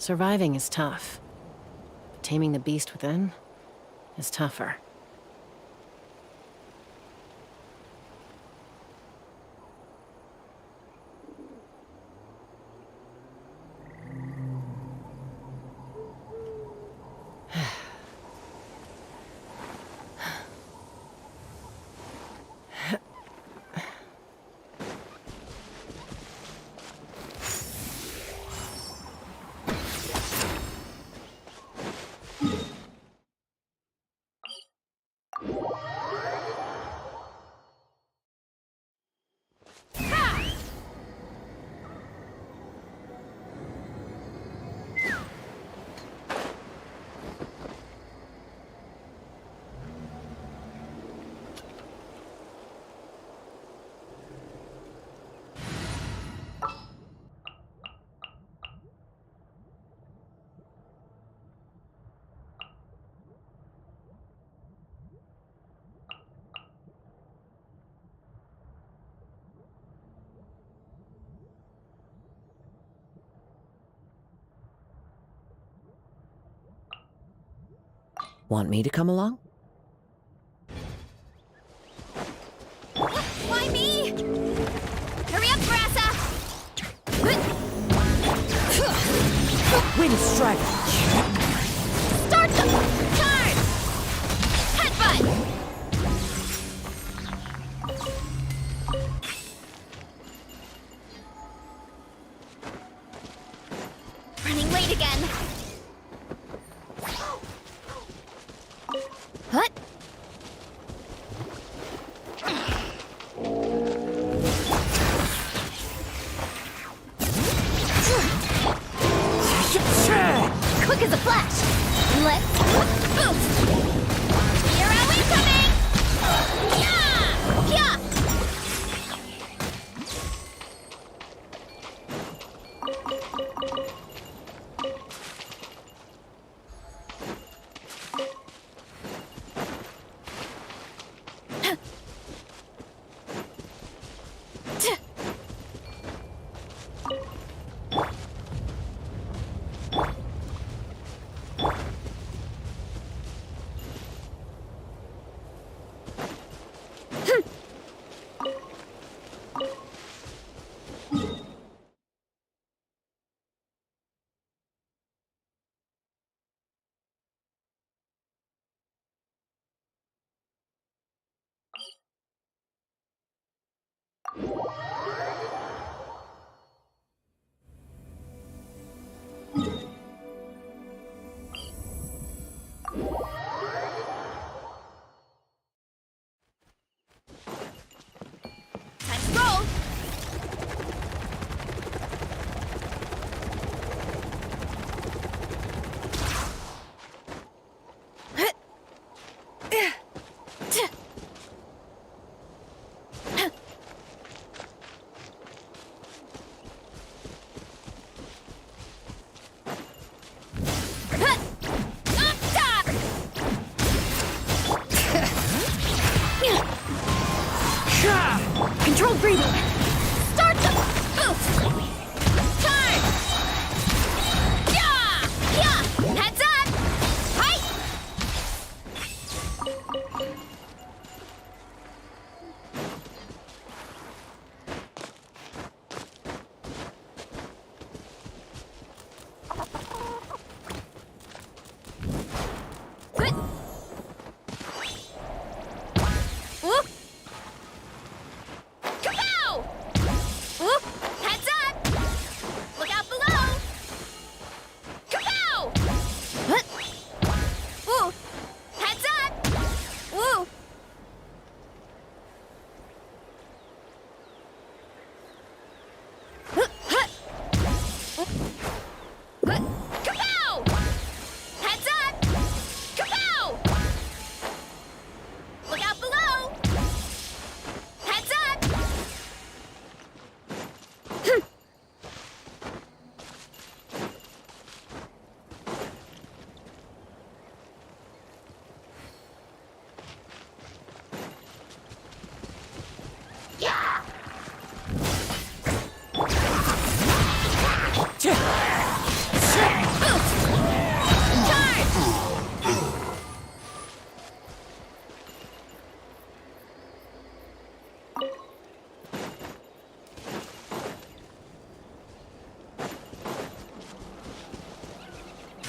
Surviving is tough. But taming the beast within is tougher. Want me to come along? Why me? Hurry up, Grassa! Wind strike! Start the charge! Headbutt! Running late again. What? Quick as a flash! Let's boost! Hero incoming! Yeah! Yeah!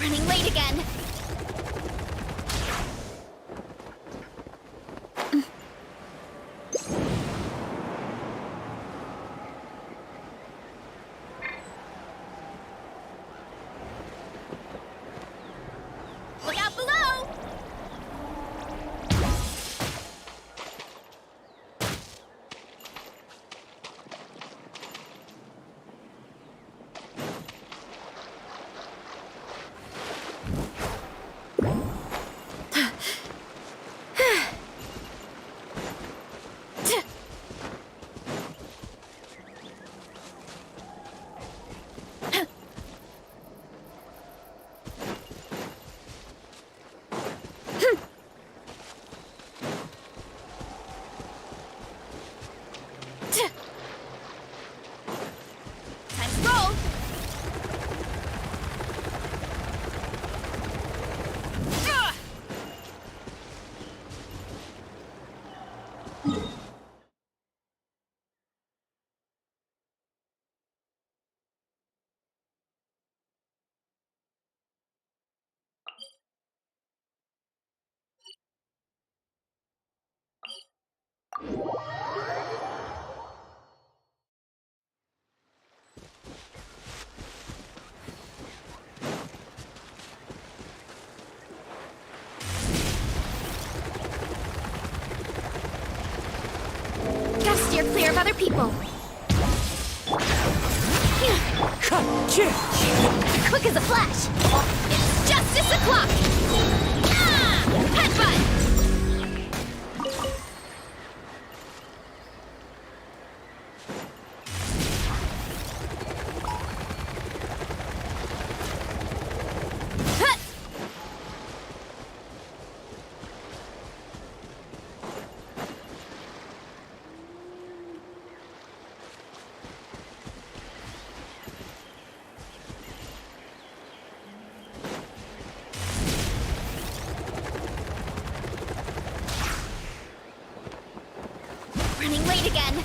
Running late again. Look out below! Time to roll! Ugh! Gotta steer clear of other people. Quick as a flash. It's justice o'clock. Ah! Headbutt! Hut! Running late again.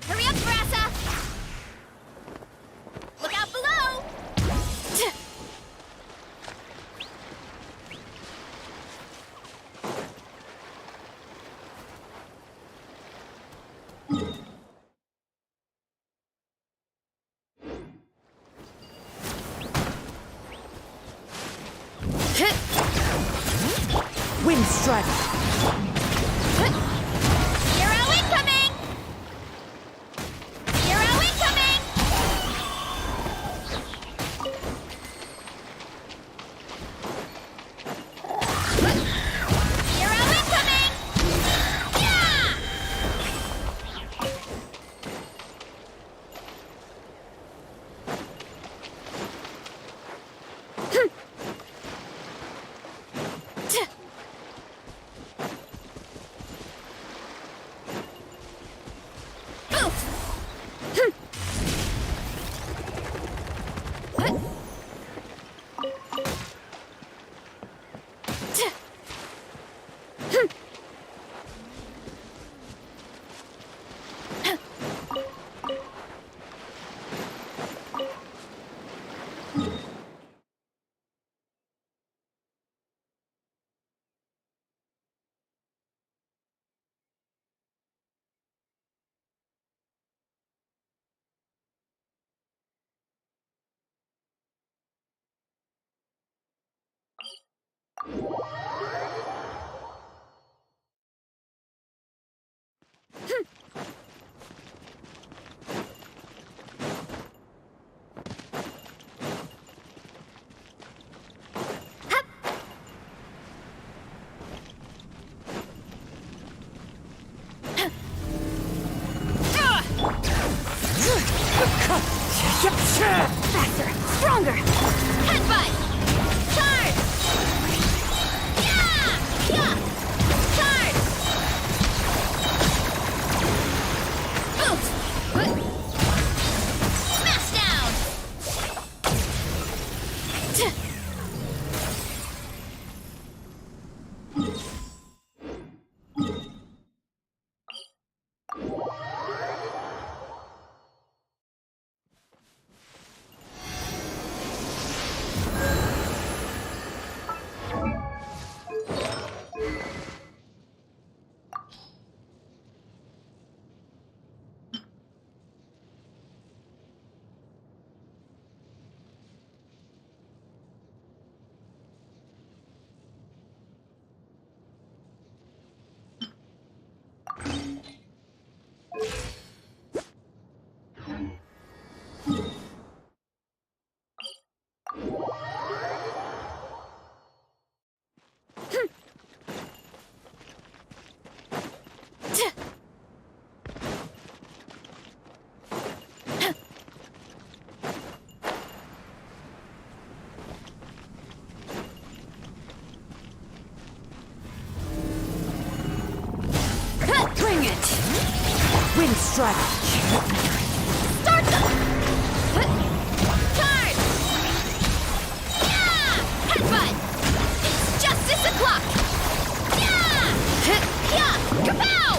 Hurry up, Brassa! Look out below! Wind strike. Hero incoming! Hero incoming! Hero incoming! Yeah! Wind strike! Start the... Charge! Yeah! Headbutt! It's justice o'clock! Yeah! Yeah! Kapow!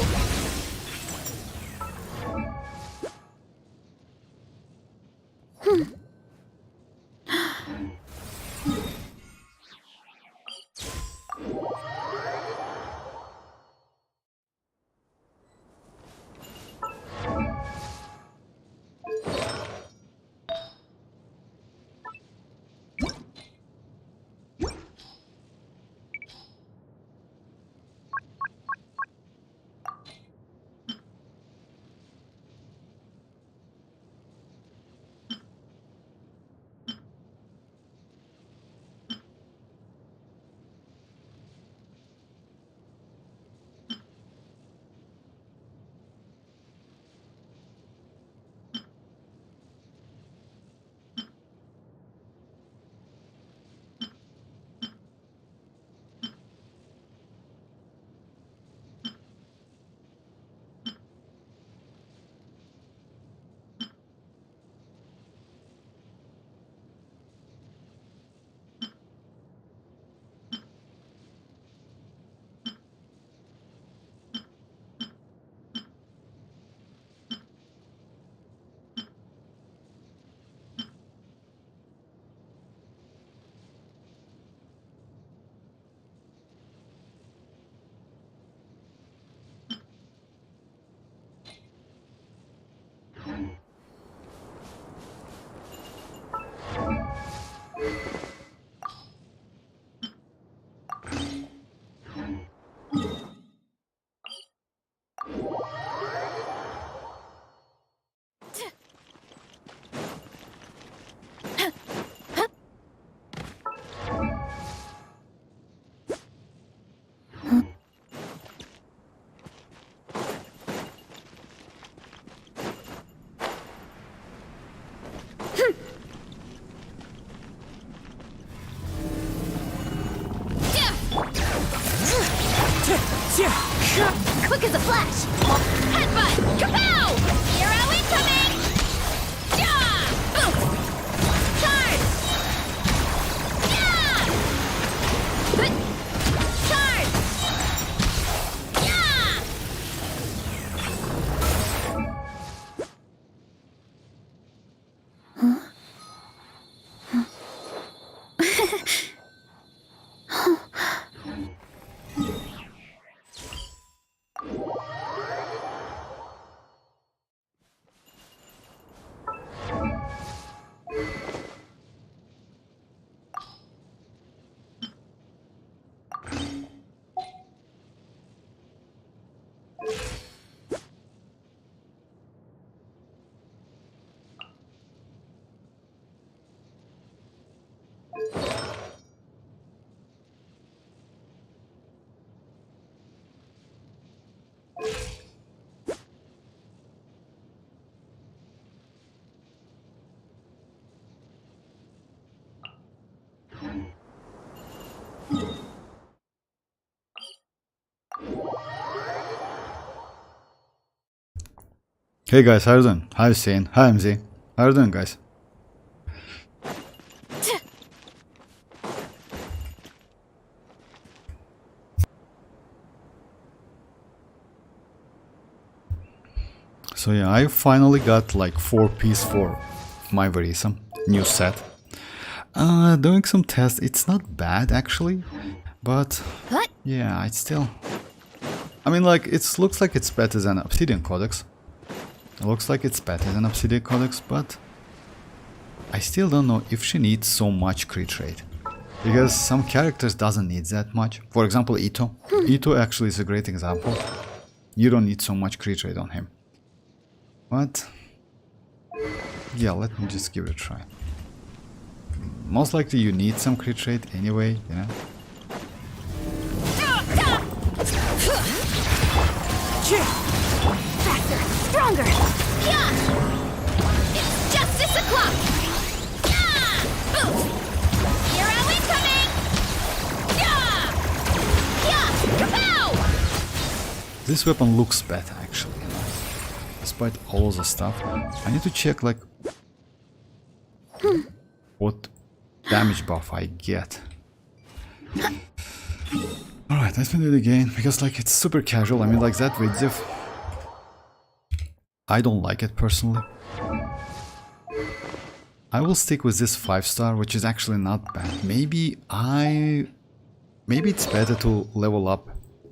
Quick as a flash! Headbutt! Kapow! Hero incoming! Yeah! Boom! Charge! Yeah! Charge! Yeah! Hey guys, how you doing? Hi Hussein. Hi MZ. How you doing guys? So yeah, I finally got like 4 piece for my Verisa new set. Doing some tests, it's not bad actually, but yeah, it's still... I mean like, it looks like it's better than Obsidian Codex. It looks like it's better than Obsidian Codex, but I still don't know if she needs so much crit rate. Because some characters doesn't need that much. For example, Ito. Ito actually is a great example. You don't need so much crit rate on him. But yeah, let me just give it a try. Most likely you need some crit rate anyway, you know. Faster, stronger. Yeah. It's justice o'clock. Yeah. Boom. Hero incoming. Yeah. Yeah. Kapow. This weapon looks better actually, you know. despite all of the stuff. I need to check like what damage buff I get. Alright, let's do it again, because like it's super casual. I mean, like that with diff, I don't like it personally. I will stick with this 5-star, which is actually not bad. Maybe it's better to level up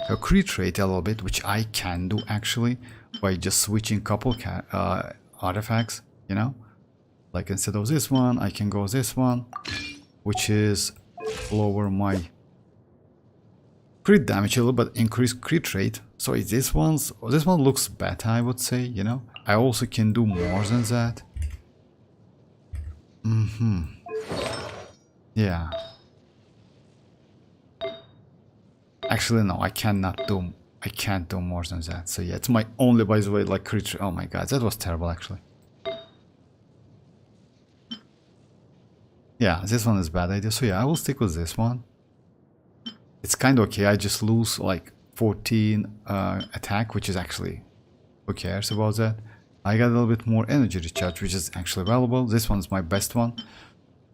a crit rate a little bit, which I can do actually by just switching couple artifacts, you know? Like instead of this one, I can go this one, which is lower my crit damage a little, but increase crit rate. So it's this one looks better, I would say, you know? I also can do more than that. Yeah. Actually, no, I can't do more than that. So yeah, it's my only, by the way, like crit. Oh my god, that was terrible actually. Yeah, this one is a bad idea. So yeah, I will stick with this one. It's kind of okay. I just lose like 14 attack, which is actually, who cares about that? I got a little bit more energy recharge, which is actually valuable. This one's my best one.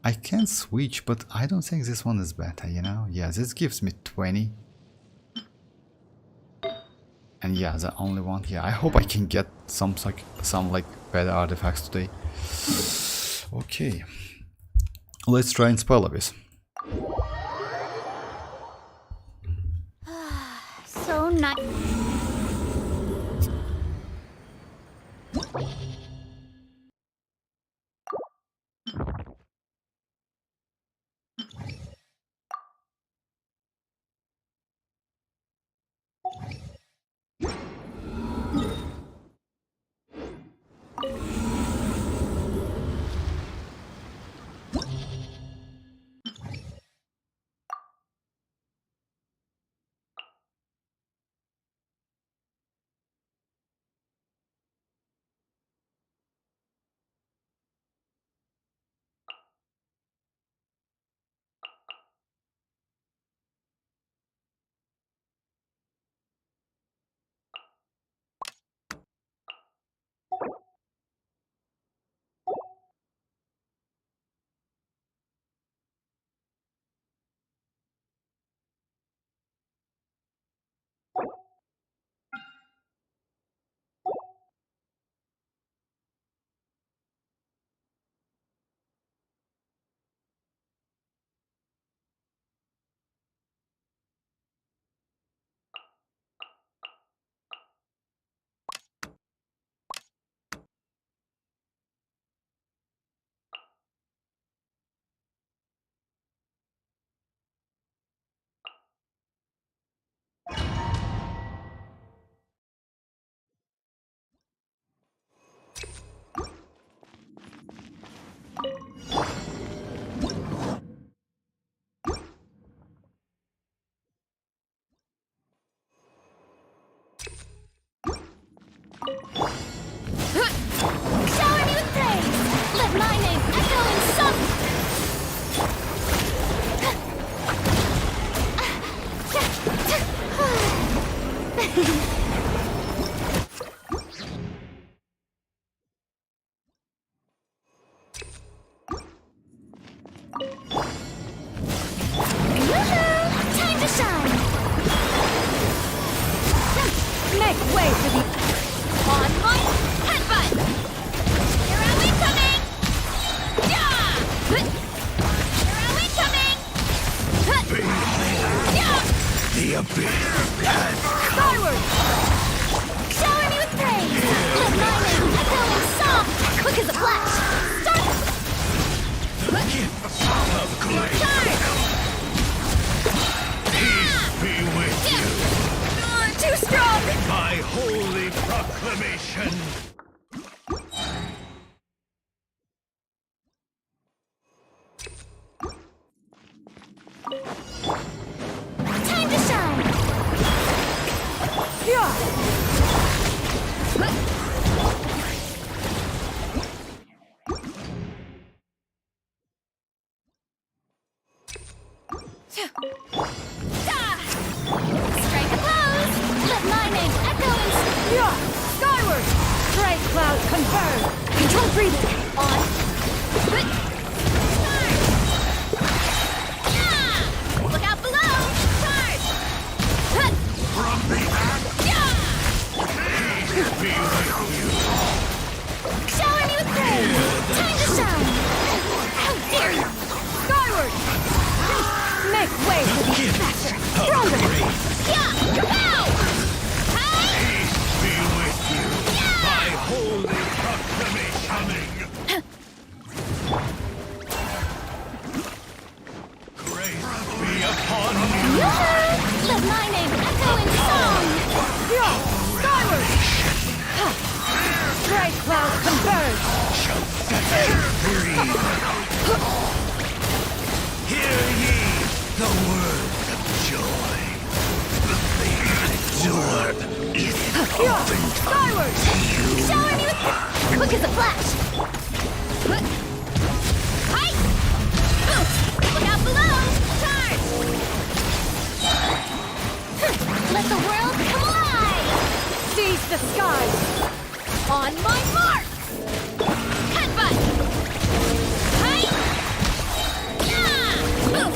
I can switch, but I don't think this one is better, you know? Yeah, this gives me 20. And yeah, the only one. Yeah, I hope I can get some like better artifacts today. Okay. Let's try and spell abyss. So nice. Shower me with praise. Let my name echo in song. Time to shine. Make way for the... On point, headbutt. Here are we coming. Yeah. Here are we coming. Yeah. The abyss has Skyward! Shower me with praise. Let my name echo in song. Quick as a flash. Start. the gift of grace. Charge. Peace be with you. Too strong. My holy proclamation. Time to shine. Strike a pose. Let my name echo in Skyward! Strike cloud converge. Control breathing. On. Yeah! Look out below. Charge. From the back, Yeah! be with you. Shower me with praise. Time to shine. How dare you? Skyward. Make way for the faster. Stronger. Yeah! Pow! Hey! Be with you. My holy proclamation. Grace be upon you. Let my name echo in song. Yeah. Skyward. Bright cloud converge. Hear ye the words of joy. The thing endured is open Skyward. Shower me with quick as a flash. Hi! Look out below. Charge. Let the world come alive. Seize the skies. On my mark. Headbutt. Hi! Yeah!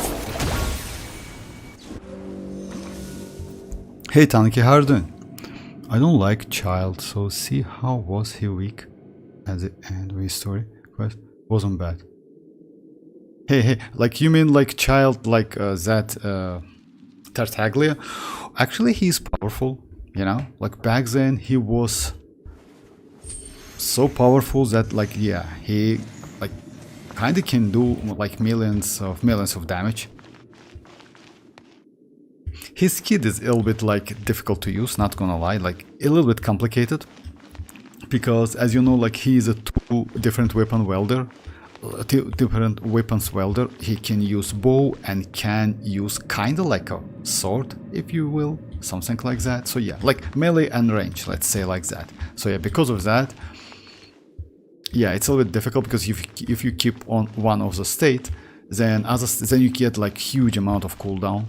Hey Taniki, how are you doing? I don't like child, so see how was he weak at the end of his story? Quest wasn't bad. Hey, like you mean like child like that Tartaglia? Actually he's powerful, you know? Like back then he was so powerful that like yeah, he like kinda can do like millions of damage. His kit is a little bit like difficult to use, not gonna lie, like a little bit complicated. Because as you know, like he is a two different weapon welder. Different weapons welder. He can use bow and can use kinda like a sword, if you will. Something like that. So yeah, like melee and range, let's say like that. So yeah, because of that, yeah, it's a little bit difficult because if you keep on one of the state, then you get like huge amount of cooldown.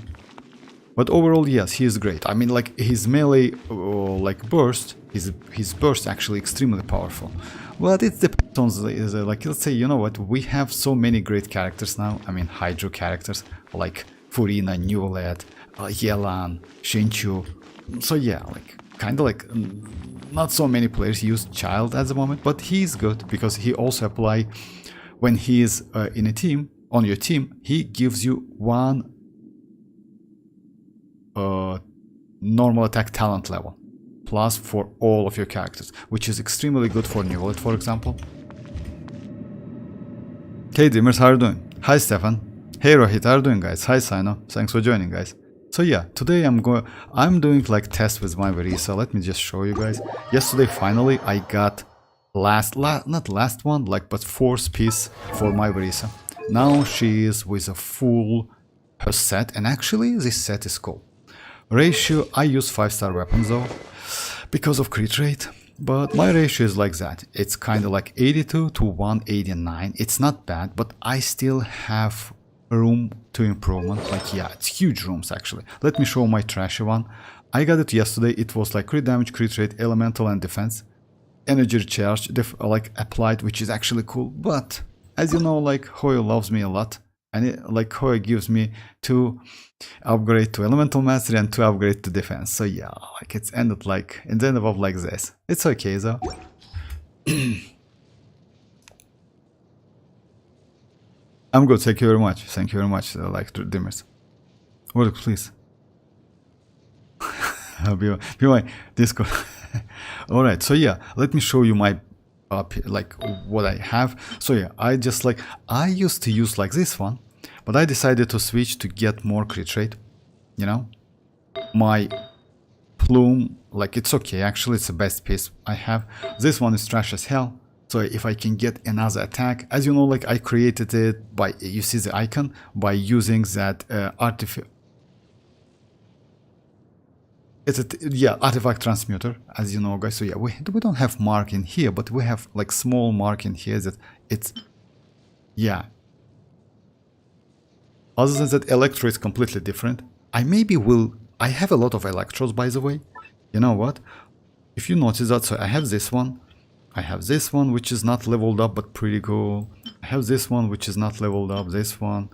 But overall, yes, he is great. I mean, like his melee, like burst, his burst actually extremely powerful. But it depends on the, like let's say, you know what? We have so many great characters now. I mean, Hydro characters like Furina, Newlet, Yelan, Shinchu. So yeah, like kind of like not so many players use Child at the moment, but he's good because he also apply when he is in a team on your team. He gives you one normal attack talent level plus for all of your characters, which is extremely good for Newlet, for example. Hey Dreamers, how are you doing? Hi Stefan. Hey Rohit, how are you doing guys? Hi Sino, thanks for joining guys. So yeah, today I'm doing like test with my Verisa. Let me just show you guys. Yesterday finally I got not last one, like but fourth piece for my Verisa. Now she is with a full her set, and actually this set is cool. Ratio, I use 5-star weapons though, because of crit rate, but my ratio is like that. It's kind of like 82 to 189. It's not bad, but I still have room to improvement. Like yeah, it's huge rooms actually. Let me show my trashy one. I got it yesterday. It was like crit damage, crit rate, elemental and defense. Energy recharge, like applied, which is actually cool. But as you know, like Hoyo loves me a lot. And like Hoyo gives me 2 upgrade to elemental mastery and 2 upgrade to defense. So yeah, like it's ended up like this. It's okay though. I'm good, thank you very much. Thank you very much, like Dimmers. Work, please. be my Discord. Alright, so yeah, let me show you my like what I have. So yeah, I used to use like this one, but I decided to switch to get more crit rate. You know, my plume, like it's okay actually, it's the best piece I have. This one is trash as hell. So if I can get another attack, as you know, like I created it by, you see the icon, by using that artifact transmuter, as you know guys. So yeah, we don't have mark in here, but we have like small mark in here that it's, yeah. Other than that, electro is completely different. I have a lot of electros, by the way. You know what? If you notice that, so I have this one, I have this one, which is not leveled up, but pretty cool. I have this one, which is not leveled up. This one.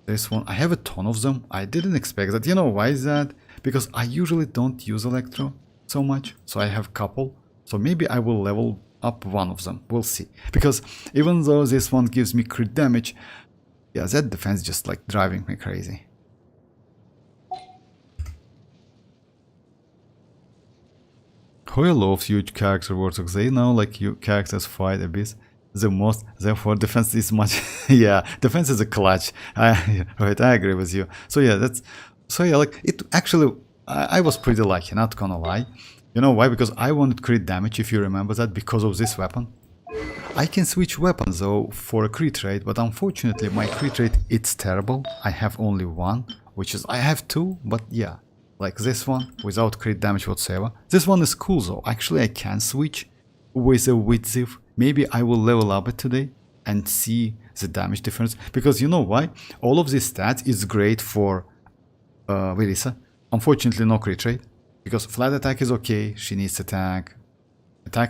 I have a ton of them. I didn't expect that. You know why is that? Because I usually don't use Electro so much. So I have a couple. So maybe I will level up one of them. We'll see. Because even though this one gives me crit damage, yeah, that defense just like driving me crazy. Hoyo loves huge character warthogs. They know like you characters fight a bit the most, therefore defense is much. Yeah, defense is a clutch. Right, I agree with you. So yeah, like it actually, I was pretty lucky, not gonna lie. You know why? Because I wanted crit damage, if you remember that, because of this weapon. I can switch weapons though for a crit rate, but unfortunately my crit rate, it's terrible. I have only one, which is, I have two, but yeah, like this one without crit damage whatsoever. This one is cool though. Actually I can switch with a Widziv. Maybe I will level up it today and see the damage difference, because you know why? All of these stats is great for Verisa. Unfortunately no crit rate, because flat attack is okay, she needs attack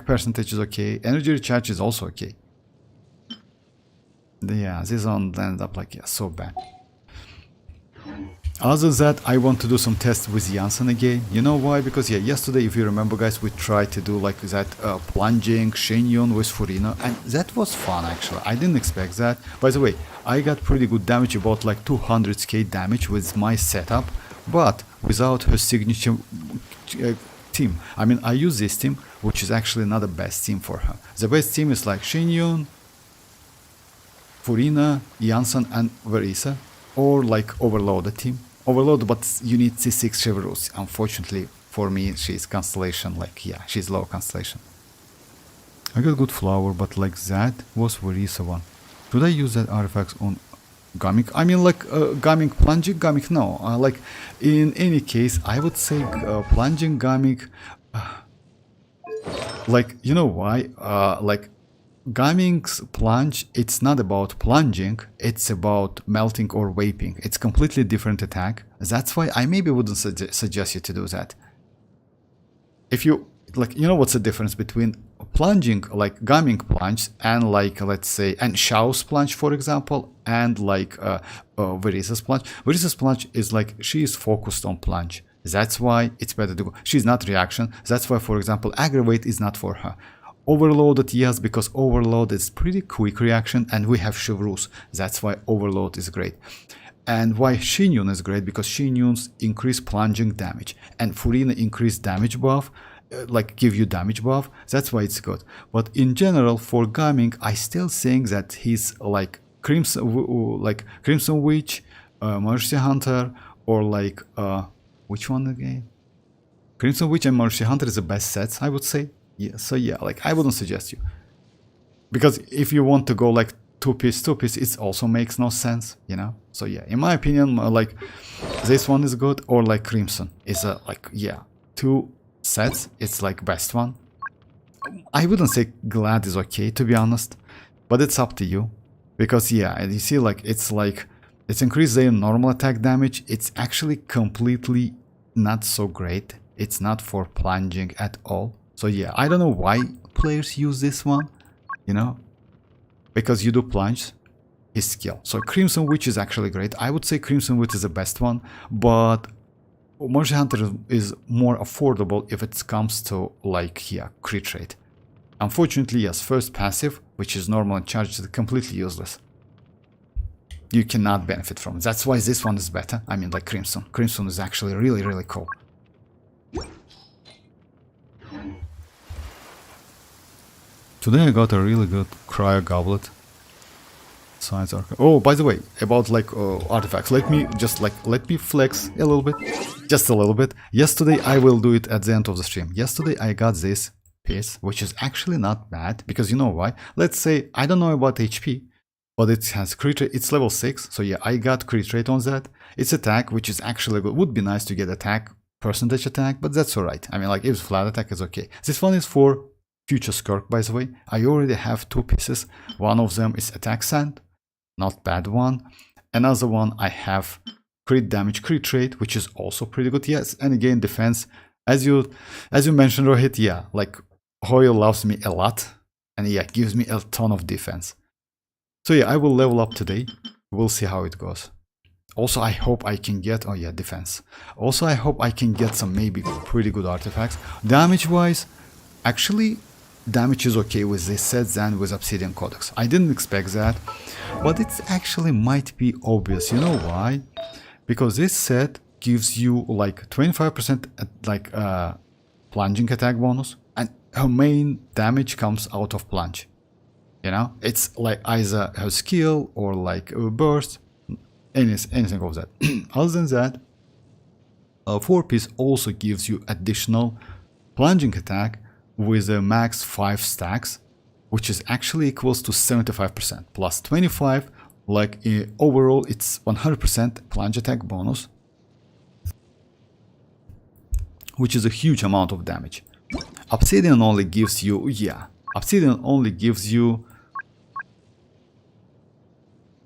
percentage is okay, energy recharge is also okay. Yeah, this one ended up like, yeah, so bad. Other than that, I want to do some tests with Iansan again. You know why? Because yeah, yesterday, if you remember guys, we tried to do like that plunging Shinyon with Furina, and that was fun actually. I didn't expect that. By the way, I got pretty good damage, about like 200k damage with my setup, but without her signature team. I mean, I use this team, which is actually not the best team for her. The best team is like Shinyon, Furina, Iansan, and Verisa. Or like overloaded team. Overload, but you need C6 Chivalrous. Unfortunately for me, she's Constellation, like, yeah, she's low Constellation. I got good flower, but like that was Verisa one. Should I use that artifacts on Gamik? I mean like Gamik plunging, Gamik no. Like in any case, I would say plunging Gamik, like, you know why? Like Gaming's plunge, it's not about plunging, it's about melting or vaping. It's completely different attack. That's why I maybe wouldn't suggest you to do that. If you, like, you know what's the difference between plunging, like Gaming plunge, and like, let's say, and Shao's plunge, for example, and like Verisa's plunge. Verisa's plunge is like, she is focused on plunge. That's why it's better to go. She's not reaction. That's why, for example, aggravate is not for her. Overloaded, yes, because overload is pretty quick reaction, and we have Chivalrous. That's why overload is great. And why Shinyon is great, because Shinyon's increase plunging damage, and Furina increase damage buff, like give you damage buff. That's why it's good. But in general, for Gaming, I still think that he's like Crimson Witch, Mercy Hunter, or like which one again? Crimson Witch and Mercy Hunter is the best sets, I would say. Yeah, so yeah, like I wouldn't suggest you, because if you want to go like two piece, it also makes no sense, you know. So yeah, in my opinion, like this one is good, or like Crimson is a like, yeah, two sets, it's like best one. I wouldn't say Glad is okay, to be honest, but it's up to you, because yeah, you see, like it's increased their normal attack damage. It's actually completely not so great. It's not for plunging at all. So yeah, I don't know why players use this one, you know, because you do plunge his skill. So Crimson Witch is actually great. I would say Crimson Witch is the best one, but Mercy Hunter is more affordable if it comes to like, yeah, crit rate. Unfortunately, yes, first passive, which is normal and charged, is completely useless. You cannot benefit from it. That's why this one is better. I mean, like Crimson. Crimson is actually really, really cool. Today I got a really good cryo goblet. Oh, by the way, about like artifacts, let me flex a little bit, just a little bit. Yesterday, I will do it at the end of the stream. Yesterday I got this piece, which is actually not bad, because you know why? Let's say, I don't know about HP, but it has crit rate, it's level 6, so yeah, I got crit rate on that. It's attack, which is actually good. Would be nice to get attack, percentage attack, but that's alright. I mean, like, if flat attack is okay. This one is for Future Skirk, by the way. I already have two pieces. One of them is attack sand, not bad one. Another one I have crit damage, crit rate, which is also pretty good. Yes, and again defense. As you mentioned, Rohit, yeah, like Hoyo loves me a lot. And yeah, gives me a ton of defense. So yeah, I will level up today. We'll see how it goes. Also, I hope I can get, oh yeah, defense. Also, I hope I can get some maybe pretty good artifacts. Damage-wise, actually, damage is okay with this set than with Obsidian Codex. I didn't expect that, but it actually might be obvious. You know why? Because this set gives you like 25% like plunging attack bonus, and her main damage comes out of plunge. You know, it's like either her skill or like a burst, anything of that. Other than that, 4-piece also gives you additional plunging attack with a max 5 stacks, which is actually equals to 75% plus 25. Like overall, it's 100% plunge attack bonus, which is a huge amount of damage. Obsidian only gives you, yeah, Obsidian only gives you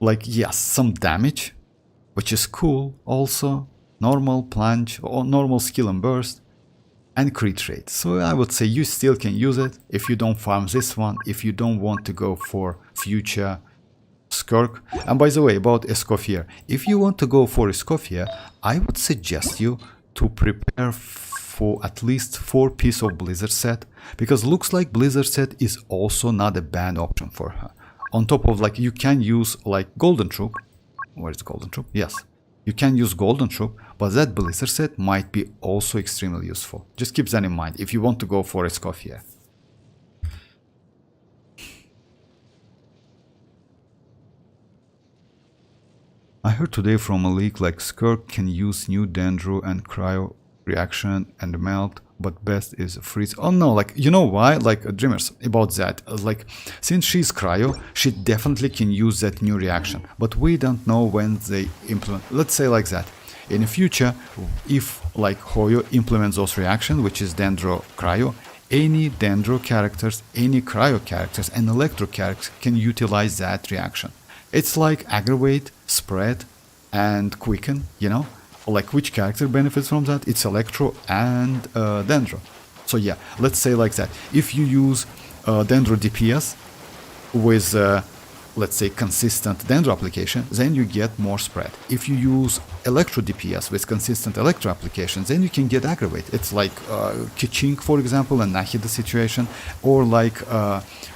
like, yes, some damage, which is cool. Also normal plunge or normal skill and burst and crit rate. So I would say you still can use it if you don't farm this one, if you don't want to go for future Skirk. And by the way, about Escoffier, if you want to go for Escoffier, I would suggest you to prepare for at least 4-piece of Blizzard set, because looks like Blizzard set is also not a bad option for her. On top of, like, you can use like Golden Troop. Where is Golden Troop? Yes, you can use Golden Troop, but that Blizzard set might be also extremely useful. Just keep that in mind if you want to go for Escoffier. I heard today from a leak like Skirk can use new Dendro and Cryo reaction and melt, but best is freeze. Oh no, like, you know why? Like, Dreamers, about that, like, since she's Cryo, she definitely can use that new reaction, but we don't know when they implement. Let's say like that, in the future, if like Hoyo implements those reactions, which is Dendro Cryo, any Dendro characters, any Cryo characters and Electro characters can utilize that reaction. It's like aggravate, spread and quicken, you know, like which character benefits from that? It's Electro and Dendro. So yeah, let's say like that. If you use Dendro DPS with let's say consistent Dendro application, then you get more spread. If you use Electro DPS with consistent Electro applications, then you can get aggravate. It's like Kichink, for example, and Nahida situation, or like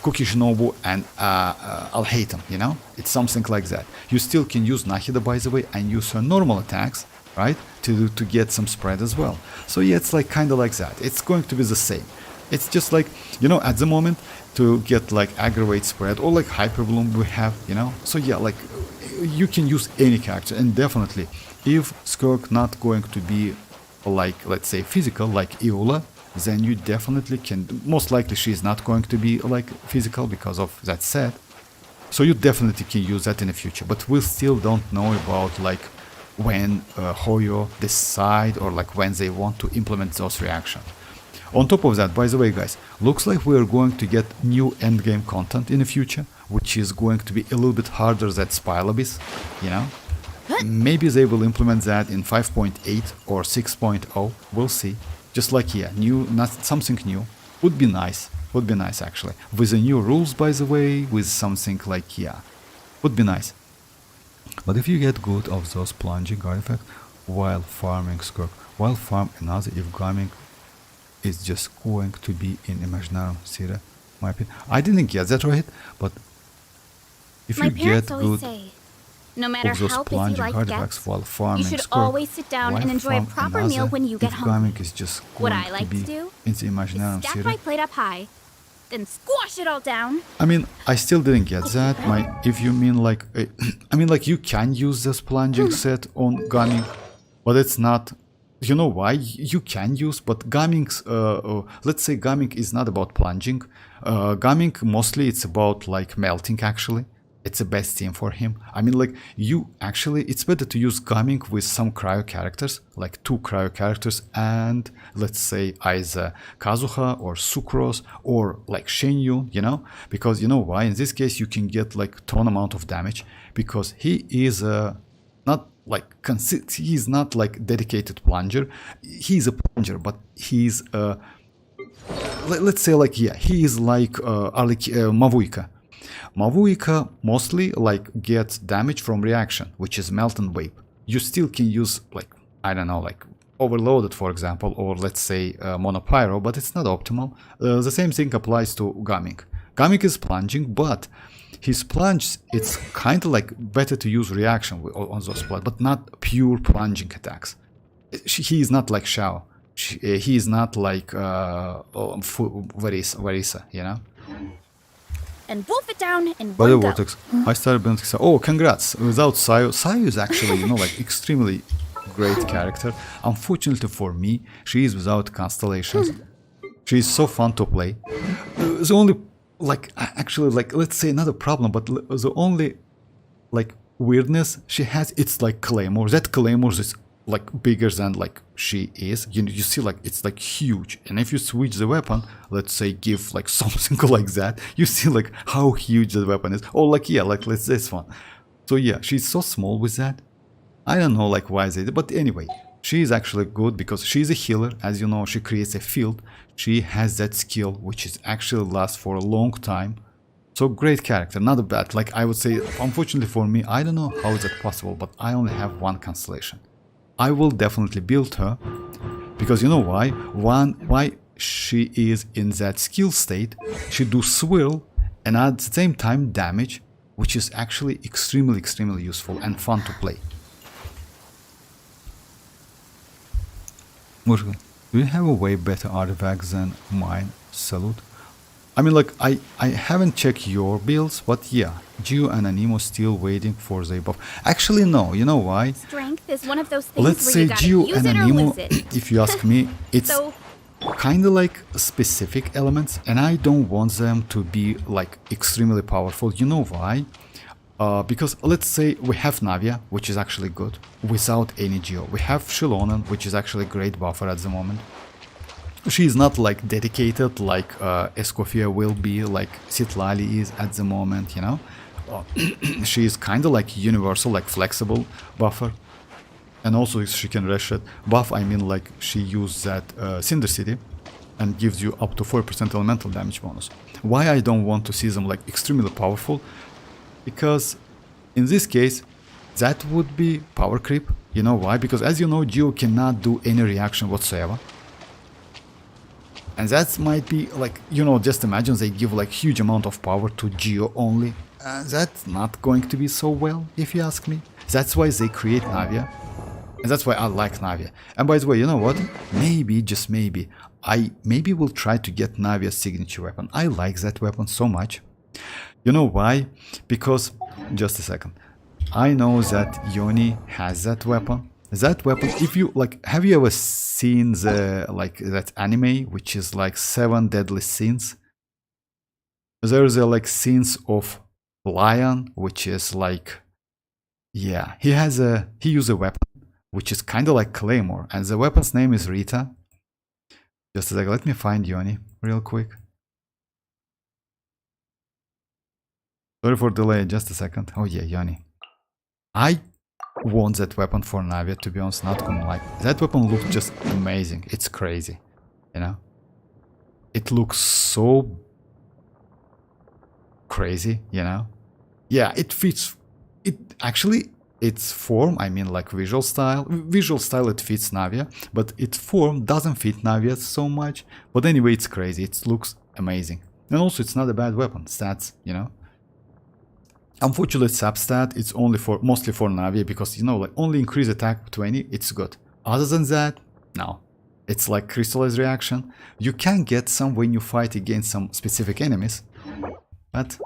Kukishinobu and Alhaitham, you know? It's something like that. You still can use Nahida, by the way, and use her normal attacks, right, to get some spread as well. So yeah, it's like kind of like that. It's going to be the same. It's just like, you know, at the moment, to get like aggravate spread or like hyper bloom we have, you know. So yeah, like you can use any character, and definitely if Skirk not going to be like, let's say, physical like Eula, then you definitely can. Most likely she is not going to be like physical because of that set, so you definitely can use that in the future, but we still don't know about like when Hoyo decide or like when they want to implement those reactions. On top of that, by the way, guys, looks like we are going to get new endgame content in the future, which is going to be a little bit harder than Spile Abyss, you know? Maybe they will implement that in 5.8 or 6.0, we'll see. Just like, yeah, new, not something new, would be nice actually. With the new rules, by the way, with something like, yeah, would be nice. But if you get good of those plunging artifacts while farming Skirk, while farm another if gaming is just going to be in Imaginarum Sira, my opinion. I didn't get that right, but if My you get parents always good say, no matter of those how busy plunging life artifacts gets, while farming you should Skirk, always sit down and enjoy a proper meal when you get if home. gaming is just What going I like to be to do in the Imaginarum Stack Sira. my plate up high, then squash it all down. I mean, I still didn't get that. If you mean like, I mean, like you can use this plunging set on gaming, but it's not. You know why? You can use, but gaming's, let's say gaming is not about plunging. Gaming mostly it's about like melting actually. It's the best team for him. I mean, like you actually, it's better to use gaming with some cryo characters, like 2 cryo characters, and let's say either Kazuha or Sucrose or like Shenyu, you know? Because you know why? In this case, you can get like ton amount of damage because he is not like he's not like dedicated plunger. He's a plunger, but he's let's say like, yeah, he is like mavuika. Mavuika mostly like gets damage from reaction, which is melt and vape. You still can use like, I don't know, like overloaded, for example, or let's say monopyro, but it's not optimal. The same thing applies to Gaming. Gaming is plunging, but his plunge, it's kind of like better to use reaction on those plots, but not pure plunging attacks. He is not like Shao. He is not like Varisa, you know? And wolf it down in By the one go. vortex, I started building. Oh, congrats! Without Sayu, Sayu is actually, you know, like extremely great character. Unfortunately for me, she is without constellations. She is so fun to play. The only, like, actually, like, let's say not a problem, but the only, like, weirdness she has, it's like Claymore. That Claymore is like bigger than like she is. You see, like it's like huge, and if you switch the weapon, let's say give like something like that, you see like how huge the weapon is. Or like, yeah, like let's this one. So yeah, she's so small with that. I don't know like why they did, but anyway, she is actually good because she's a healer. As you know, she creates a field. She has that skill which is actually lasts for a long time. So great character, not bad. Like I would say, unfortunately for me, I don't know how is that possible, but I only have one constellation. I will definitely build her, because you know why? Why she is in that skill state, she do swirl and at the same time damage, which is actually extremely useful and fun to play. Do you have a way better artifact than mine? Salute. I mean, like, I haven't checked your builds, but yeah, Geo and Anemo still waiting for the buff. Actually, no, you know why? Strength is one of those things Let's where say you gotta Geo use and it or Anemo, lose it. if you ask me, it's So, kind of like specific elements, and I don't want them to be like extremely powerful. You know why? Because let's say we have Navia, which is actually good, without any Geo. We have xilonen, which is actually a great buffer at the moment. She is not like dedicated like Escoffier will be, like Citlali is at the moment, you know. She is kind of like universal, like flexible buffer. And also she can rush it. Buff, I mean like she used that Cinder City and gives you up to 4% elemental damage bonus. Why I don't want to see them like extremely powerful? Because in this case, that would be power creep. You know why? Because as you know, Geo cannot do any reaction whatsoever. And that might be like, you know, just imagine they give like huge amount of power to Geo only. That's not going to be so well, if you ask me. That's why they create Navia. And that's why I like Navia. And by the way, you know what? Maybe, just maybe, I maybe will try to get Navia's signature weapon. I like that weapon so much. You know why? Because, just a second. I know that Yoni has that weapon. That weapon, if you like, have you ever seen the like that anime which is like 7 Deadly Sins? There's a like scenes of lion, which is like, yeah, he uses a weapon which is kind of like Claymore, and the weapon's name is Rita. Just a second, let me find Yoni real quick. Sorry for delay, just a second. Oh yeah, Yoni. I want that weapon for Navia, to be honest, not gonna lie. That weapon looks just amazing. It's crazy, you know? It looks so crazy, you know? Yeah, it fits. It actually, its form, I mean like visual style it fits Navia, but its form doesn't fit Navia so much. But anyway, it's crazy. It looks amazing. And also it's not a bad weapon. Stats, you know? Unfortunately, substat, it's only for mostly for Navia, because you know, like only increase attack 20, it's good. Other than that, no. It's like crystallized reaction. You can get some when you fight against some specific enemies, but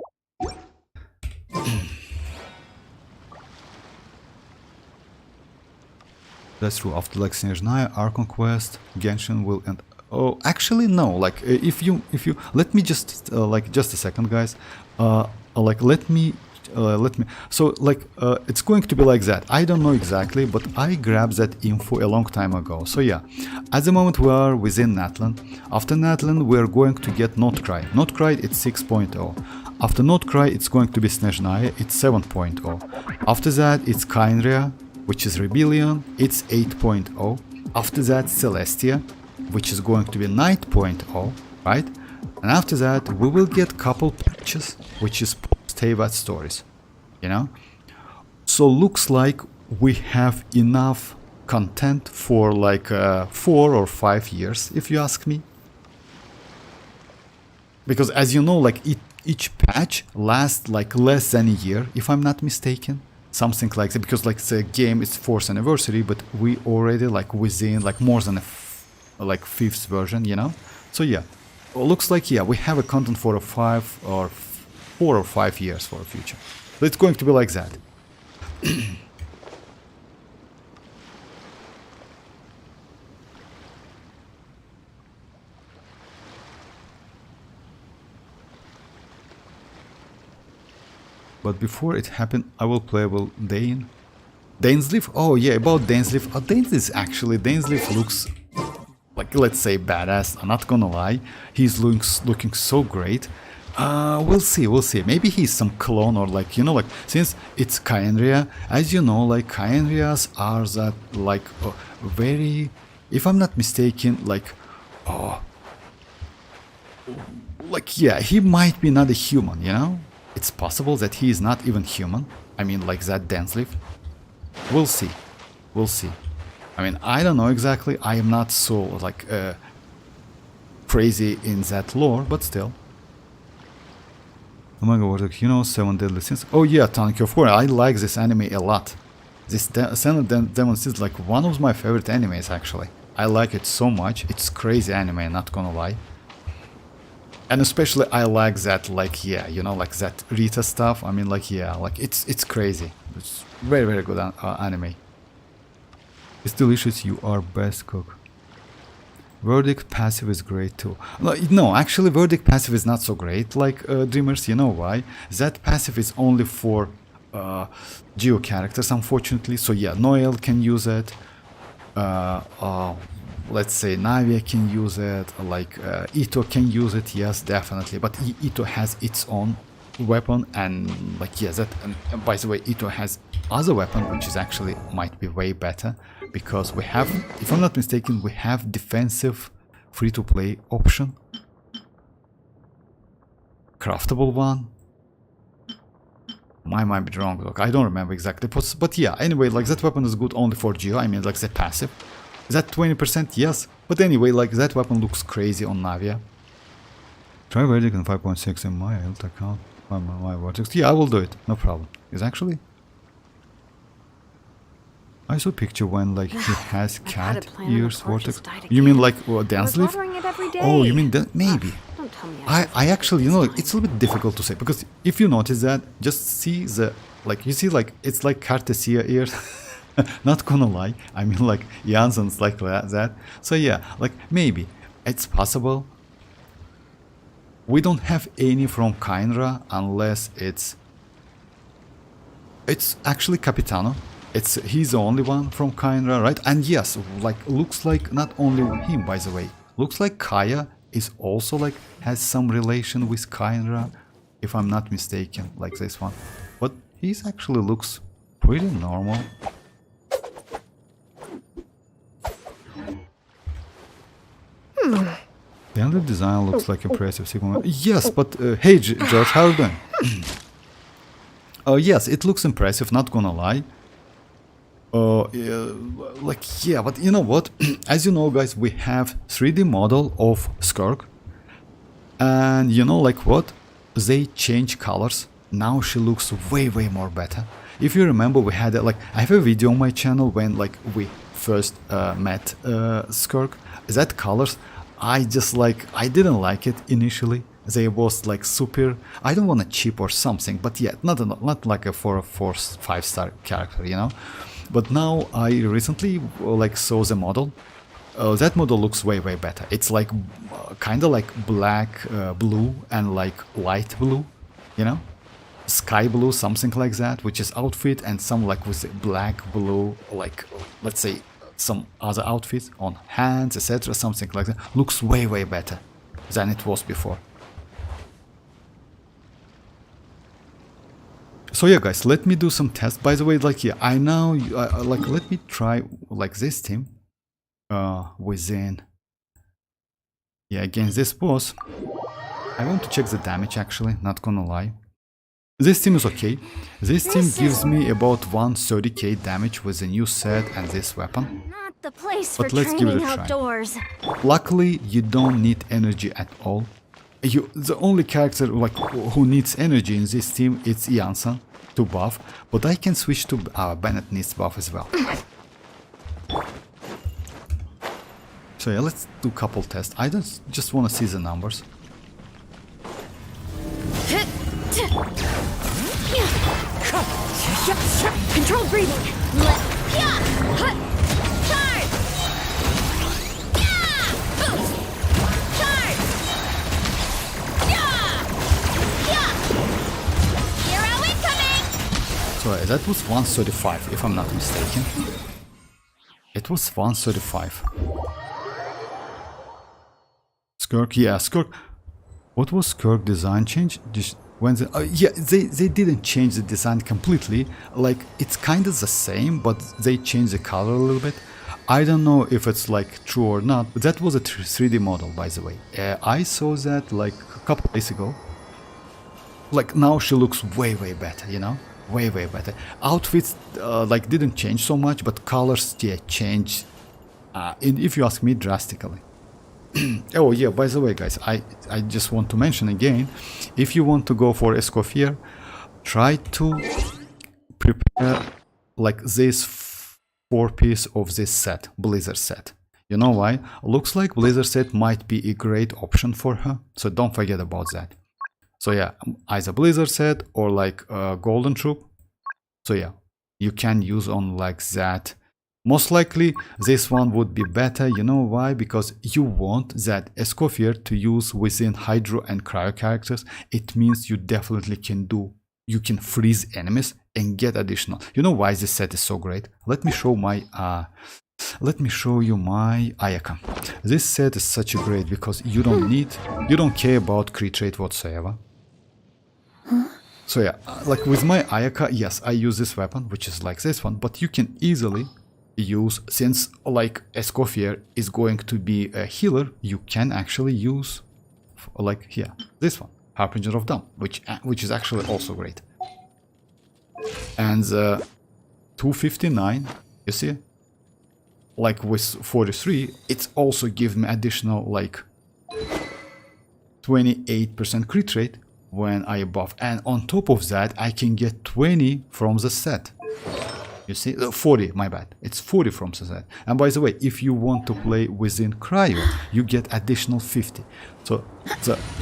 that's true. After like Snezhnaya, Archon Quest, Genshin will end. Oh, actually no. Like if you let me just like just a second, guys. Like let me. So like it's going to be like that. I don't know exactly, but I grabbed that info a long time ago. So yeah, at the moment we are within Natlan. After Natlan we are going to get Notcry. Notcry it's 6.0. After Notcry it's going to be Snezhnaya, it's 7.0. After that it's Kynria, which is Rebellion, it's 8.0. After that Celestia, which is going to be 9.0. right? And after that, we will get couple patches, which is post-Teyvat stories, you know? So looks like we have enough content for like 4 or 5 years, if you ask me. Because as you know, like each patch lasts like less than a year, if I'm not mistaken. Something like that, because like the game is 4th anniversary, but we already like within like more than a like 5th version, you know? So yeah, well, looks like, yeah, we have a content for a 4 or 5 years for the future. So it's going to be like that. But before it happened, I will play with Dane. Dainsleif? Oh yeah, about Dainsleif. Dainsleif looks like, let's say, badass. I'm not gonna lie. He's looking so great. We'll see. Maybe he's some clone or like, you know, like, since it's Khaenri'ah, as you know, like Khaenri'ahs are that like very, if I'm not mistaken, like, like, yeah, he might be not a human, you know? It's possible that he is not even human. I mean, like that Dainsleif. We'll see. I mean, I don't know exactly. I am not so like crazy in that lore, but still. Oh my god, you know, 7 Deadly Sins. Oh yeah, Tanki, of course. I like this anime a lot. This 7 Deadly Sins is like one of my favorite animes, actually. I like it so much. It's crazy anime, not gonna lie. And especially I like that, like, yeah, you know, like that Rita stuff. I mean, like, yeah, like it's crazy. It's very, very good anime. It's delicious. You are best cook. Verdict passive is great too. No, actually Verdict passive is not so great, like Dreamers. You know why? That passive is only for Geo characters, unfortunately. So yeah, Noel can use it. Let's say Navia can use it, like Ito can use it, yes, definitely. But Ito has its own weapon, and like, yeah, that. And by the way, Ito has other weapon, which is actually might be way better, because we have, if I'm not mistaken, we have defensive free-to-play option, craftable one. I might be wrong. Look, I don't remember exactly, but yeah. Anyway, like that weapon is good only for Geo. I mean, like the passive. Is that 20%? Yes. But anyway, like that weapon looks crazy on Navia. Try Verdict on 5.6 in my alt account. My vortex. Yeah, I will do it. No problem. Is actually. I saw a picture when like he has cat ears vortex. You mean like Dainsleif? Oh, you mean that? Maybe. I actually, you know, it's a little bit difficult to say, because if you notice that, just see the, like, you see, like, it's like Cartesia ears. Not gonna lie, I mean, like, Iansan's like that. So yeah, like, maybe it's possible. We don't have any from Khaenri'ah unless it's actually Capitano. He's the only one from Khaenri'ah, right? And yes, like, looks like not only him, by the way. Looks like Kaya is also like has some relation with Khaenri'ah, if I'm not mistaken, like this one. But he's actually looks pretty normal. The under design looks like impressive sequel. Yes, but hey George, how are you doing? Yes, it looks impressive, not gonna lie. Like, yeah, but you know what? As you know, guys, we have 3D model of Skirk. And you know, like what? They change colors. Now she looks way, way more better. If you remember, we had like, I have a video on my channel when like we first met Skirk. That colors, I didn't like it initially. They was like super, I don't want to cheap or something, but yeah, not like a 4 or 5-star character, you know. But now I recently like saw the model. That model looks way, way better. It's like kind of like black, blue, and like light blue, you know, sky blue, something like that, which is outfit, and some like with black, blue, like let's say some other outfits on hands, etc., something like that. Looks way, way better than it was before. So yeah, guys, let me do some tests. By the way, like, yeah, I now like, let me try like this team within Yeah, against this boss, I want to check the damage actually, not gonna lie. This team is okay. This team gives me about 130k damage with the new set and this weapon. Not the place for But let's give it a training try. outdoors. Luckily, you don't need energy at all. The only character like who needs energy in this team is Iansan to buff, but I can switch to Bennett needs buff as well. So yeah, let's do couple tests. I just want to see the numbers. Controlled breathing. Charge! Charge! Hero incoming! So that was 135, if I'm not mistaken. It was 135. Skirk, yeah, Skirk. What was Skirk design change? Yeah, they didn't change the design completely. Like, it's kind of the same, but they changed the color a little bit. I don't know if it's like true or not, but that was a 3D model, by the way. I saw that like a couple days ago. Like, now she looks way better, you know? Way better. Outfits like didn't change so much, but colors, yeah, changed. If you ask me, drastically. Oh yeah, by the way guys, I just want to mention again, if you want to go for Escoffier, try to prepare like this 4-piece of this set, Blizzard set. You know why? Looks like Blizzard set might be a great option for her, so don't forget about that. So yeah, either Blizzard set or like Golden Troop. So yeah, you can use on like that. Most likely this one would be better, you know why? Because you want that Escoffier to use within Hydro and Cryo characters. It means you definitely can you can freeze enemies and get additional. You know why this set is so great? Let me show you my Ayaka. This set is such a great because you don't care about crit rate whatsoever. So yeah, like with my Ayaka, yes, I use this weapon, which is like this one, but you can easily use, since like Escoffier is going to be a healer, you can actually use like here this one, Harbinger of Dawn, which is actually also great. And 259, you see, like with 43, it's also gives me additional like 28% crit rate when I buff, and on top of that I can get 20 from the set. You see, 40, my bad. It's 40 from the set. And by the way, if you want to play within Cryo, you get additional 50. So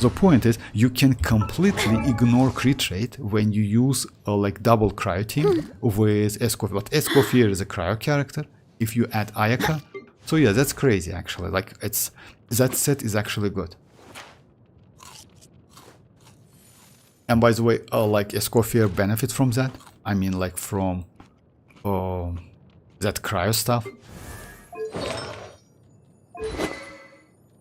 the point is, you can completely ignore crit rate when you use like double Cryo team with Escoffier. But Escoffier is a Cryo character. If you add Ayaka, so yeah, that's crazy actually. Like that set is actually good. And by the way, like Escoffier benefits from that. I mean, like from that Cryo stuff.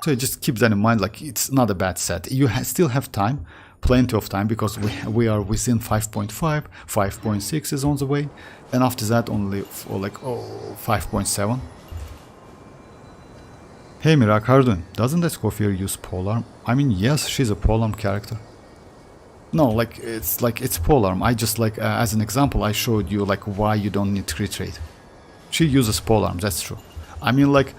So just keep that in mind, like it's not a bad set. You still have time, plenty of time, because we are within 5.5, 5.6 is on the way, and after that only for like 5.7. Hey Mirak, how are you doing? Doesn't Escoffier use polearm? I mean, yes, she's a polearm character. No, like it's polearm. I just like as an example I showed you like why you don't need crit rate. She uses polearm, that's true. I mean, like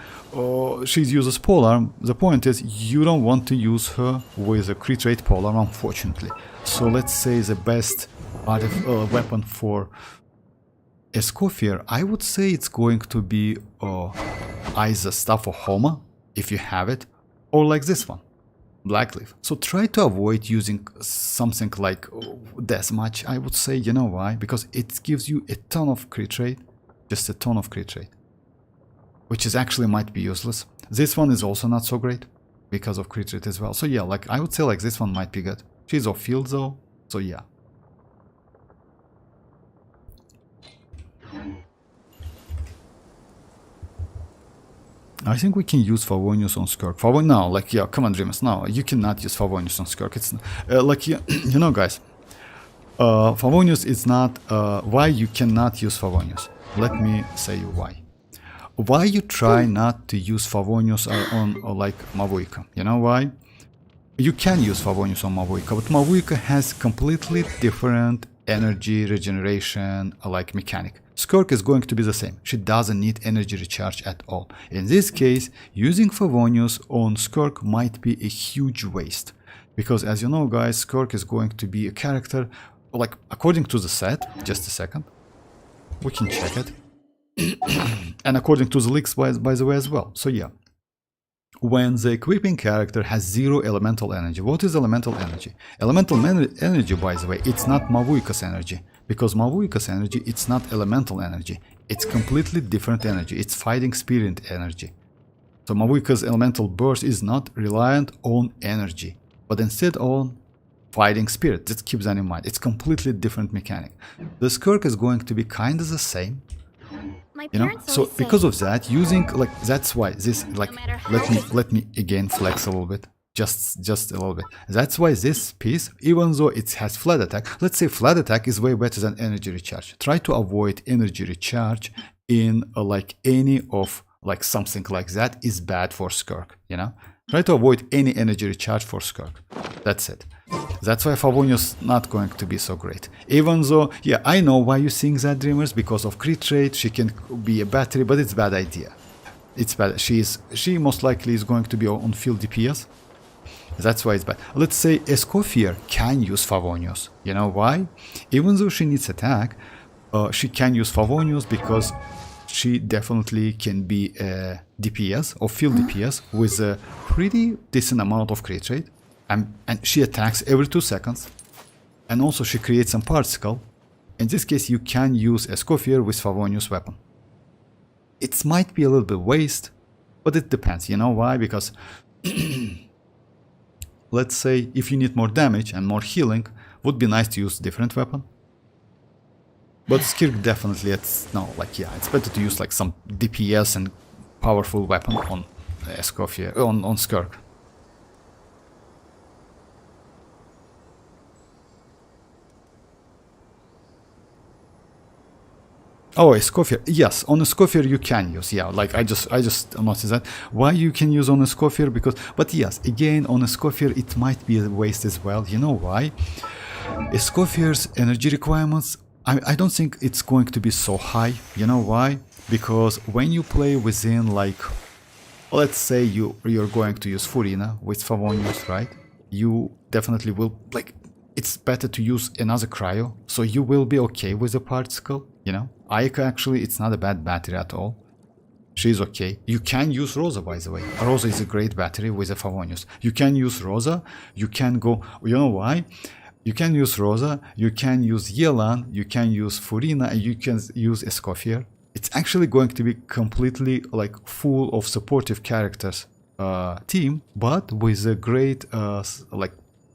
she uses polearm. The point is you don't want to use her with a crit rate polearm, unfortunately. So let's say the best weapon for Escoffier, I would say it's going to be either Staff of Homa, if you have it, or like this one, Blackleaf. So try to avoid using something like Deathmatch, I would say. You know why? Because it gives you a ton of crit rate, just a ton of crit rate, which is actually might be useless. This one is also not so great because of crit rate as well. So yeah, like I would say like this one might be good. She's off field though, so yeah. I think we can use Favonius on Skirk. No, like, yeah, come on, Dreamers. No, you cannot use Favonius on Skirk. It's like, you know, guys. Favonius is not. Why you cannot use Favonius? Let me say you why. why you try not to use Favonius on like mavuika? You know why? You can use Favonius on mavuika, but mavuika has completely different energy regeneration like mechanic. Skirk is going to be the same. She doesn't need energy recharge at all. In this case, using Favonius on Skirk might be a huge waste. Because as you know guys, Skirk is going to be a character, like according to the set, just a second, we can check it. And according to the leaks by the way as well. So yeah, when the equipping character has 0 elemental energy. What is elemental energy? Elemental energy, by the way, it's not Mavuika's energy. Because Mavuika's energy, it's not elemental energy. It's completely different energy. It's fighting spirit energy. So Mavuika's elemental burst is not reliant on energy, but instead on fighting spirit. Just keep that in mind. It's completely different mechanic. The Skirk is going to be kind of the same. You know, so because of that, using like that's why this like let me again flex a little bit, just a little bit. That's why this piece, even though it has flat attack, let's say flat attack is way better than energy recharge. Try to avoid energy recharge in like any of like something like that is bad for Skirk. You know, try to avoid any energy recharge for Skirk. That's it. That's why Favonius not going to be so great. Even though, yeah, I know why you're seeing that, Dreamers, because of crit rate, she can be a battery, but it's bad idea. It's bad. She most likely is going to be on field DPS. That's why it's bad. Let's say Escoffier can use Favonius. You know why? Even though she needs attack, she can use Favonius because she definitely can be a DPS or field DPS with a pretty decent amount of crit rate. And she attacks every 2 seconds, and also she creates some particle. In this case, you can use Escoffier with Favonius weapon. It might be a little bit waste, but it depends. You know why? Because let's say if you need more damage and more healing, would be nice to use different weapon. But Skirk definitely, it's better to use like some DPS and powerful weapon on Escoffier on Skirk. Oh, Escoffier. Yes, on Escoffier you can use. Yeah, like I just noticed that. Why you can use on Escoffier? Because, but yes, again on Escoffier it might be a waste as well. You know why? Escoffier's energy requirements, I don't think it's going to be so high. You know why? Because when you play within like, let's say you're going to use Furina with Favonius, right? You definitely will like. It's better to use another cryo, so you will be okay with the particle. You know, Aika actually, it's not a bad battery at all. She's okay. You can use Rosa, by the way. Rosa is a great battery with a Favonius. You can use Rosa. You can go. You know why? You can use Rosa. You can use Yelan. You can use Furina, and you can use Escoffier. It's actually going to be completely like full of supportive characters team, but with a great like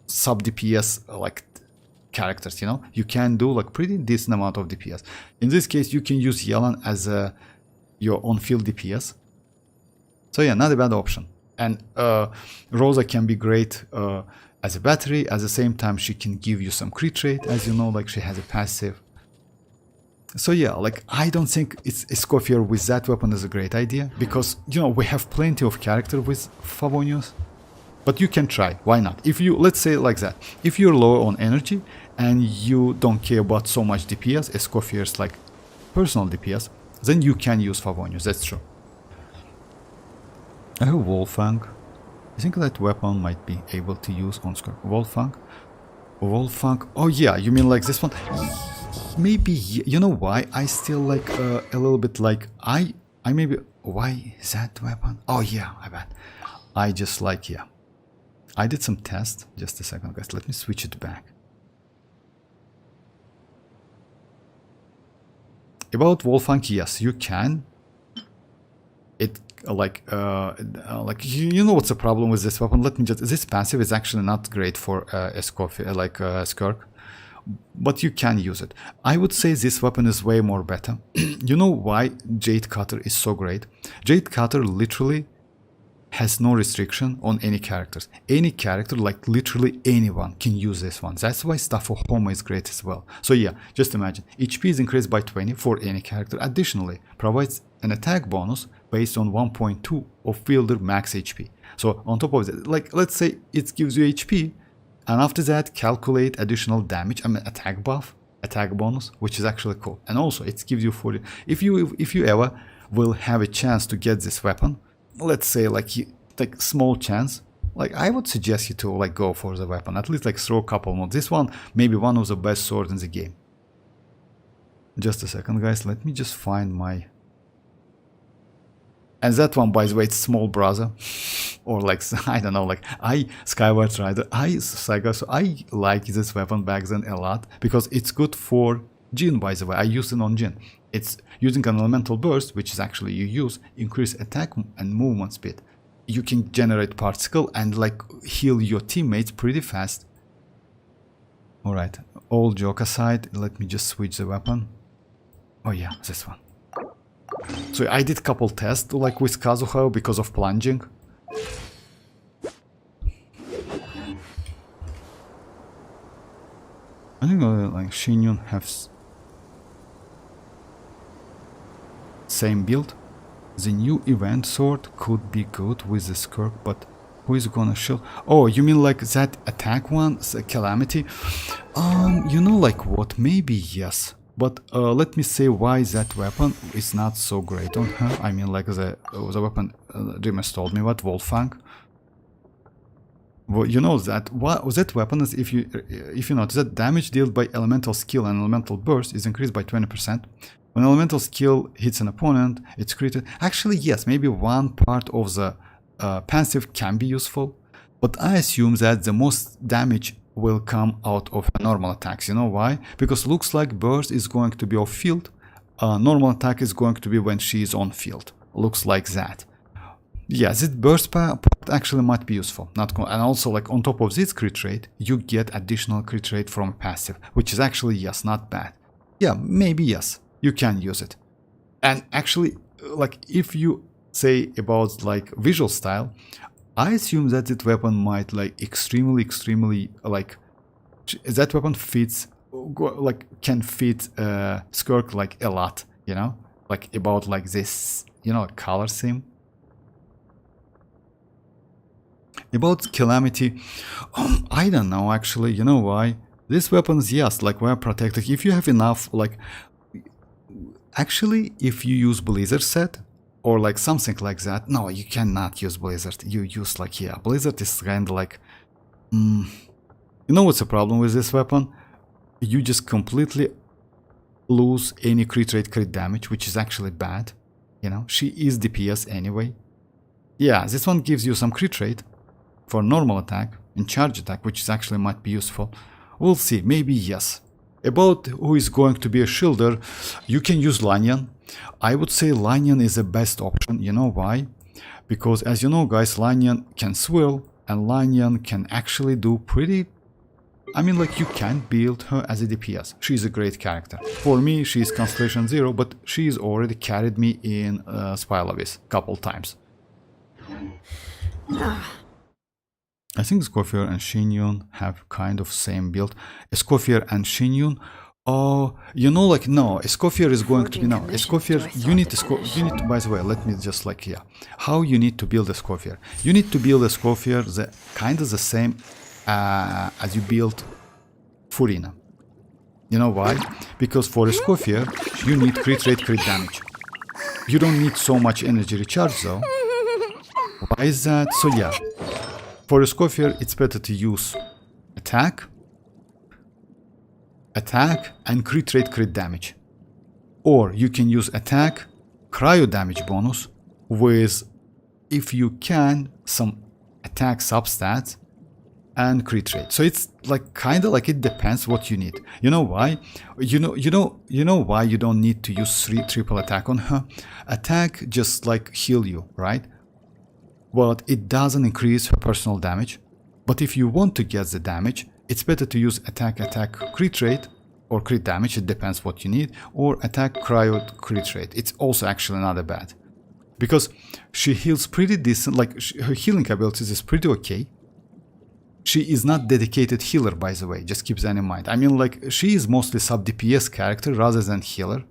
sub DPS like characters. You know, you can do like pretty decent amount of DPS. In this case, you can use Yelan as your on-field DPS. So yeah, not a bad option. And Rosa can be great as a battery. At the same time, she can give you some crit rate, as you know, like she has a passive. So yeah, like I don't think it's Escoffier with that weapon is a great idea, because you know we have plenty of character with Favonius. But you can try, why not? If you, let's say like that, if you're low on energy and you don't care about so much DPS, Escoffier's like personal DPS, then you can use Favonius, that's true. I have Wolfang. I think that weapon might be able to use on Skirk. Wolfang? Oh yeah, you mean like this one? Maybe, you know why? I still like a little bit like, I maybe, why is that weapon? Oh yeah, I bet. I just like, yeah. I did some tests. Just a second, guys. Let me switch it back. About Wolfang, yes, you can. It like you know what's the problem with this weapon? Let me just. This passive is actually not great for Skirk, but you can use it. I would say this weapon is way more better. You know why Jade Cutter is so great? Jade Cutter literally has no restriction on any characters. Any character, like literally anyone, can use this one. That's why stuff for Homo is great as well. So yeah, just imagine, HP is increased by 20 for any character. Additionally, provides an attack bonus based on 1.2 of fielder max HP. So on top of that, like let's say it gives you HP, and after that calculate additional damage, attack buff, attack bonus, which is actually cool. And also it gives you 40. If you ever will have a chance to get this weapon, let's say like small chance, like I would suggest you to like go for the weapon, at least like throw a couple more. This one maybe one of the best swords in the game. Just a second guys, let me just find my, and that one by the way, it's small brother, or like I don't know, like Skyward Rider, Saga. So I like this weapon back then a lot because it's good for Jin. By the way, I used it on Jin. It's using an elemental burst, which is actually you use increase attack and movement speed. You can generate particle and like heal your teammates pretty fast. Alright, all joke aside, let me just switch the weapon. Oh yeah, this one. So I did couple tests like with Kazuha because of plunging. I think like Shinyun has same build. The new event sword could be good with the skirk, but who is gonna shield? Oh, you mean like that attack one, the calamity? You know like what? Maybe yes. But let me say why that weapon is not so great on her. I mean like the weapon Dreamers told me what, Wolfang. Well, you know that that weapon is, if you notice that damage dealt by elemental skill and elemental burst is increased by 20%. When elemental skill hits an opponent, it's created. Actually, yes, maybe one part of the passive can be useful, but I assume that the most damage will come out of normal attacks. You know why? Because looks like burst is going to be off field. Normal attack is going to be when she is on field. Looks like that. Yeah, this burst part actually might be useful. And also like on top of this crit rate, you get additional crit rate from passive, which is actually, yes, not bad. Yeah, maybe yes, you can use it. And actually, like if you say about like visual style, I assume that that weapon might like extremely like that weapon fits, like can fit Skirk like a lot, you know, like about like this, you know, color theme. About Calamity, I don't know actually, you know why? These weapons, yes, like were protected. If you have enough, like, actually, if you use Blizzard set, or like something like that, no, you cannot use Blizzard. You use like, yeah, Blizzard is kind of like, you know what's the problem with this weapon? You just completely lose any crit rate, crit damage, which is actually bad. You know, she is DPS anyway. Yeah, this one gives you some crit rate for normal attack and charge attack, which is actually might be useful. We'll see, maybe yes. About who is going to be a shielder, you can use Lanyan. I would say Lanyan is the best option. You know why? Because as you know guys, Lanyan can swirl and Lanyan can actually do pretty, I mean like you can build her as a DPS. She's a great character. For me, she is Constellation 0, but she's already carried me in Spile Abyss couple times. I think Escoffier and Shinyun have kind of same build. Escoffier and Shinyun, oh, you know, like no, Escoffier is going to be no. Escoffier, you need to. By the way, let me just like yeah, how you need to build Escoffier. You need to build Escoffier the kind of the same as you build Furina. You know why? Because for Escoffier, you need crit rate, crit damage. You don't need so much energy recharge though. Why is that? So yeah. For Escoffier, it's better to use attack, and crit rate, crit damage. Or you can use attack, cryo damage bonus with, if you can, some attack substats and crit rate. So it's like kind of like it depends what you need. You know why? You know why you don't need to use triple attack on her? Attack just like heal you, right? But it doesn't increase her personal damage. But if you want to get the damage, it's better to use attack crit rate or crit damage, it depends what you need, or attack cryo crit rate. It's also actually not bad. because she heals pretty decent, like her healing abilities is pretty okay. She is not dedicated healer, by the way, just keep that in mind. I mean, like, she is mostly sub DPS character rather than healer.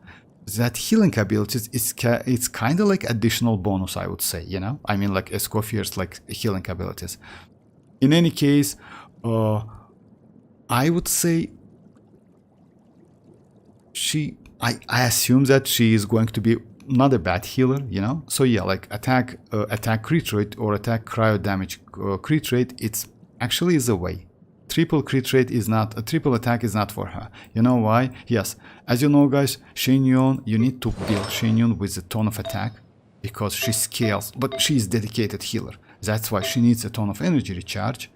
That healing abilities is it's kind of like additional bonus, I would say, you know? I mean, like Escoffier's like healing abilities. In any case, I would say I assume that she is going to be not a bad healer, you know? So yeah, like attack crit rate or attack cryo damage crit rate, it's actually is a way. Triple crit rate is not, a triple attack is not for her. You know why? Yes, as you know guys, Shinyon, you need to build Shinyon with a ton of attack because she scales, but she is dedicated healer. That's why she needs a ton of energy recharge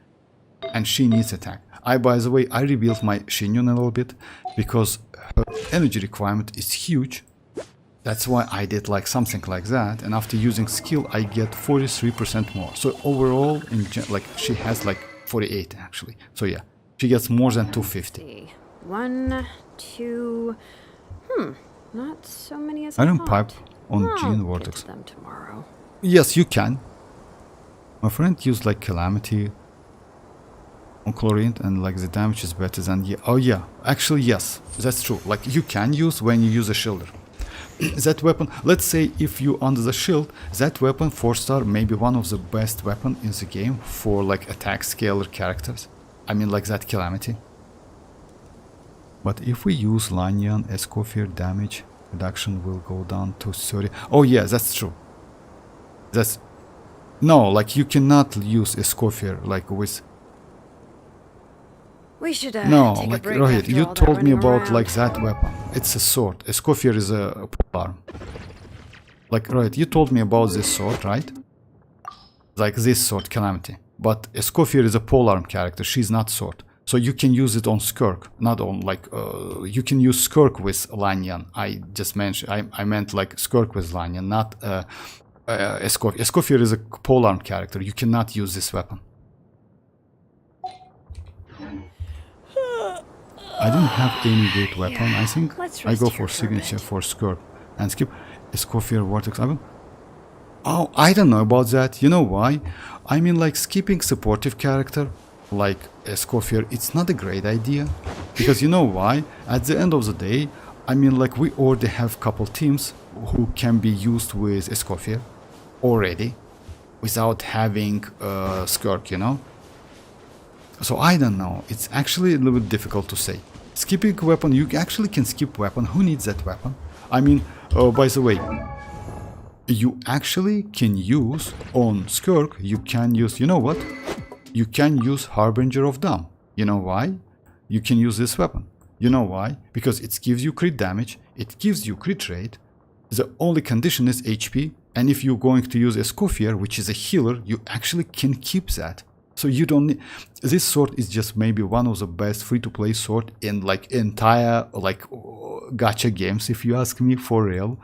and she needs attack. By the way, I rebuilt my Shinyon a little bit because her energy requirement is huge. That's why I did like something like that, and after using skill I get 43% more. So overall, like she has like 48 actually. So yeah, she gets more than 250. 1, 2. Not so many as Iron I pipe thought. on I'll Gene get Vortex. to them tomorrow. Yes, you can. My friend used like Calamity on Chlorine and like the damage is better than, yeah. Oh yeah, actually yes, that's true. Like you can use when you use a shielder. That weapon, let's say if you under the shield, that weapon 4-star may be one of the best weapon in the game for like attack scaler characters. I mean like that Calamity. But if we use Lanyan, Escoffier damage reduction will go down to 30. Oh yeah, that's true. That's no, like you cannot use Escoffier like with. We should No, take like a break Rohit, after you all that told me running about around. like that weapon. It's a sword. Escoffier is a polearm. Like Rohit, you told me about this sword, right? Like this sword, Calamity. But Escoffier is a polearm character. She's not sword. So you can use it on Skirk, not on like you can use Skirk with Lanyan. I just mentioned I meant like Skirk with Lanyan, not Escoffier. Escoffier is a polearm character. You cannot use this weapon. I don't have any great weapon. I think let's I rest go here for for a signature bit. for Skirk and skip Escoffier Vortex. Oh, I don't know about that. You know why? I mean, like skipping supportive character like Escoffier, it's not a great idea. Because you know why? At the end of the day, I mean, like we already have couple teams who can be used with Escoffier already without having Skirk, you know? So I don't know. It's actually a little bit difficult to say. Skipping weapon, you actually can skip weapon. Who needs that weapon? I mean, by the way, you actually can use on Skirk, you can use, you know what? You can use Harbinger of Dawn. You know why? You can use this weapon. You know why? Because it gives you crit damage, it gives you crit rate. The only condition is HP, and if you're going to use Escoffier, which is a healer, you actually can keep that. So you don't need, this sword is just maybe one of the best free-to-play sword in like entire like gacha games, if you ask me, for real.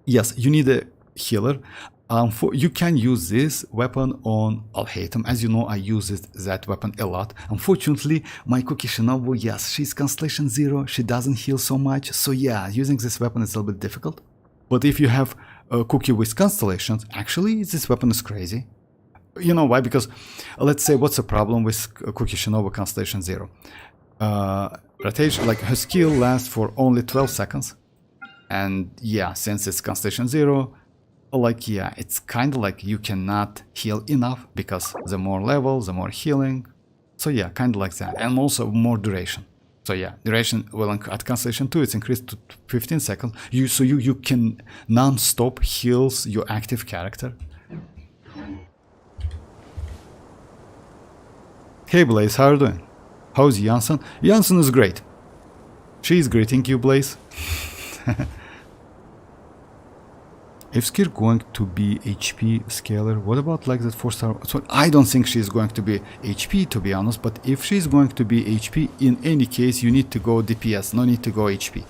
Yes, you need a healer. You can use this weapon on Alhaitham. As you know, I use that weapon a lot. Unfortunately, my Cookie Shinobu, yes, she's Constellation 0. She doesn't heal so much. So yeah, using this weapon is a little bit difficult. But if you have a Cookie with Constellations, actually, this weapon is crazy. You know why? Because let's say what's the problem with Cookie Shinobu Constellation 0? Rotation, like her skill lasts for only 12 seconds. And yeah, since it's Constellation 0, like yeah, it's kind of like you cannot heal enough because the more level, the more healing. So yeah, kind of like that. And also more duration. So yeah, duration, well, at Constellation 2 it's increased to 15 seconds. So you can non-stop heals your active character. Hey Blaze, how are you doing? How's Iansan? Iansan is great. She's greeting you, Blaze. If Skir going to be HP scaler, what about like that 4-star? So I don't think she's going to be HP, to be honest, but if she's going to be HP, in any case you need to go DPS, no need to go HP.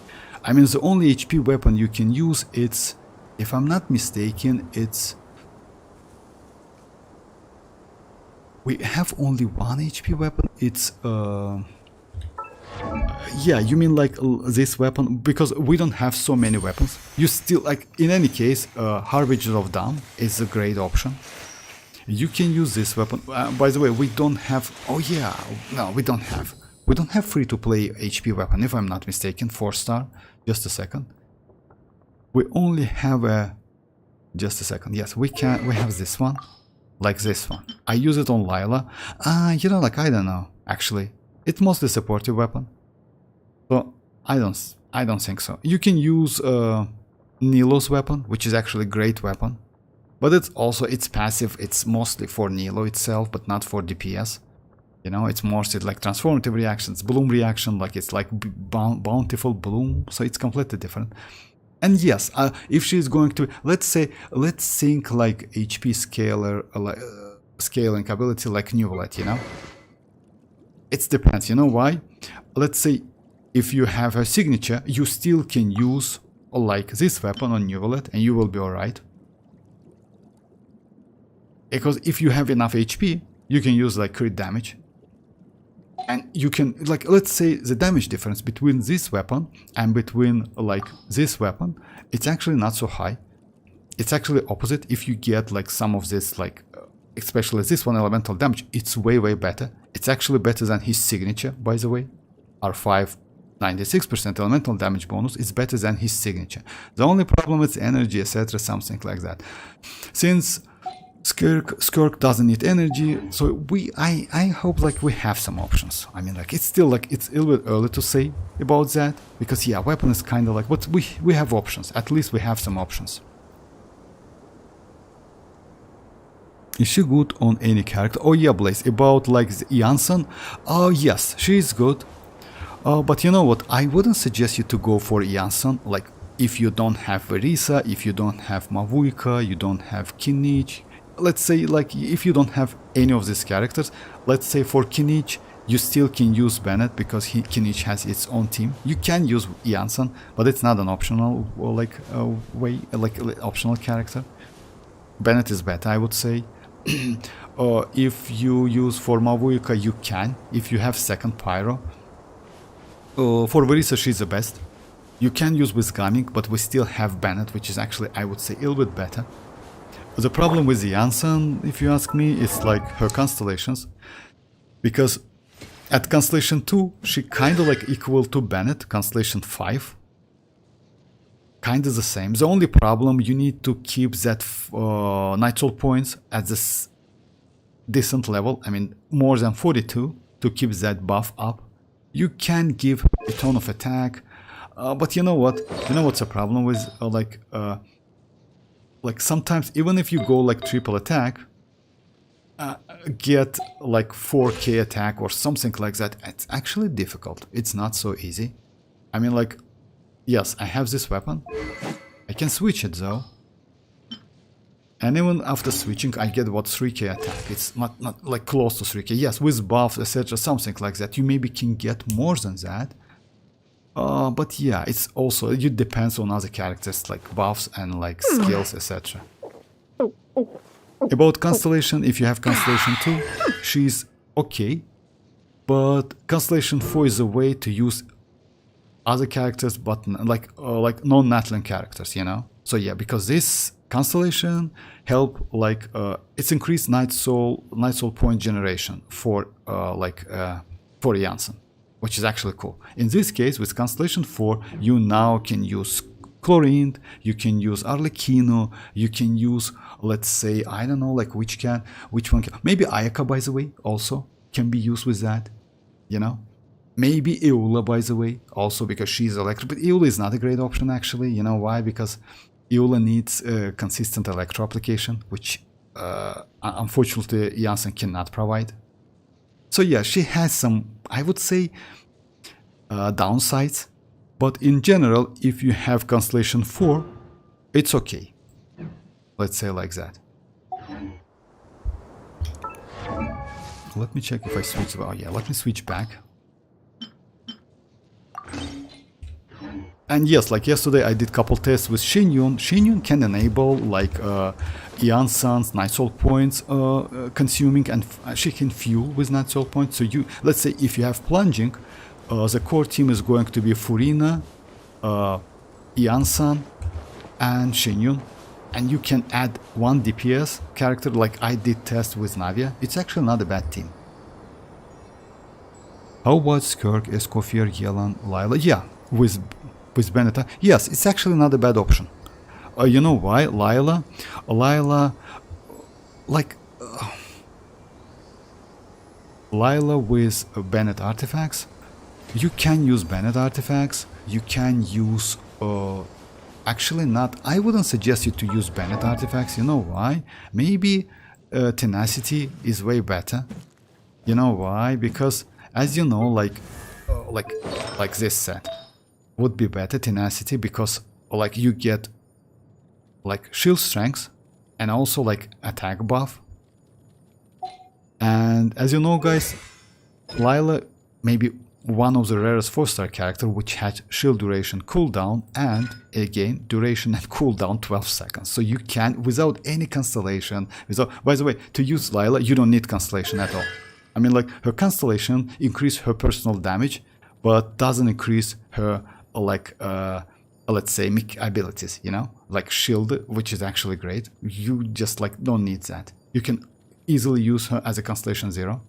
I mean, the only HP weapon you can use, it's, if I'm not mistaken, it's, we have only one HP weapon. It's yeah, you mean like this weapon? Because we don't have so many weapons. You still, like, in any case, Harbinger of Dawn is a great option. You can use this weapon. By the way, we don't have... Oh yeah, no, we don't have. We don't have free-to-play HP weapon, if I'm not mistaken. 4-star. Just a second. We only have a... Just a second. Yes, we can. We have this one. Like this one. I use it on Lila. You know, like, I don't know, actually. It's mostly a supportive weapon. So, I don't think so. You can use Nilo's weapon, which is actually a great weapon. But it's passive. It's mostly for Nilo itself, but not for DPS. You know, it's mostly like transformative reactions, bloom reaction, like it's like bountiful bloom. So it's completely different. And yes, if she's going to, let's think like HP scaler, scaling ability like Nuvolet, you know? It depends, you know why? Let's say if you have her signature, you still can use like this weapon on Nuvolet and you will be alright. Because if you have enough HP, you can use like crit damage. And you can, like, let's say the damage difference between this weapon and between like this weapon, it's actually not so high. It's actually opposite. If you get like some of this, like especially this one elemental damage, it's way better. It's actually better than his signature, by the way. R5 96% elemental damage bonus is better than his signature. The only problem is energy, etc., something like that. Since Skirk doesn't need energy, so I hope like we have some options. I mean, like, it's still like it's a little bit early to say about that, because yeah, weapon is kind of like, but we have options. At least we have some options. Is she good on any character? Oh yeah, Blaze, about like the Iansan. Oh yes, she is good. But you know what? I wouldn't suggest you to go for Iansan. Like, if you don't have Verisa, if you don't have Mavuika, you don't have Kinich. Let's say, like, if you don't have any of these characters, let's say for Kinich, you still can use Bennett because Kinich has its own team. You can use Iansan, but it's not an optional optional character. Bennett is better, I would say. If you use for Mavuika, you can, if you have second Pyro. For Verisa, she's the best. You can use with Gaming, but we still have Bennett, which is actually, I would say, a little bit better. The problem with Iansan, if you ask me, is like her constellations. Because at Constellation 2, she kind of like equal to Bennett, Constellation 5. Kind of the same. The only problem, you need to keep that Night Soul points at this decent level. I mean, more than 42 to keep that buff up. You can give a ton of attack. But you know what? You know what's the problem with like sometimes even if you go like triple attack, get like 4k attack or something like that, it's actually difficult. It's not so easy. I mean, like, yes, I have this weapon. I can switch it though. And even after switching, I get what, 3k attack. It's not like close to 3k. Yes, with buffs, etc., something like that. You maybe can get more than that. But yeah, it depends on other characters like buffs and like skills, etc. About Constellation, if you have Constellation 2, she's okay. But Constellation 4 is a way to use other characters, but like non-Natlan characters, you know. So yeah, because this Constellation help like it's increased Night Soul point generation for Iansan, which is actually cool. In this case, with Constellation 4, you now can use Chlorine, you can use Arlecchino, you can use, let's say, I don't know, like which one can, maybe Ayaka, by the way, also can be used with that, you know. Maybe Eula, by the way, also because she's electro, but Eula is not a great option actually. You know why? Because Eula needs consistent electro application, which unfortunately Iansan cannot provide. So yeah, she has some, I would say, downsides, but in general, if you have Constellation 4, it's okay. Let's say like that. Let me check if I switch. Oh yeah, let me switch back. And yes, like yesterday I did couple tests with Shenyun. Shenyun can enable like Iansan's Night Soul points consuming, and she can fuel with Night Soul points. So you, let's say if you have plunging, the core team is going to be Furina, Iansan, and Shenyun. And you can add one DPS character like I did test with Navia. It's actually not a bad team. How about Skirk, Escoffier, Yelan, Lila? Yeah, with Beneta. Yes, it's actually not a bad option. You know why? Lila, like Lila with Bennett artifacts. You can use Bennett artifacts. You can use actually not. I wouldn't suggest you to use Bennett artifacts. You know why? Maybe tenacity is way better. You know why? Because as you know, like this set would be better tenacity because like you get like shield strength and also like attack buff. And as you know, guys, Lila maybe one of the rarest 4-star character which had shield duration cooldown and again duration and cooldown 12 seconds. So you can without any constellation, by the way, to use Lila you don't need constellation at all. I mean, like her constellation increase her personal damage but doesn't increase her like let's say abilities, you know, like shield, which is actually great. You just like don't need that. You can easily use her as a constellation 0,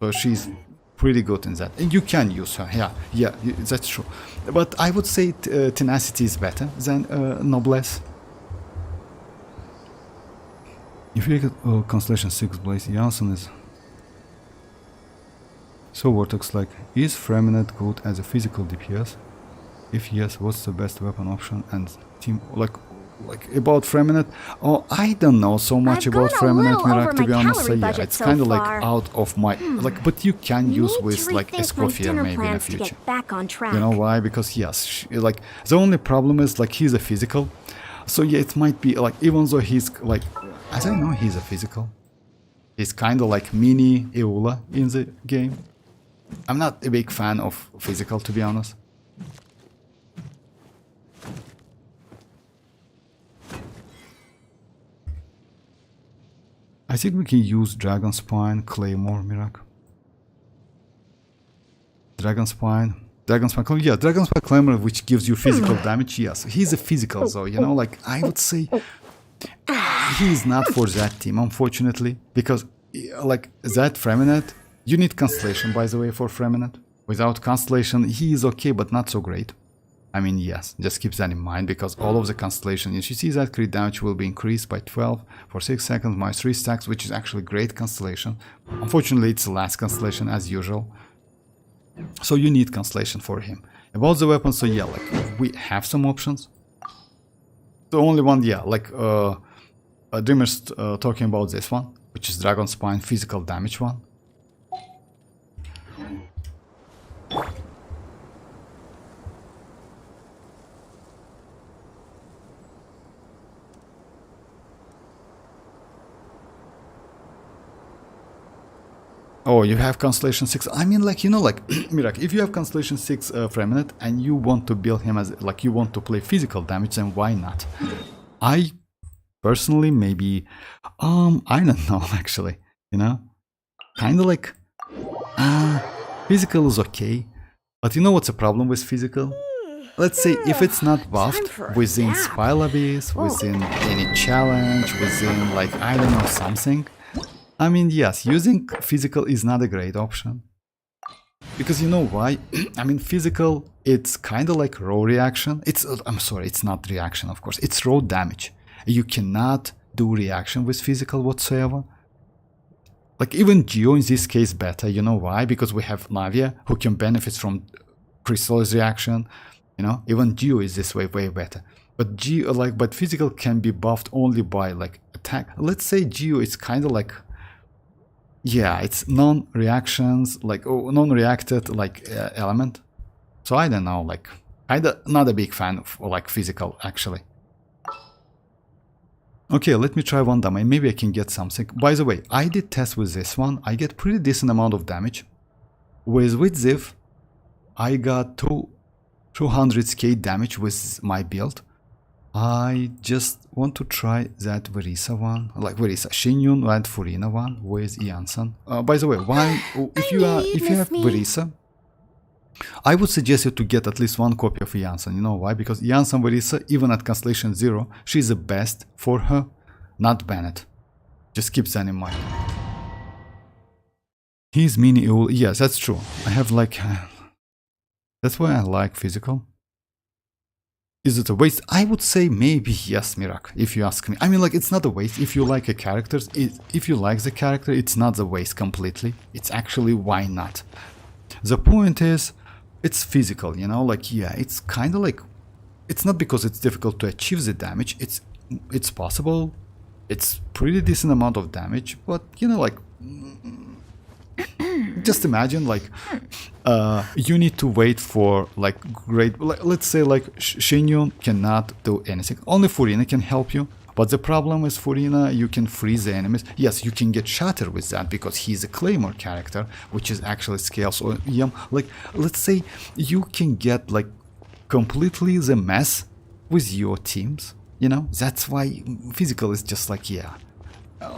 so she's pretty good in that, and you can use her. Yeah, that's true. But I would say tenacity is better than noblesse. If you get constellation 6 blaze, Iansan is so Vortex like. Is Freminet good as a physical DPS? If yes, what's the best weapon option and team like about Freminet? Oh, I don't know so much about Freminet, Mirak, to be honest. So yeah, it's kind of like out of my like, but you can use with like Escoffier maybe in the future. You know why? Because yes, like the only problem is like he's a physical, so yeah, it might be like even though he's like, as I know, he's a physical. He's kind of like mini Eula in the game. I'm not a big fan of physical, to be honest. I think we can use Dragon Spine, Claymore, Mirak. Dragon Spine, yeah, Dragon Spine, Claymore, which gives you physical damage. Yes, he's a physical, so you know, like I would say, he is not for that team, unfortunately, because like that Freminet, you need Constellation, by the way, for Freminet. Without Constellation, he is okay, but not so great. I mean, yes, just keep that in mind, because all of the Constellation, if you see that crit damage will be increased by 12 for 6 seconds, minus 3 stacks, which is actually great Constellation. Unfortunately, it's the last Constellation as usual. So you need Constellation for him. About the weapons, so yeah, like we have some options. The only one, yeah, like Dreamer's talking about this one, which is Dragon Spine, physical damage one. Oh, you have Constellation 6. I mean, like, you know, like, Mirak, if you have Constellation 6 Freminet and you want to build him as, like, you want to play physical damage, then why not? I personally, maybe, I don't know, actually, you know? Kind of like, physical is okay. But you know what's the problem with physical? Let's say if it's not buffed within Spile Abyss, within any challenge, within, like, I don't know, something. I mean, yes, using physical is not a great option. Because you know why? I mean, physical, it's kind of like raw reaction. I'm sorry, it's not reaction, of course. It's raw damage. You cannot do reaction with physical whatsoever. Like, even Geo in this case better. You know why? Because we have Navia, who can benefit from Crystal's reaction. You know, even Geo is this way better. But Geo, like, but physical can be buffed only by, like, attack. Let's say Geo is kind of like, yeah, it's non-reactions, like, non-reacted, like, element. So I don't know, like, I'm not a big fan of, like, physical, actually. Okay, let me try one damage. Maybe I can get something. By the way, I did test with this one. I get pretty decent amount of damage. With Ziv, I got 200k damage with my build. I just want to try that Verisa one, like Verisa, Shenyun and Furina one with Iansan. By the way, why if you have Verisa, I would suggest you to get at least one copy of Iansan. You know why? Because Iansan Verisa, even at Constellation 0, she's the best for her. Not Bennett. Just keep that in mind. He's mini evil. Yes, that's true. I have like... that's why I like physical. Is it a waste? I would say maybe yes, Mirak, if you ask me. I mean, like, it's not a waste. If you like a character, if you like the character, it's not the waste completely. It's actually why not. The point is, it's physical, you know, like, yeah, it's kind of like, it's not because it's difficult to achieve the damage. It's possible. It's pretty decent amount of damage, but, you know, like, just imagine, like, you need to wait for, like, great, let's say, like, Shinyu cannot do anything. Only Furina can help you. But the problem is Furina, you can freeze the enemies. Yes, you can get shattered with that because he's a Claymore character, which is actually scales. Or, yeah, like, let's say you can get, like, completely the mess with your teams. You know, that's why physical is just like, yeah.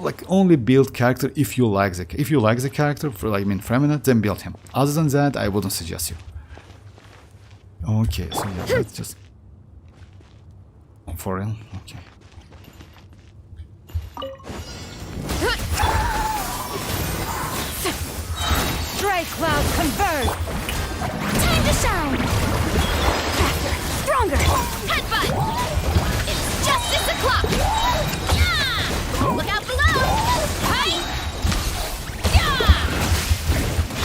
Like, only build character if you like the character, for, like, I mean, feminine, then build him. Other than that, I wouldn't suggest you. Okay, so yeah, let's just... For real? Okay. Stray clouds converge! Time to shine! Faster! Stronger! Headbutt! It's justice o'clock! Yeah! Look out below! Hi! Yeah!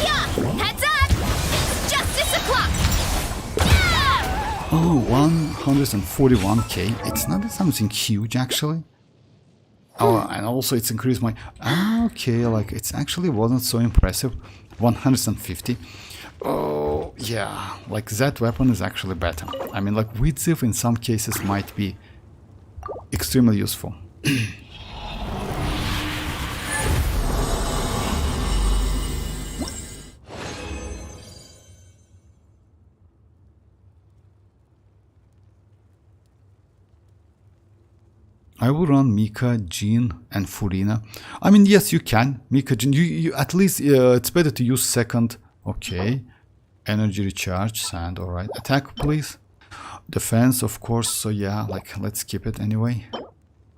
Yeah! Heads up! It's justice o'clock! Yeah! Oh, 141k. It's not something huge, actually. Oh, and also it's increased my... okay, like, it's actually wasn't so impressive. 150. Oh, yeah. Like, that weapon is actually better. I mean, like, Widziv in some cases might be extremely useful. I will run Mika, Jean, and Furina. I mean, yes, you can. Mika, Jean, you at least it's better to use second. Okay. Energy recharge, sand, alright. Attack, please. Defense, of course. So yeah, like, let's skip it anyway.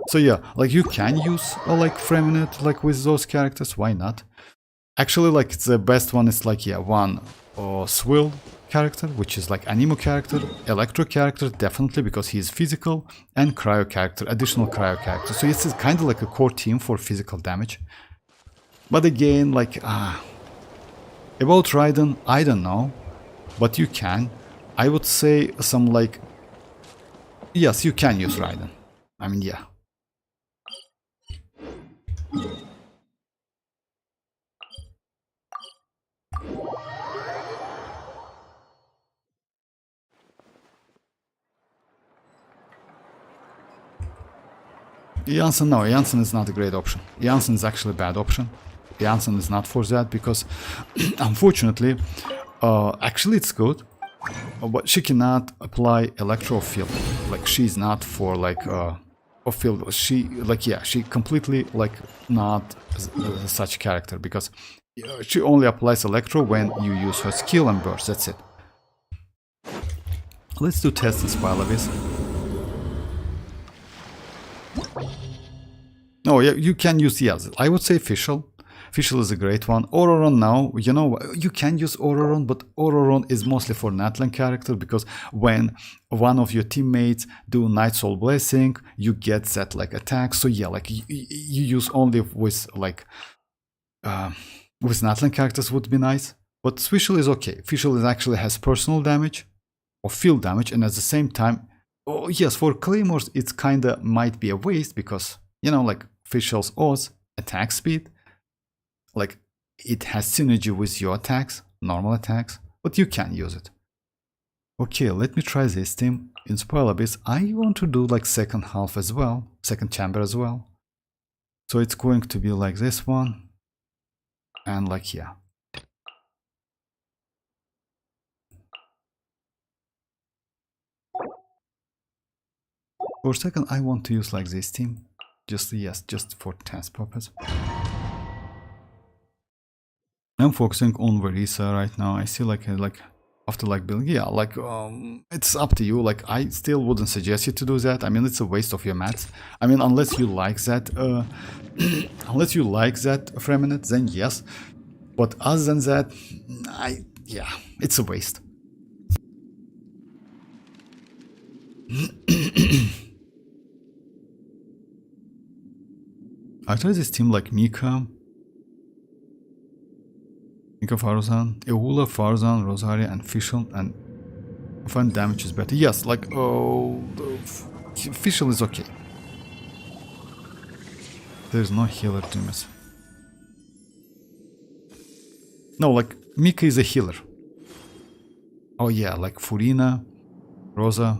So yeah, like, you can use like Freminute, like, with those characters. Why not? Actually, like, the best one is like, yeah, one Swill character, which is like Anemo character, Electro character, definitely, because he is physical, and Cryo character, additional Cryo character. So it's kind of like a core team for physical damage. But again, like, about Raiden, I don't know, but you can. I would say some, like, yes, you can use Raiden. I mean, yeah. Iansan, no, Iansan is not a great option. Iansan is actually a bad option. Iansan is not for that because, unfortunately, actually it's good, but she cannot apply electro field. Like, she's not for, like, a field. She, like, yeah, she completely, like, not such character because she only applies electro when you use her skill and burst. That's it. Let's do test and spoil of this. Oh, yeah, you can use, yes, I would say Fischl. Fischl is a great one. Ororon now, you know, you can use Ororon, but Ororon is mostly for Natlan character because when one of your teammates do Night Soul Blessing, you get that, like, attack. So yeah, like, you use only with, like, with Natlan characters would be nice. But Fischl is okay. Fischl is actually has personal damage or field damage, and at the same time, oh yes, for Claymores, it's kinda might be a waste because, you know, like, Fischl's Oz, attack speed, like, it has synergy with your attacks, normal attacks, but you can use it. Okay, let me try this team. In Spoil Abyss, I want to do, like, second half as well, second chamber as well. So it's going to be like this one, and like, yeah. For a second, I want to use, like, this team. Just, yes, just for test purpose. I'm focusing on Verisa right now. I see, like, after like building. Yeah, like it's up to you. Like I still wouldn't suggest you to do that. I mean, it's a waste of your mats. I mean, unless you like that unless you like that effeminate, then yes. But other than that, yeah, it's a waste. I tried this team like Mika, Farzan, Eula, Farzan, Rosaria, and Fischl, and I find damage is better. Yes, like Fischl is okay. There's no healer to miss. No, like Mika is a healer. Oh yeah, like Furina, Rosa.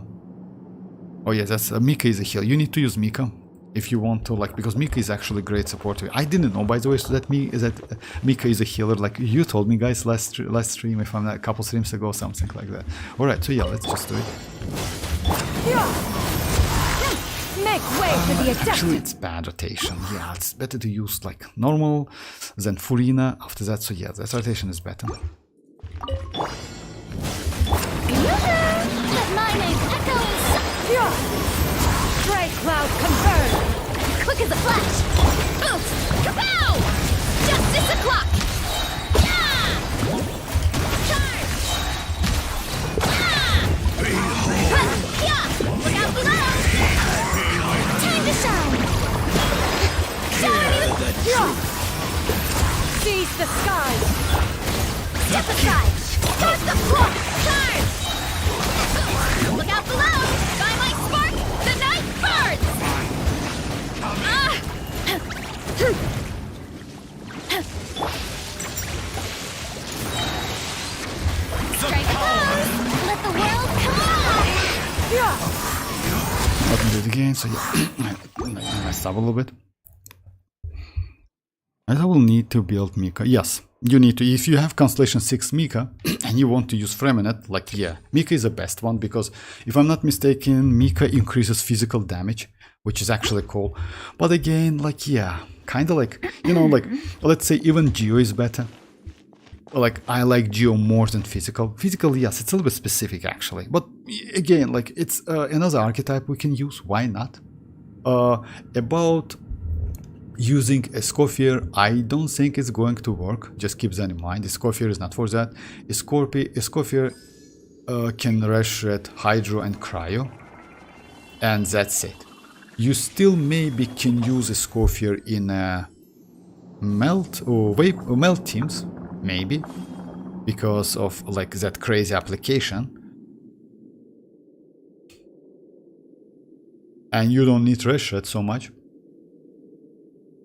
Oh yeah, that's Mika is a healer. You need to use Mika if you want to, like, because Mika is actually a great support. I didn't know, by the way, so that Mika is a healer. Like you told me, guys, last stream, if I'm not, a couple streams ago, something like that. All right, so yeah, let's just do it. Make way for the adept. Actually, it's bad rotation. Yeah, it's better to use like normal than Furina after that. So yeah, that rotation is better. Let my name echo inside. Stray cloud converge. Quick as a flash. Boost. Kapow! Justice o'clock. Yeah! Charge! Yeah! Look out below! Time to shine! Shine! Seize the skies. Step aside! Start the floor! Charge! Look out below! Skylight spark! The night burns! Strike a pose! Let the world come alive! Let me do it again. So yeah, I messed up a little bit. I will need to build Mika. Yes, you need to. If you have Constellation 6 Mika and you want to use Fremenet, like yeah, Mika is the best one because if I'm not mistaken, Mika increases physical damage, which is actually cool. But again, like yeah, kind of like, you know, like let's say even Geo is better. Like I like Geo more than physical. Physical, yes, it's a little bit specific actually. But again, like it's another archetype we can use. Why not? About using a Scophier, I don't think it's going to work. Just keep that in mind. The Scophier is not for that. A Scophier can rush at Hydro and Cryo, and that's it. You still maybe can use a Scophier in Melt or Melt teams, maybe, because of like that crazy application. And you don't need rush rate so much.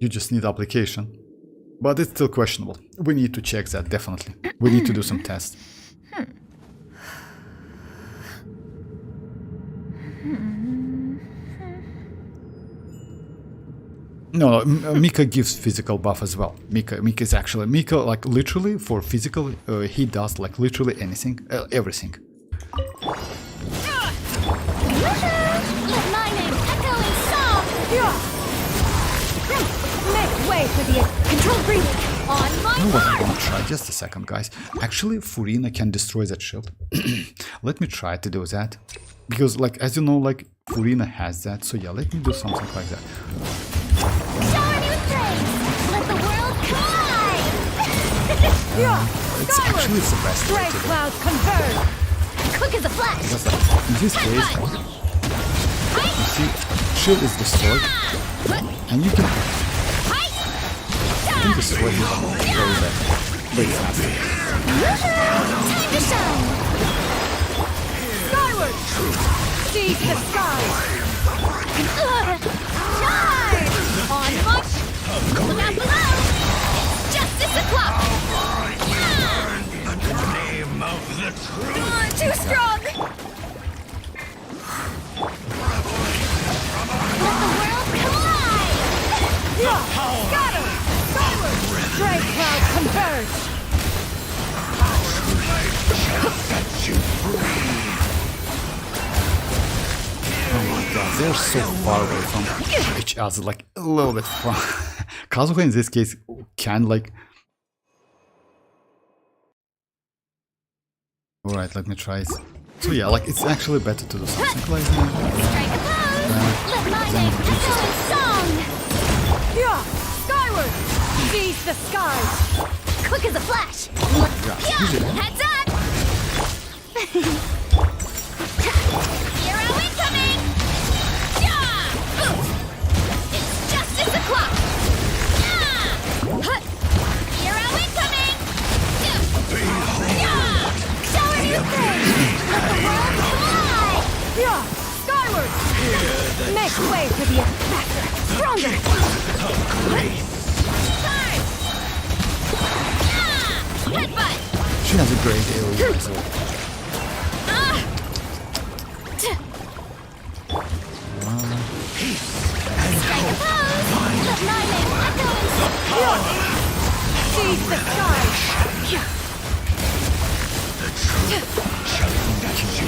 You just need application. But it's still questionable. We need to check that, definitely. We need to do some tests. No, Mika gives physical buff as well. Mika is actually... Mika, like, literally, for physical, he does, like, literally anything, everything. Let my name echo in song! Make way for the controlled breathing. On my You know what I'm mark! gonna try? Just a second, guys. Actually, Furina can destroy that shield. Let me try to do that. Because, like, as you know, like, Furina has that. So yeah, let me do something like that. Shower me with praise! Let the world collide! It's actually the best way Stray to do it. cloud converge. Quick as a flash! Because, like, in this case, you see, shield is destroyed. And you can destroy him very fast. Time to shine! Skyward. Seize the skies. Charge! On march! Look out below! Justice o'clock! The name of the truth. Too strong! Let the world collide! Scatter. Skyward. Stray cloud converge. Set you free. Oh my god, they're so far away from each other, like a little bit far. Kazuha in this case can like... Alright, let me try it. So yeah, like it's actually better to do something like that. Strike a pose! Let my name echo in song! Yeah! Skyward! Seize the skies! Quick as a flash! Yeah, easy. Heads up! Hero incoming! Yeah! Ooh. It's justice o'clock! Yeah! Hut. Hero incoming! Yeah! Show me your thing! Let the world collide! Yeah! Skyward! Make way for the faster! Stronger! Turn! Yeah! Headbutt! She has a great AoE as well. Strike a pose! Let my name echo in song! Seize the skies!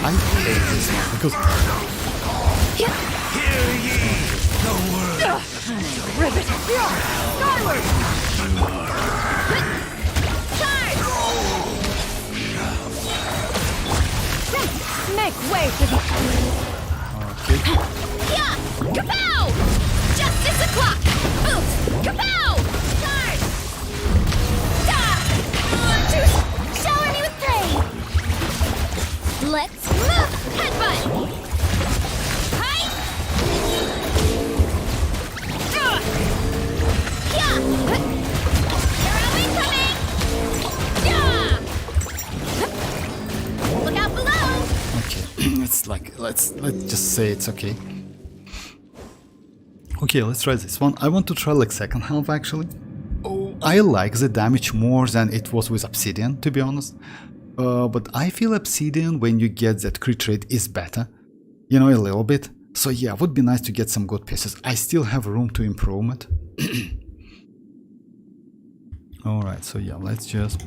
I hate this one because Hear ye the word. Rivet! Yeah! Skyward! Make way for the... okay. Yeah! Kapow! Justice o'clock! Oof! Kapow! Charge! Shower me with praise! Let's move! Headbutt! Hi! Yeah! Hero incoming! Yeah! Look out below! Okay, it's like let's just say it's okay. Okay, let's try this one. I want to try like second half actually. Oh, I like the damage more than it was with Obsidian, to be honest. But I feel Obsidian when you get that crit rate is better, you know, a little bit. So yeah, would be nice to get some good pieces. I still have room to improve it. All right, so yeah, let's just.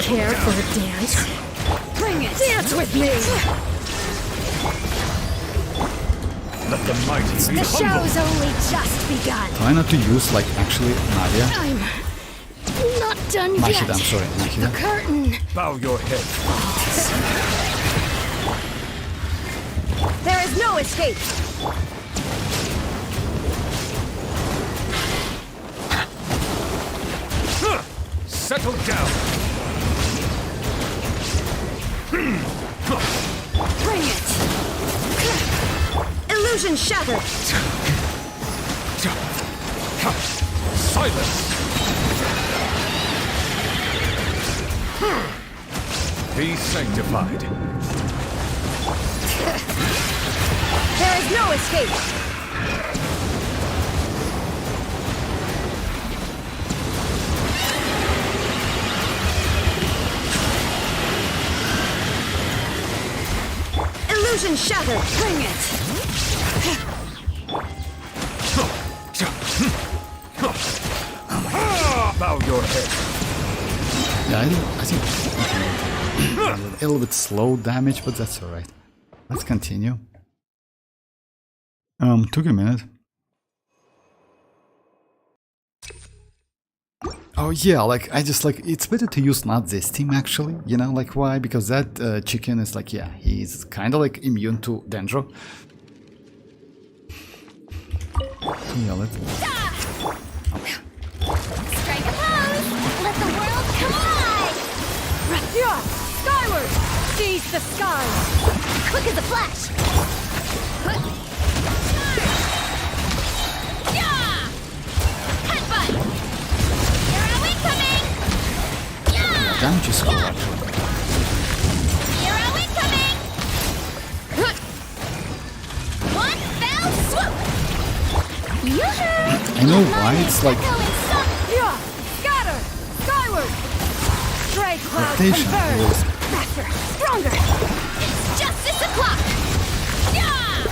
Care for a dance? Bring it! Dance with me! Let the mighty be The humble. show's only just begun. Try not to use like actually Nadia. I'm not done Nahida, yet. I'm sorry, Nahida. Curtain. Bow your head. There is no escape. Settle down. Bring it. Illusion shattered. Silence. Be sanctified. There is no escape. Illusion shattered. Bring it. Bow your head. Yeah, I think a little bit slow damage, but that's alright. Let's continue. Took a minute. Oh yeah, like I just like it's better to use not this team actually, you know, like why? Because that chicken is like, yeah, he's kind of like immune to Dendro. So yeah, let's. Strike a pose! Let the world collide! Yeah. Skyward. Seize the skies. Quick as a flash! Yeah! Headbutt! Hero incoming! Yeah! Damage is cool actually. Hero incoming! One fell swoop! I know why it's like Yeah. Scatter. Skyward. Stray cloud rotation converge. was Faster. Stronger. It's justice o'clock! Yeah!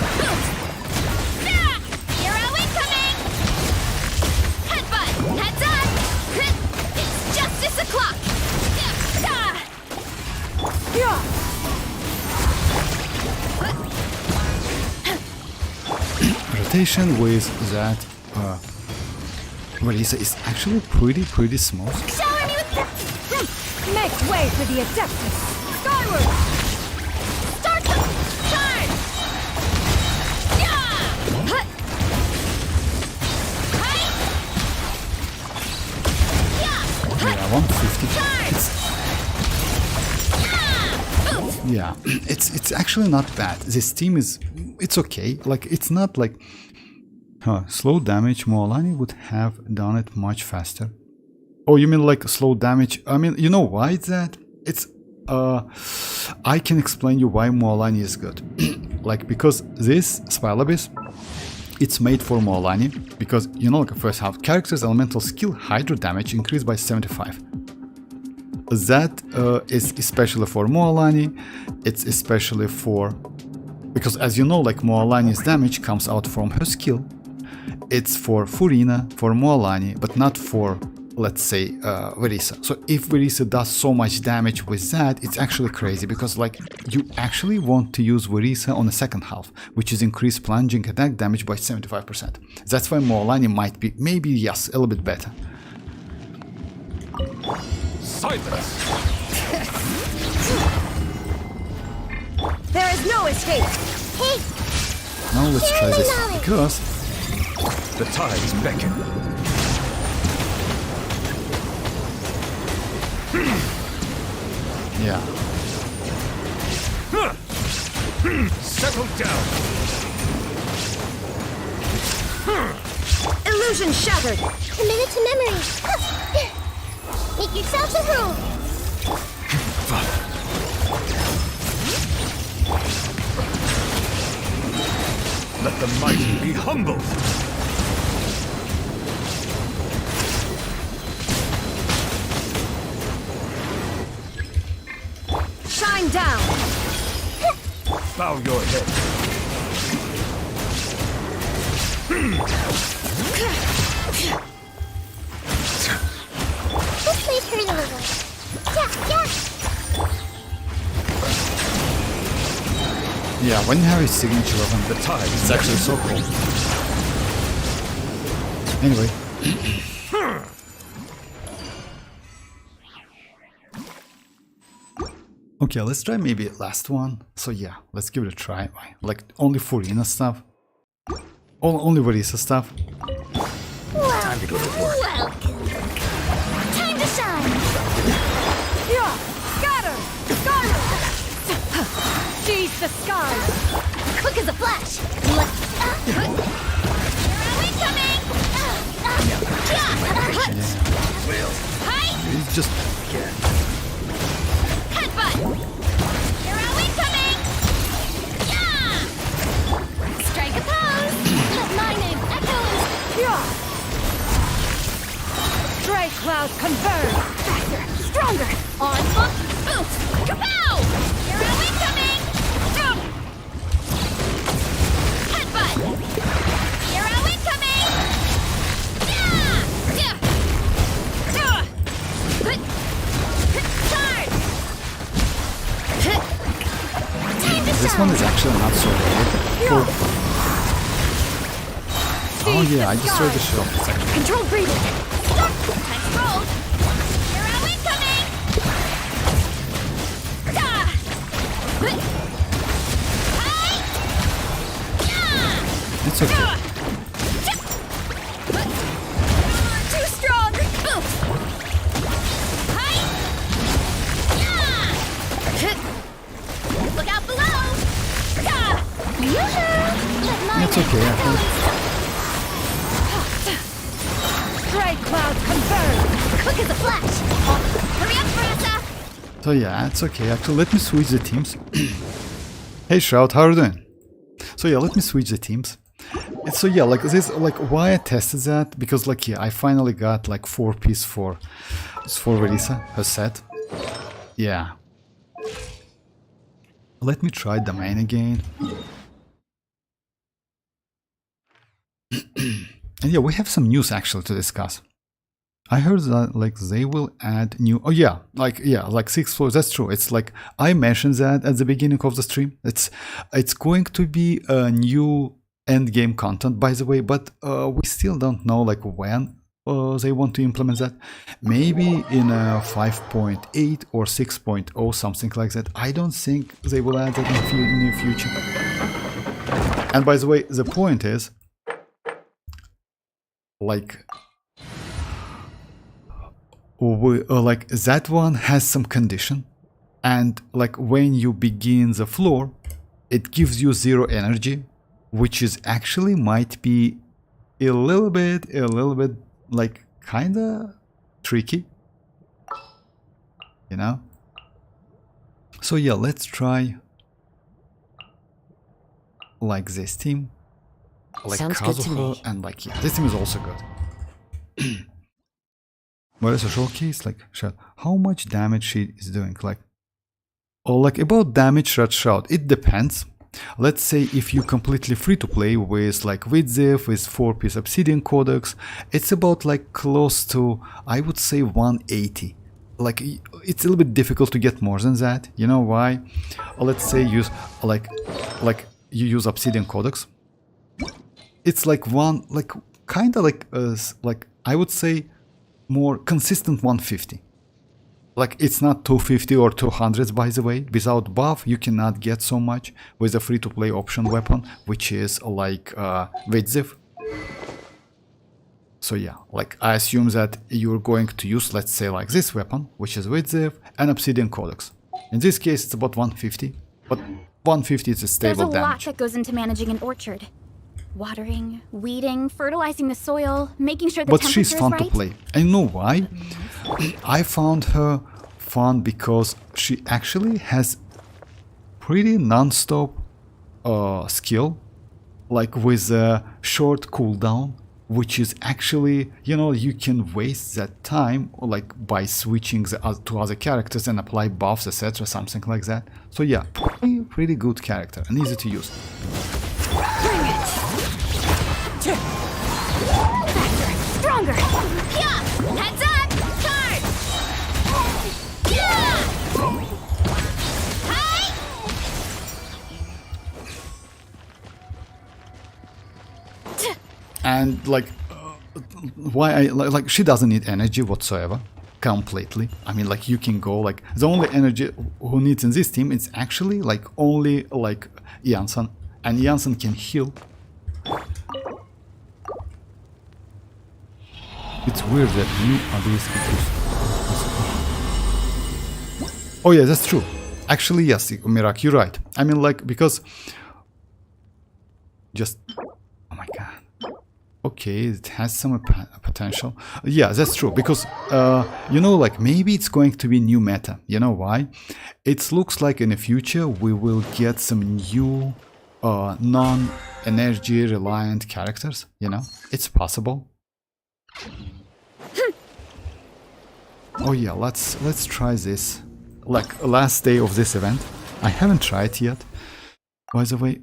Yeah! Hero incoming! Headbutt! Heads up! It's justice o'clock! Yeah! Yeah. rotation with that Melissa is actually pretty smooth. Shower me with the... Make way for the Adeptus. Skyward. forward! Start the charge! Yeah! Hut! Hi! Yeah! Yeah, 150. Charge! Yeah, it's actually not bad. This team is, it's okay. Like, it's not like slow damage. Mualani would have done it much faster. Oh, you mean like slow damage? I mean, you know why it's that? It's I can explain you why Mualani is good. Like, because this Spilabis, it's made for Mualani, because you know, like first half character's elemental skill hydro damage increased by 75. That is especially for Mualani. It's especially for, because as you know, like Mualani's damage comes out from her skill. It's for Furina, for Mualani, but not for, let's say, Verisa. So if Verisa does so much damage with that, it's actually crazy, because like you actually want to use Verisa on the second half, which is increased plunging attack damage by 75%. That's why Mualani might be, maybe, yes, a little bit better. Silence! There is no escape! Hey! Now let's try this, because The tides beckon. yeah, Settle down. Illusion shattered! Committed to memory. Make yourselves a room. Let the mighty be humbled. Shine down! Bow your head. This might hurt a little. Yeah. yeah, when you have a signature weapon, The tides it's actually so cool. Anyway, okay, let's try maybe last one. So yeah, let's give it a try. Like only Furina stuff, only Verisa stuff. Time to go to work. Welcome. Time to shine. Yeah! Scatter! Scatter! Seize the skies! Quick as a flash. Here are we coming? Hi! It's just Headbutt! Here are we coming? Yeah! Strike a pose! Let my name echoes! Yeah! Stray cloud converge! Faster! Stronger! Onslaught! Boot! Kapow! Here are we coming? Jump! Headbutt! Here are we coming? Yeah! Yeah! Yeah! Charge! Time to this one is actually not so bad. Cool. Oh yeah, I just saw the show. It's actually Controlled breathing! Nice roll! Here are we coming? Yeah! Hi! Yeah! it's okay. Too strong! Hi! Yeah! Look out below! Yeah! Let my It's okay, I think. Stray cloud converge! Quick as a flash! Hurry up, Marissa! So yeah, it's okay. Actually, let me switch the teams. Hey Shroud, how are you doing? So yeah, let me switch the teams. So yeah, like this, like why I tested that, because like yeah, I finally got like 4 piece for Verisa, her set. Yeah. Let me try domain again. And yeah, we have some news actually to discuss. I heard that like they will add new, oh yeah, like 6 floors. That's true. It's like I mentioned that at the beginning of the stream. It's going to be a new end game content, by the way, but we still don't know like when they want to implement that. Maybe in a 5.8 or 6.0, something like that. I don't think they will add that in the near future. And by the way, the point is, like that one has some condition, and like when you begin the floor, it gives you 0 energy, which is actually might be a little bit like kinda tricky, you know. So yeah, let's try like this team, like Sounds good to Kazuha, me. and like yeah, this team is also good. Where is a showcase? Like, how much damage she is doing? Like, or like about damage red shroud. It depends. Let's say if you completely free to play with like WIFI with 4-piece obsidian codex, it's about like close to, I would say 180. Like it's a little bit difficult to get more than that. You know why? Let's say use like you use obsidian codex. It's like one like kind of like I would say more consistent 150. Like it's not 250 or 200 by the way. Without buff you cannot get so much with a free to play option weapon, which is like WIFI. So yeah, like I assume that you're going to use, let's say like this weapon, which is WIFI and obsidian codex. In this case it's about 150, but 150 is a stable There's a lot damage. that goes into managing an orchard. Watering, weeding, fertilizing the soil, making sure the But temperature she's is fun right. to play. And you know why? I found her fun because she actually has pretty non-stop skill, like with a short cooldown, which is actually, you know, you can waste that time like by switching to other characters and apply buffs, etc., something like that. So yeah, pretty good character and easy to use. Stronger! Yeah! Heads up! Charge! Yeah! Hi! And like why I like she doesn't need energy whatsoever completely. I mean, like you can go like the only energy who needs in this team is actually like only like Iansan, and Iansan can heal. It's weird that new abilities can use. Oh yeah, that's true. Actually, yes, Mirak, you're right. I mean, like because just oh my god. Okay, it has some potential. Yeah, that's true. Because, you know, like maybe it's going to be new meta. You know why? It looks like in the future we will get some new non-energy reliant characters. You know, it's possible. Oh yeah, let's try this. Like last day of this event. I haven't tried yet. By the way.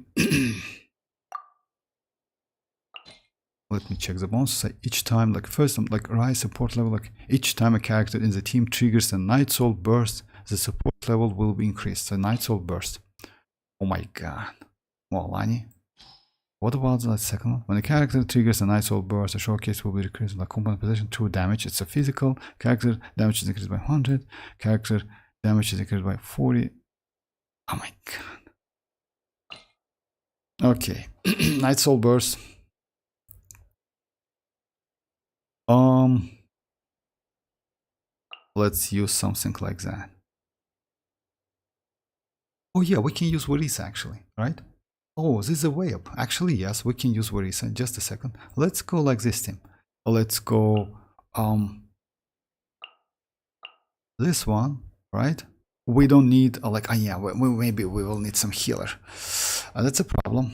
Let me check the bonuses. Each time, like first, like rise support level, like each time a character in the team triggers a Night Soul burst, the support level will be increased. The Night Soul burst. Oh my god. Mualani. What about the second one? When a character triggers a Night Soul burst, a showcase will be increased by component position 2 damage. It's a physical. Character damage is increased by 100. Character damage is increased by 40. Oh my god. Okay. Night Soul burst. Let's use something like that. Oh yeah, we can use WIFI actually, right? Oh, this is a way up. Actually, yes, we can use WIFI. Just a second. Let's go like this team. Let's go this one, right? We don't need like yeah, maybe we will need some healer. That's a problem.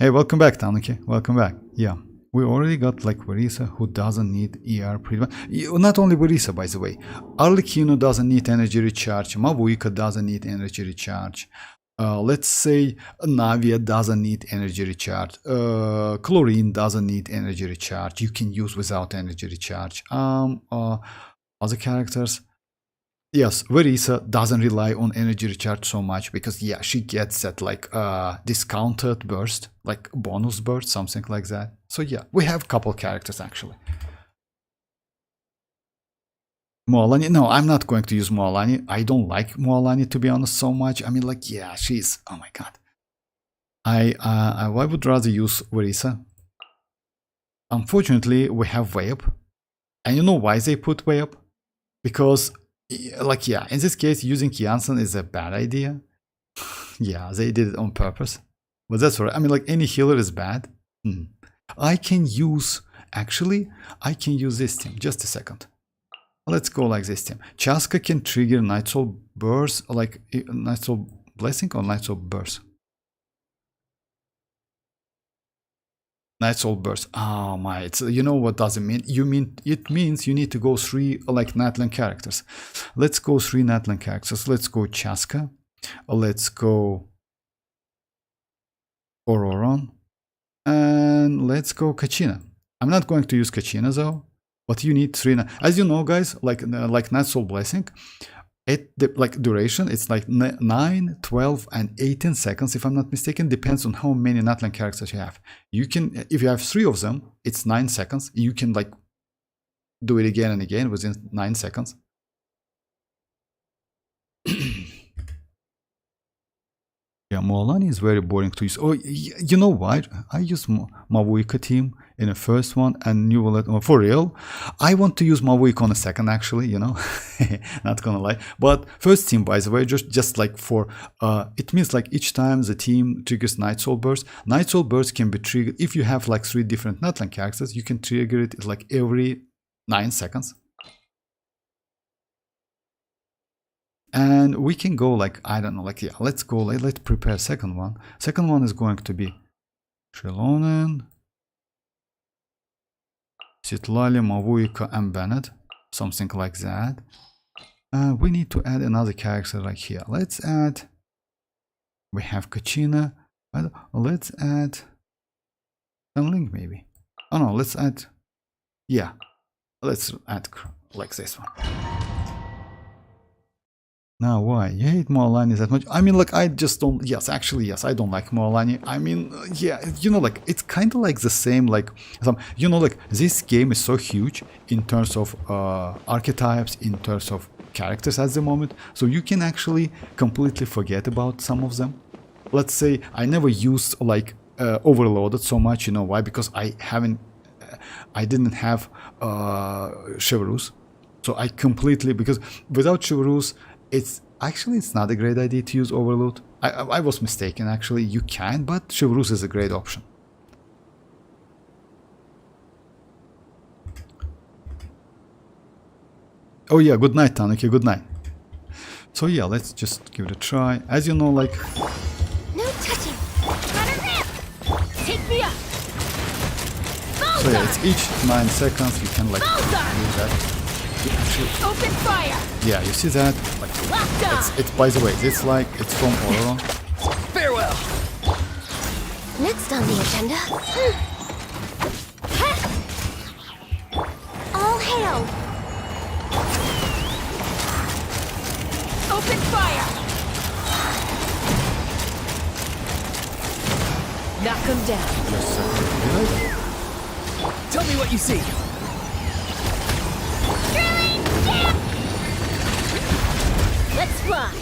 Hey, welcome back, Tanuki. Welcome back. Yeah, we already got like Warisa, who doesn't need ER pretty much. Not only Warisa, by the way. Arlecchino doesn't need energy recharge. Mavuika doesn't need energy recharge. Let's say Navia doesn't need energy recharge. Chlorine doesn't need energy recharge. You can use without energy recharge. Other characters. Yes, Warisa doesn't rely on energy recharge so much because yeah, she gets that like discounted burst, like bonus burst, something like that. So yeah, we have a couple characters actually. Mualani, no, I'm not going to use Mualani. I don't like Mualani, to be honest, so much. I mean, like, yeah, she's, oh my god. I would rather use Orisa. Unfortunately, we have way up. And you know why they put way up? Because, like, yeah, in this case, using Iansan is a bad idea. Yeah, they did it on purpose. But that's right. I mean, like, any healer is bad. I can use, actually, I can use this team. Just a second. Let's go like this team. Chasca can trigger Night Soul Burst, like Night Soul Blessing or Night Soul Burst? Night Soul Burst. Oh my, it's, you know what does it mean? It means you need to go 3 like natlan characters. Let's go 3 natlan characters. Let's go Chasca. Let's go Ororon. And let's go Kachina. I'm not going to use Kachina though. But you need 3. As you know, guys, like Night Soul Blessing, like duration, it's like 9, 12, and 18 seconds, if I'm not mistaken. Depends on how many natlan characters you have. You can, if you have 3 of them, it's 9 seconds. You can like do it again and again within 9 seconds. Yeah, Mualani is very boring to use. Oh, you know what? I use Mavuika team in the first one and new wallet. Oh, for real, I want to use Mavuika on the second, actually, you know. Not gonna lie. But first team, by the way, just like for it means like each time the team triggers Night Soul Burst. Night Soul Burst can be triggered if you have like 3 different natlan characters. You can trigger it like every 9 seconds. And we can go like, I don't know, like, yeah, let's go, let's prepare second one. Second one is going to be xilonen, citlali, mavuika, and Bennett, something like that. We need to add another character like here. Let's add, we have Kachina, let's add Link maybe. Oh no, let's add, yeah, let's add like this one. Now, why? You hate Mualani that much? I mean, like, I just don't... Yes, actually, yes, I don't like Mualani. I mean, yeah, you know, like, it's kind of like the same, like, you know, like, this game is so huge in terms of archetypes, in terms of characters at the moment. So you can actually completely forget about some of them. Let's say I never used, like, Overloaded so much. You know why? Because I didn't have Chivalrous. So I completely... Because without Chivalrous... It's not a great idea to use Overload. I was mistaken, actually. You can, but Chivalrous is a great option. Oh yeah, good night, Tanuki, good night. So yeah, let's just give it a try. As you know, like... No touching. Let her rip. Take me up. So yeah, it's each 9 seconds. You can like do that. Actually, Open fire. yeah, you see that? Like, it's by the way, it's like it's from Ororon. Farewell. Next on the agenda. All hail. Open fire. Knock him down. Tell me what you see. Let's fly.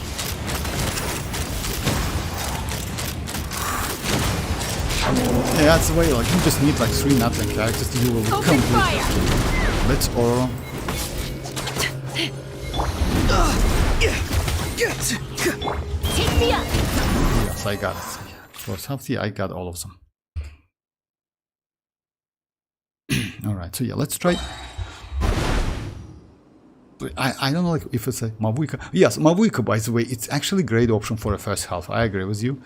Yeah, that's the way. Like, you just need like 3 natlan characters. You will Open complete. fire. Let's Ororon. Take me up. Yes, I got it. For safety, I got all of them. Alright, so yeah, let's try. I don't know like if it's a Mavuika. Yes, Mavuika, by the way, it's actually a great option for the first half. I agree with you.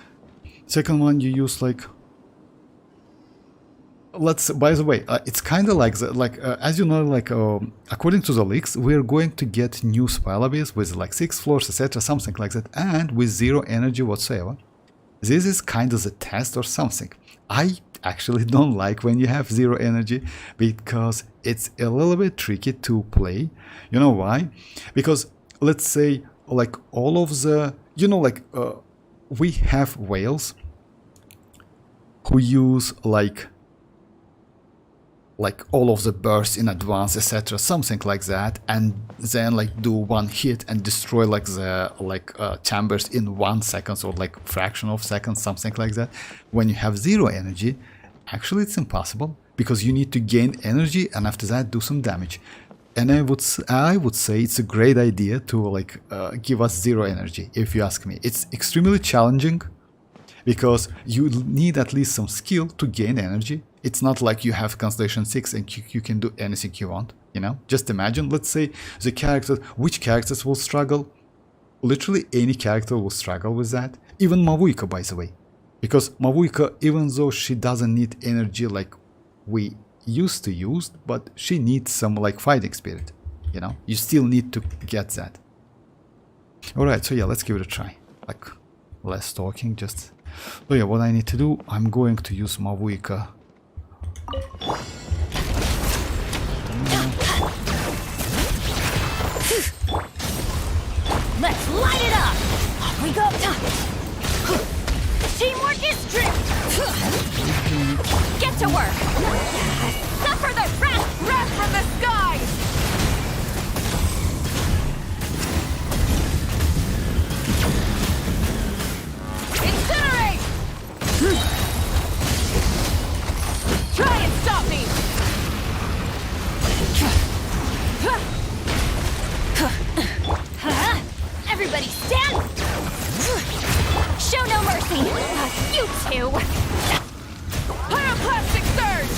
Second one, you use like... by the way, it's kind of like, as you know, like, according to the leaks, we're going to get new spell abyss with like 6 floors, etc., something like that, and with 0 energy whatsoever. This is kind of the test or something. I actually don't like when you have 0 energy because it's a little bit tricky to play. You know why? Because let's say like all of the, you know, like we have whales who use like like all of the bursts in advance, etc., something like that, and then like do one hit and destroy like the chambers in 1 second or like fraction of seconds, something like that. When you have 0 energy, actually it's impossible, because you need to gain energy and after that do some damage. And I would say it's a great idea to like give us 0 energy, if you ask me. It's extremely challenging because you need at least some skill to gain energy. It's not like you have Constellation 6 and you can do anything you want, you know? Just imagine, let's say the characters, which characters will struggle? Literally any character will struggle with that. Even Mavuika, by the way. Because Mavuika, even though she doesn't need energy like we used to use, but she needs some like fighting spirit, you know? You still need to get that. Alright, so yeah, let's give it a try. Like, less talking, just... So yeah, what I need to do, I'm going to use Mavuika. Let's light it up! Off we go! Teamwork is strict! Get to work! Suffer the wrath from the skies! Incinerate! Try and stop me! Everybody stand! Show no mercy! You two! Pyroclastic surge!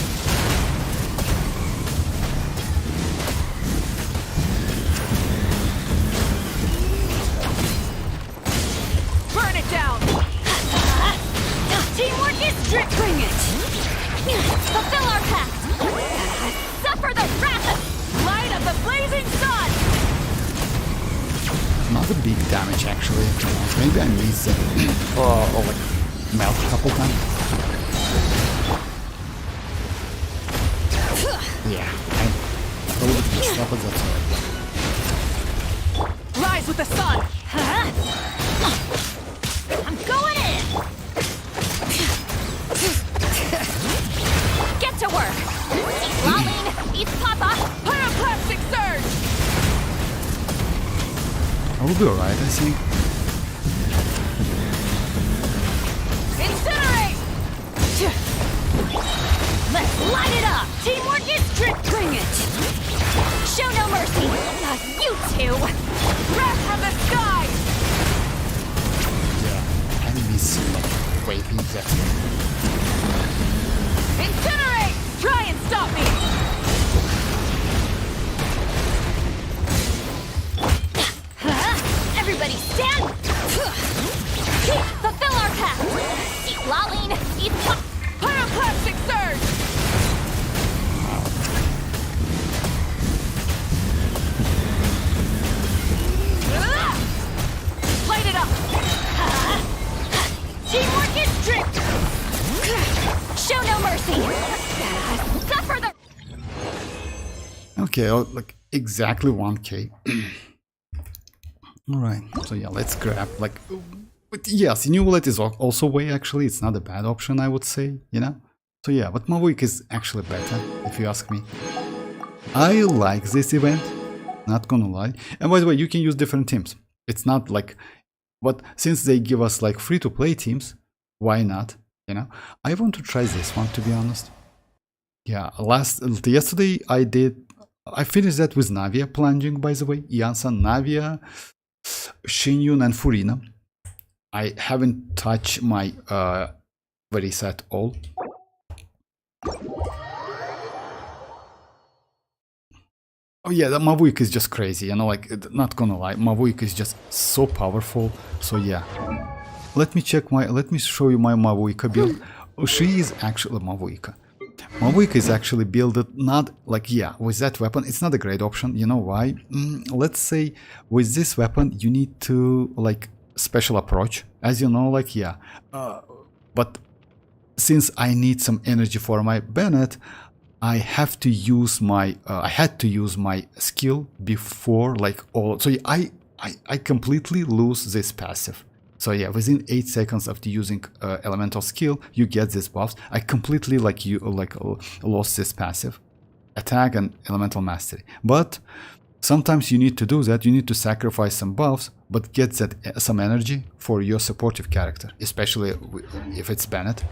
Burn it down! Teamwork is strict! Bring it! Fulfill our pact! Suffer the wrath! Light of the blazing sun! Not a big damage actually. Maybe I missed it. or like melt a couple times. Yeah, I'm a little bit messed up, but that's alright. Rise with the sun! I'm going in! Get to work! Eat Lalene, eat Papa! Pyroclastic surge! I will be alright, I think. Incinerate! Let's light it up! Teamwork is strict! Bring it! Show no mercy! You two! Wrath from the skies! Yeah, enemies like waving that. Incinerate! Try and stop me! Everybody stand! Fulfill our pact! Eat Lalene, eat Pyroclastic surge! Light it up! Teamwork is strict! Show no mercy! Suffer the... Okay, like exactly 1k. Alright, so yeah, let's grab like... But yes, new wallet is also way actually, it's not a bad option I would say, you know? So yeah, but Mavuika is actually better, if you ask me. I like this event, not gonna lie. And by the way, you can use different teams. It's not like... But since they give us like free-to-play teams, why not, you know? I want to try this one, to be honest. Yeah, yesterday I finished that with Navia plunging, by the way. Iansan, Navia, Shinyun and Furina. I haven't touched my Verisa at all. Oh yeah, the Mavuika is just crazy, you know, like, not gonna lie, Mavuika is just so powerful, so yeah. Let me show you my Mavuika build. She is actually Mavuika. Mavuika is actually builded not like, yeah, with that weapon, it's not a great option, you know why? Let's say, with this weapon, you need to, like, special approach, as you know, like, yeah. But since I need some energy for my Bennett, I have to use my, I had to use my skill before, like, all, so yeah, I completely lose this passive. So yeah, within 8 seconds after using elemental skill, you get this buffs. I completely lost this passive. attack and elemental mastery. But sometimes you need to do that, you need to sacrifice some buffs, but get that some energy for your supportive character, especially if it's Bennett.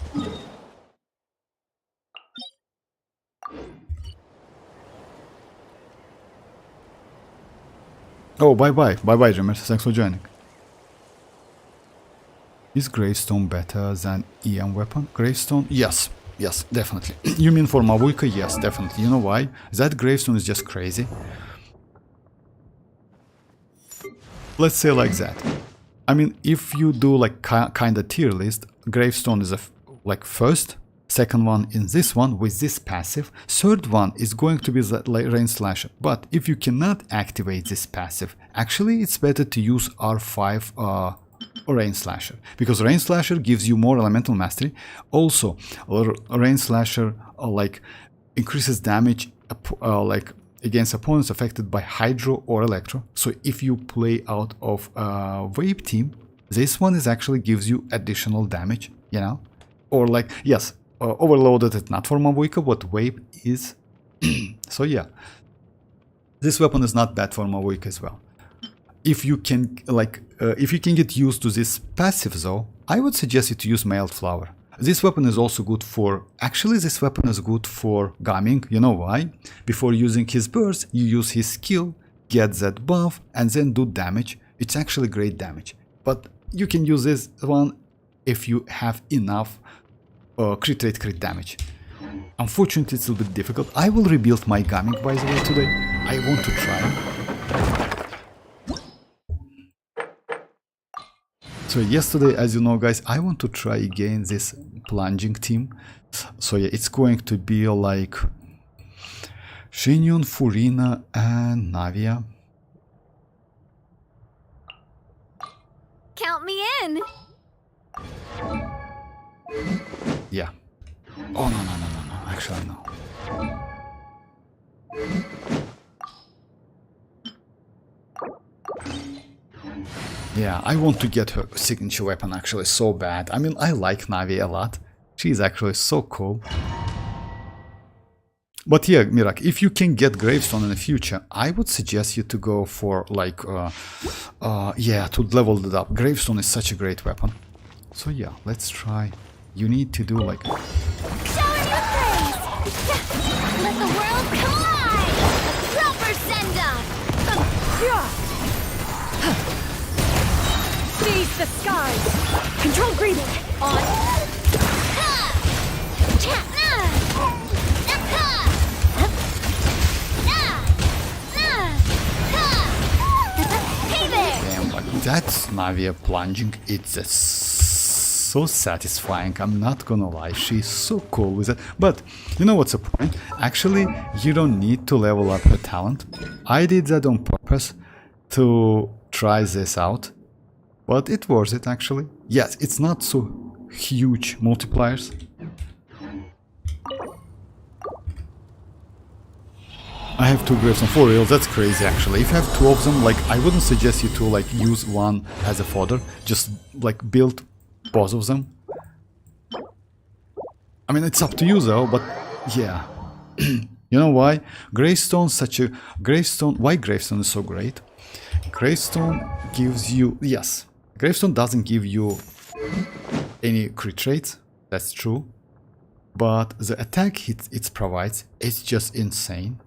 Oh, bye-bye, Dreamers. Thanks for joining. Is Gravestone better than EM weapon? Gravestone? Yes, definitely. You mean for Mavuika? Yes, definitely. You know why? That Gravestone is just crazy. Let's say like that. I mean, if you do like kind of tier list, Gravestone is like first, second one in this one with this passive, third one is going to be the Rain Slasher. But if you cannot activate this passive, actually it's better to use R5 Rain Slasher, because Rain Slasher gives you more elemental mastery. Also, Rain Slasher like increases damage like against opponents affected by Hydro or Electro. So if you play out of Vape team, this one is actually gives you additional damage, you know, or like yes, overloaded it not for Mavuika, but Vape is. So yeah, this weapon is not bad for Mavuika as well. If you can like if you can get used to this passive though, I would suggest you to use Mailed Flower. This weapon is also good for, actually this weapon is good for Gaming. You know why? Before using his burst, you use his skill, get that buff, and then do damage. It's actually great damage. But you can use this one if you have enough crit rate, crit damage. Unfortunately, it's a little bit difficult. I will rebuild my Gaming by the way today. I want to try. So yesterday, as you know guys, I want to try again this plunging team. So yeah, it's going to be like Shinyon, Furina and Navia. Count me in. Yeah. Oh no, actually no. Yeah, I want to get her signature weapon actually so bad. I mean, I like Navi a lot. She's actually so cool. But yeah, Mirak, if you can get Gravestone in the future, I would suggest you to go for like, yeah, to level it up. Gravestone is such a great weapon. So yeah, let's try. You need to do like... Shower your praise! Let the world collide! Proper send-up! Seize the skies! Control greeting! On! Damn, but that's Navia plunging. It's so satisfying. I'm not gonna lie. She's so cool with it. But you know what's the point? Actually, you don't need to level up her talent. I did that on purpose to try this out. But it worth it actually. Yes, it's not so huge multipliers. I have 2 graves on 4 reels, that's crazy actually. If you have 2 of them, like I wouldn't suggest you to like use one as a fodder. Just like build both of them. I mean, it's up to you though, but yeah. You know why? Gravestone, why Gravestone is so great? Gravestone gives you, yes, Gravestone doesn't give you any crit rates, that's true. But the attack it provides, it's just insane.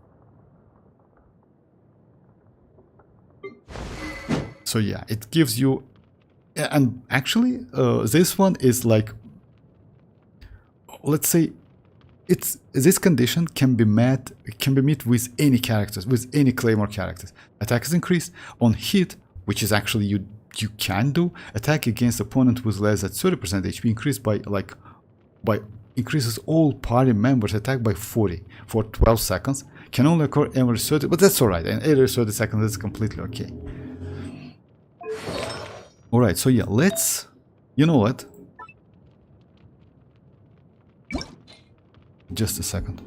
So yeah, it gives you, and actually this one is like, let's say, it's this condition can be met with any characters, with any Claymore characters. Attack is increased on hit, which is actually you can do. Attack against opponent with less than 30% HP increased by increases all party members attack by 40 for 12 seconds. Can only occur every 30, but that's alright, and every 30 seconds is completely okay. Alright, so yeah, let's, you know what? Just a second.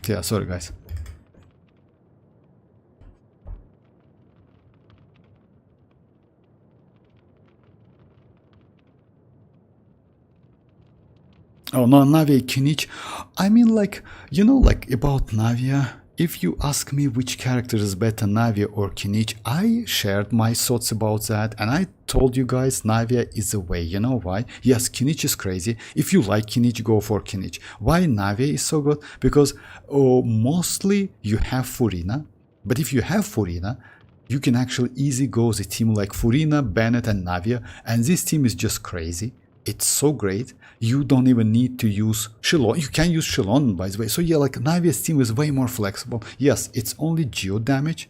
Yeah, sorry guys. Oh no, Navia Kinich. I mean, like, you know, like about Navia. If you ask me which character is better, Navia or Kinich, I shared my thoughts about that, and I told you guys Navia is the way. You know why? Yes, Kinich is crazy. If you like Kinich, go for Kinich. Why Navia is so good? Because mostly you have Furina, but if you have Furina, you can actually easily go the team like Furina, Bennett, and Navia, and this team is just crazy. It's so great. You don't even need to use xilonen. You can use xilonen, by the way. So yeah, like Navia's team is way more flexible. Yes, it's only geo damage,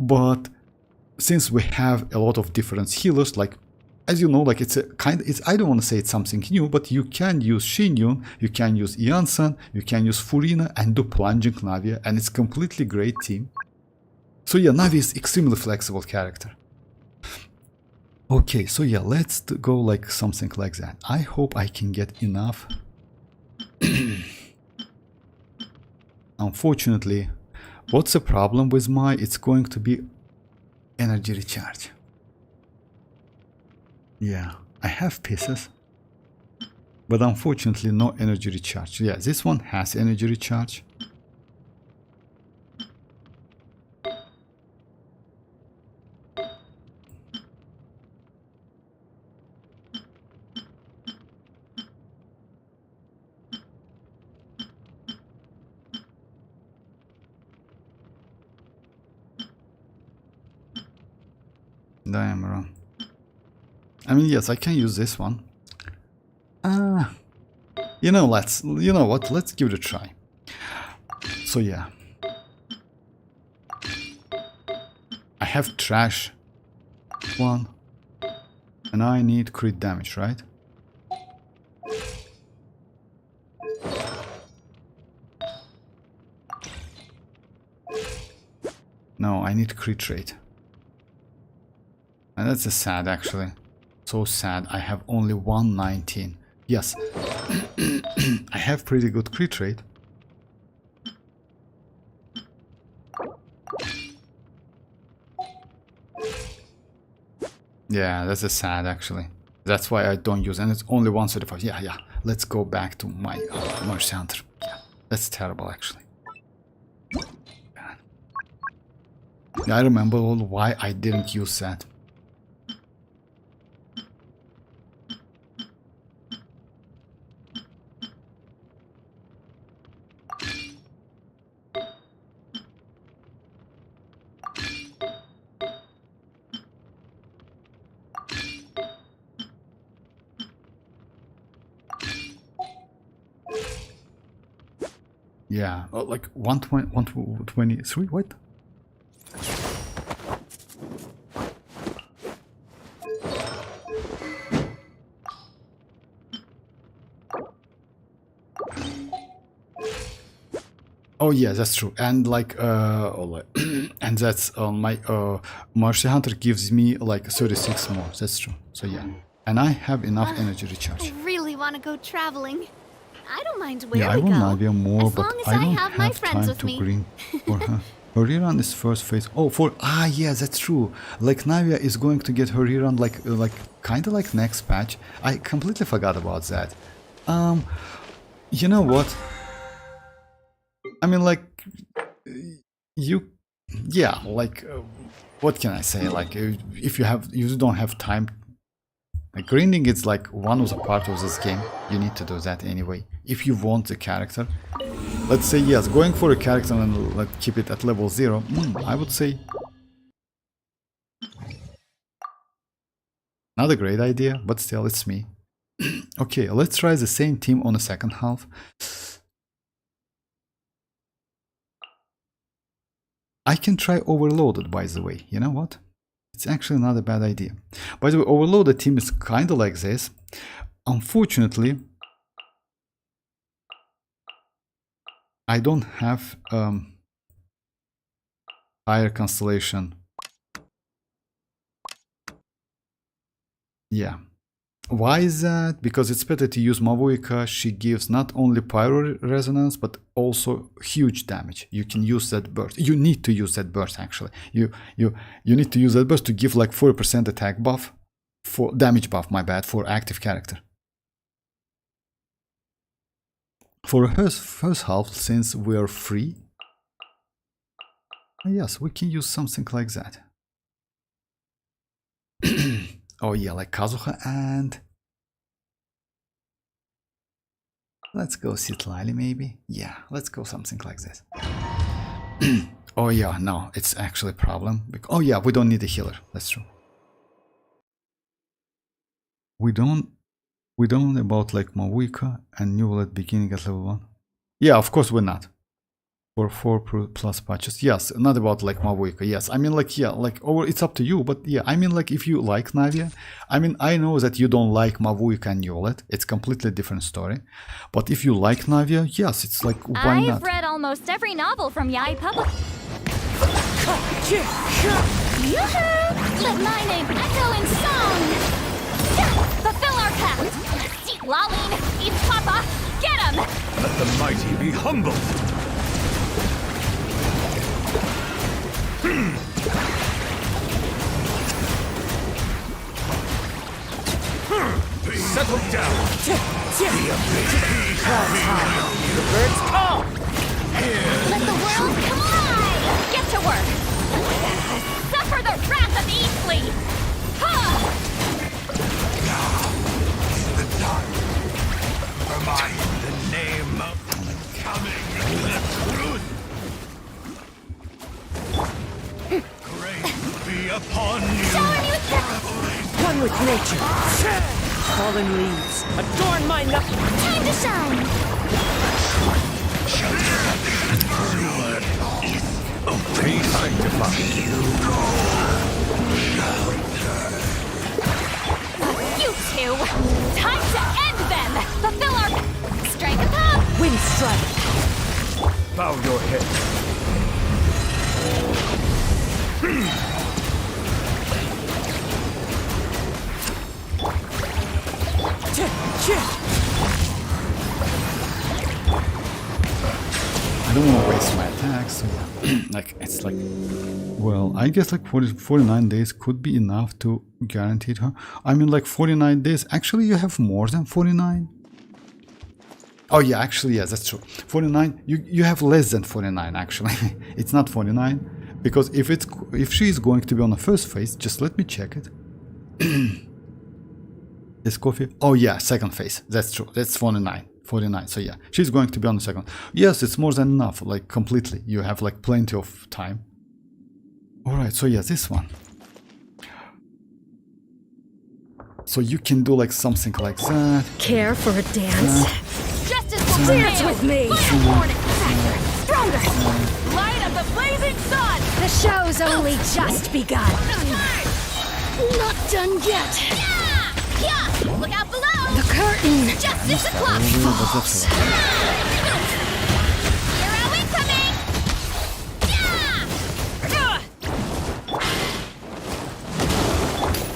but since we have a lot of different healers, like as you know, like it's a kind. It's I don't want to say it's something new, but you can use Shinyun, you can use Iansan, you can use Furina, and do plunging Navia, and it's completely great team. So yeah, Navia is extremely flexible character. Okay, so yeah, let's go like something like that. I hope I can get enough. Unfortunately, what's the problem with my? It's going to be energy recharge. Yeah, I have pieces, but unfortunately no energy recharge. Yeah, this one has energy recharge. Diameter. I mean, yes, I can use this one. You know what? Let's give it a try. So yeah, I have trash one, and I need crit damage, right? No, I need crit rate. And that's a sad, actually. So sad. I have only 119. Yes. I have pretty good crit rate. Yeah, that's a sad, actually. That's why I don't use, and it's only 135. Yeah. Let's go back to my Mercy Hunter. Yeah, that's terrible, actually. Yeah, I remember why I didn't use that. Yeah, like 120, 123, what? Oh yeah, that's true. And like and that's my Mercy Hunter gives me like 36 more. That's true. So yeah. And I have enough energy recharge. I really want to go traveling. I don't mind where Yeah, I we want go. Navia more, as but long as I don't have my have friends time with to me. green for her. Her rerun is first phase. Oh, yeah, that's true. Like Navia is going to get her rerun like kind of like next patch. I completely forgot about that. You know what? I mean, like yeah, like what can I say? Like if you don't have time. Like grinding is like one of the parts of this game. You need to do that anyway. If you want the character. Let's say yes, going for a character and let's keep it at level 0. I would say not a great idea, but still it's me. Okay, let's try the same team on the second half. I can try Overloaded, by the way. You know what? It's actually not a bad idea. By the way, Overloaded team is kind of like this. Unfortunately, I don't have higher constellation. Yeah. Why is that? Because it's better to use Mavuika. She gives not only pyro resonance but also huge damage. You can use that burst. You need to use that burst actually. You need to use that burst to give like 40% attack buff, for damage buff, my bad, for active character. For her first half, since we are free, yes, we can use something like that. Oh yeah, like Kazuha, and let's go citlali maybe. Yeah, let's go something like this. Oh yeah, no, it's actually a problem. Oh yeah, we don't need a healer. That's true. We don't about like Mavuika and New at beginning at level 1. Yeah, of course we're not. For 4+ patches. Yes, not about like Mavuika. Yes, I mean like, yeah, like, or it's up to you, but yeah, I mean like if you like Navia, I mean, I know that you don't like Mavuika and Yolet. It's completely different story. But if you like Navia, yes, it's like, why not? I've read almost every novel from Yaoi Public. Yoo-hoo! Let my name echo in song! Fulfill our pact! Citlali, Eve Papa, get him! Let the mighty be humbled! Settle down! The birds call! Let the world collide! Get to work! Suffer the wrath of Eastleigh! Huh! The dark. Remind the name of coming the truth. Grace be upon you. One with nature. Fallen leaves adorn my knuckles. Time to shine! Be sanctified. You two! Time to end them! Fulfill our... Strike a pop! Wind strike. Bow your head. I don't want to waste my attacks, so yeah. Like, it's like, well, I guess like 49 days could be enough to guarantee her. I mean, like 49 days. Actually, you have more than 49. Oh yeah, actually, yes, that's true. 49. You have less than 49. Actually, it's not 49 because if she is going to be on the first phase, just let me check it. This coffee. Oh yeah, second phase. That's true. That's 49. 49. So yeah, she's going to be on the second. Yes, it's more than enough. Like completely. You have like plenty of time. All right. So yeah, this one. So you can do like something like that. Care for a dance? Justice will Dance prevail! with me! Morning, faster, stronger! Light of the blazing sun! The show's only just begun. Not done yet! Yeah! Look out below! The curtain Justice o'clock! Falls. You're out incoming! Yeah!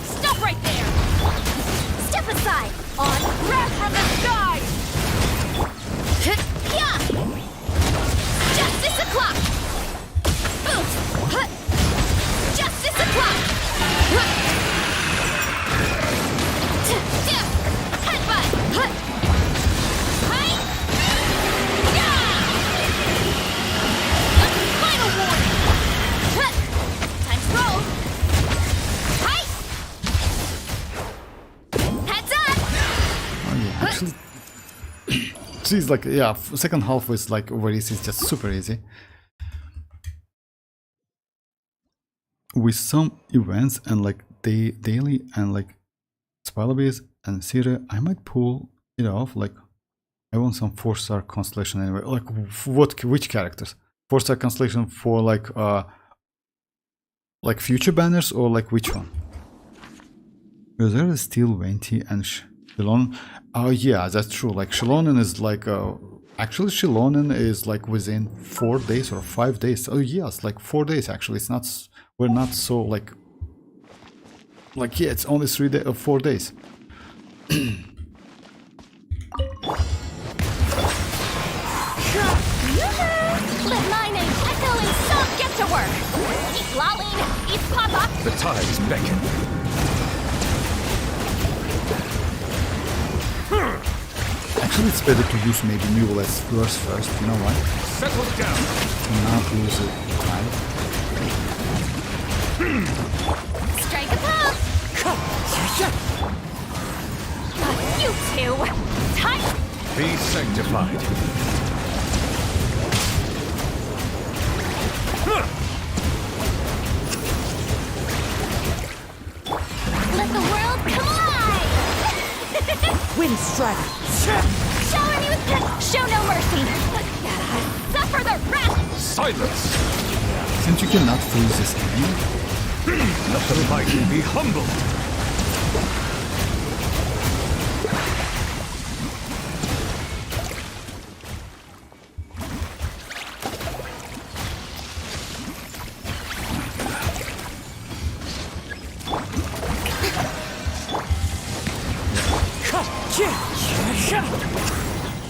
Stop right there! Step aside! On breath from the sky! Yeah! Justice o'clock! Justice o'clock! Headbutt! Final warning! Time to roll! Heads up! Oh yeah, actually, she's like, yeah. Second half was like very easy. It's just super easy. With some events and like daily and like Spilabase and Sire, I might pull it off. Like, I want some 4-star constellation anyway. Like, which characters? 4-star constellation for like future banners or like which one? Because there is still Venti and xilonen. Oh yeah, that's true. Like xilonen is like actually xilonen is like within 4 days or 5 days. Oh yes, like 4 days actually. It's not. We're not so like yeah. It's only 4 days. Let my name echo in song. Get to work. Citlali, POKAPOKAGENSHIN. The tides beckon. Actually, it's better to use maybe Mule's verse first, you know why? Settle down. To not lose it time. Strike a pose. You two. Tight. Be sanctified. Let the world come alive. Wind strider. Shower me with show no mercy. Suffer the wrath. Silence. Since you cannot freeze this enemy, Let the mighty be humbled.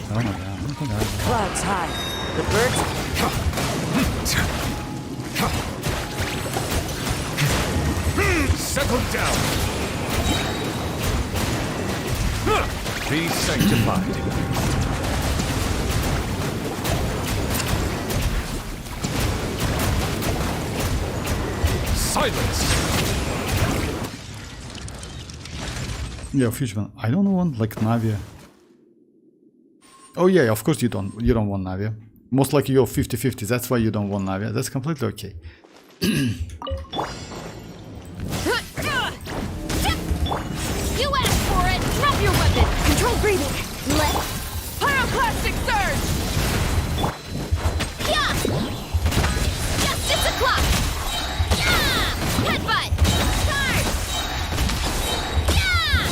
oh my god. Clouds high. The birds. Settle down. Be sanctified. Silence. Yeah, future one. I don't want like Navia. Oh yeah, of course you don't want Navia. Most likely you're 50-50, that's why you don't want Navia. That's completely okay. You asked for it. Drop your weapon. Control breathing. Let's pyroclastic surge. Yeah. Just 6 o'clock. Yeah. Headbutt. Charge. Yeah.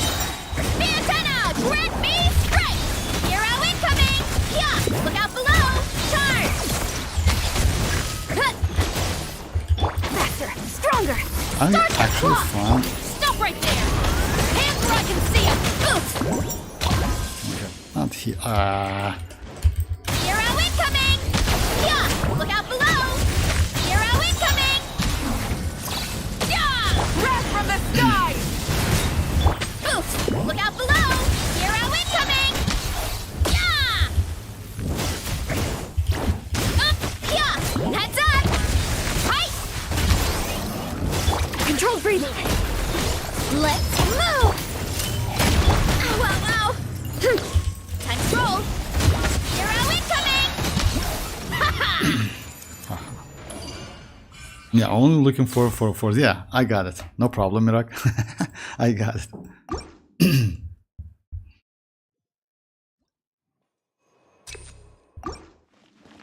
Pantano. Grant me strike. Hero incoming. Yeah. Look out below. Charge. Faster. Stronger. I Start the actually clock. found Stop right there. Hands where I can see 'em. Boost. not here. Hero incoming! Yeah! Look out below! Hero incoming! Yeah! Wrath from the sky! Boost! Look out below! Hero incoming! Yeah! Up! Yeah! Heads up! Height! Control breathing. Let's move! Ow, ow, ow! Time to roll! Hero incoming! Ha-ha! Yeah, only looking for yeah, I got it. No problem, Mirak. I got it.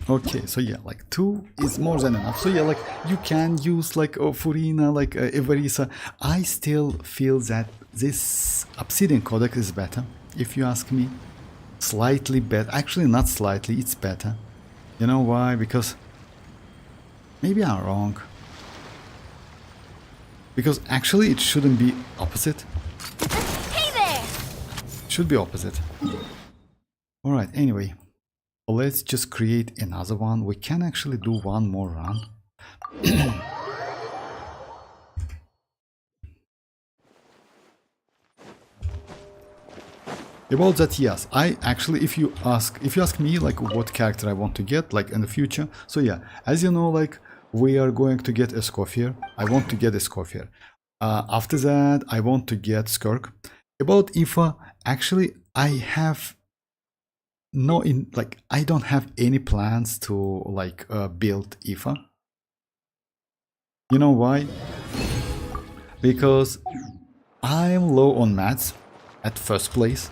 Okay, so yeah, like 2 is more than enough. So yeah, like you can use like Furina, like Everisa. I still feel that this Obsidian Codex is better, if you ask me. Slightly better. Actually, not slightly, it's better. You know why? Because maybe I'm wrong. Because actually it shouldn't be opposite. Hey there! It should be opposite. Alright, anyway. Let's just create another one. We can actually do one more run. About that, yes. I actually, if you ask me like what character I want to get like in the future. So yeah, as you know, like we are going to get a Scoffier. I want to get a Scoffier. After that, I want to get Skirk. About Ifa, actually, I have I don't have any plans to like build Ifa. You know why? Because I'm low on mats at first place.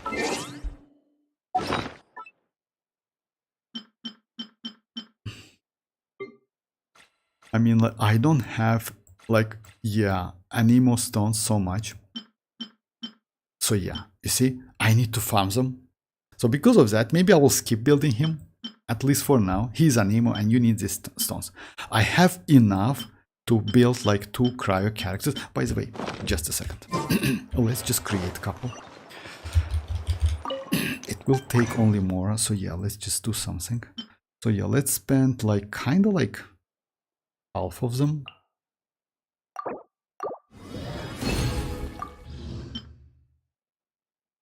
I mean, like, I don't have like, yeah, anemo stones so much. So yeah, you see, I need to farm them. So because of that, maybe I will skip building him, at least for now. He's anemo and you need these stones. I have enough to build like 2 cryo characters. By the way, just a second. Let's just create a couple. will take only Mora, so yeah, let's just do something. So yeah, let's spend like kind of like half of them.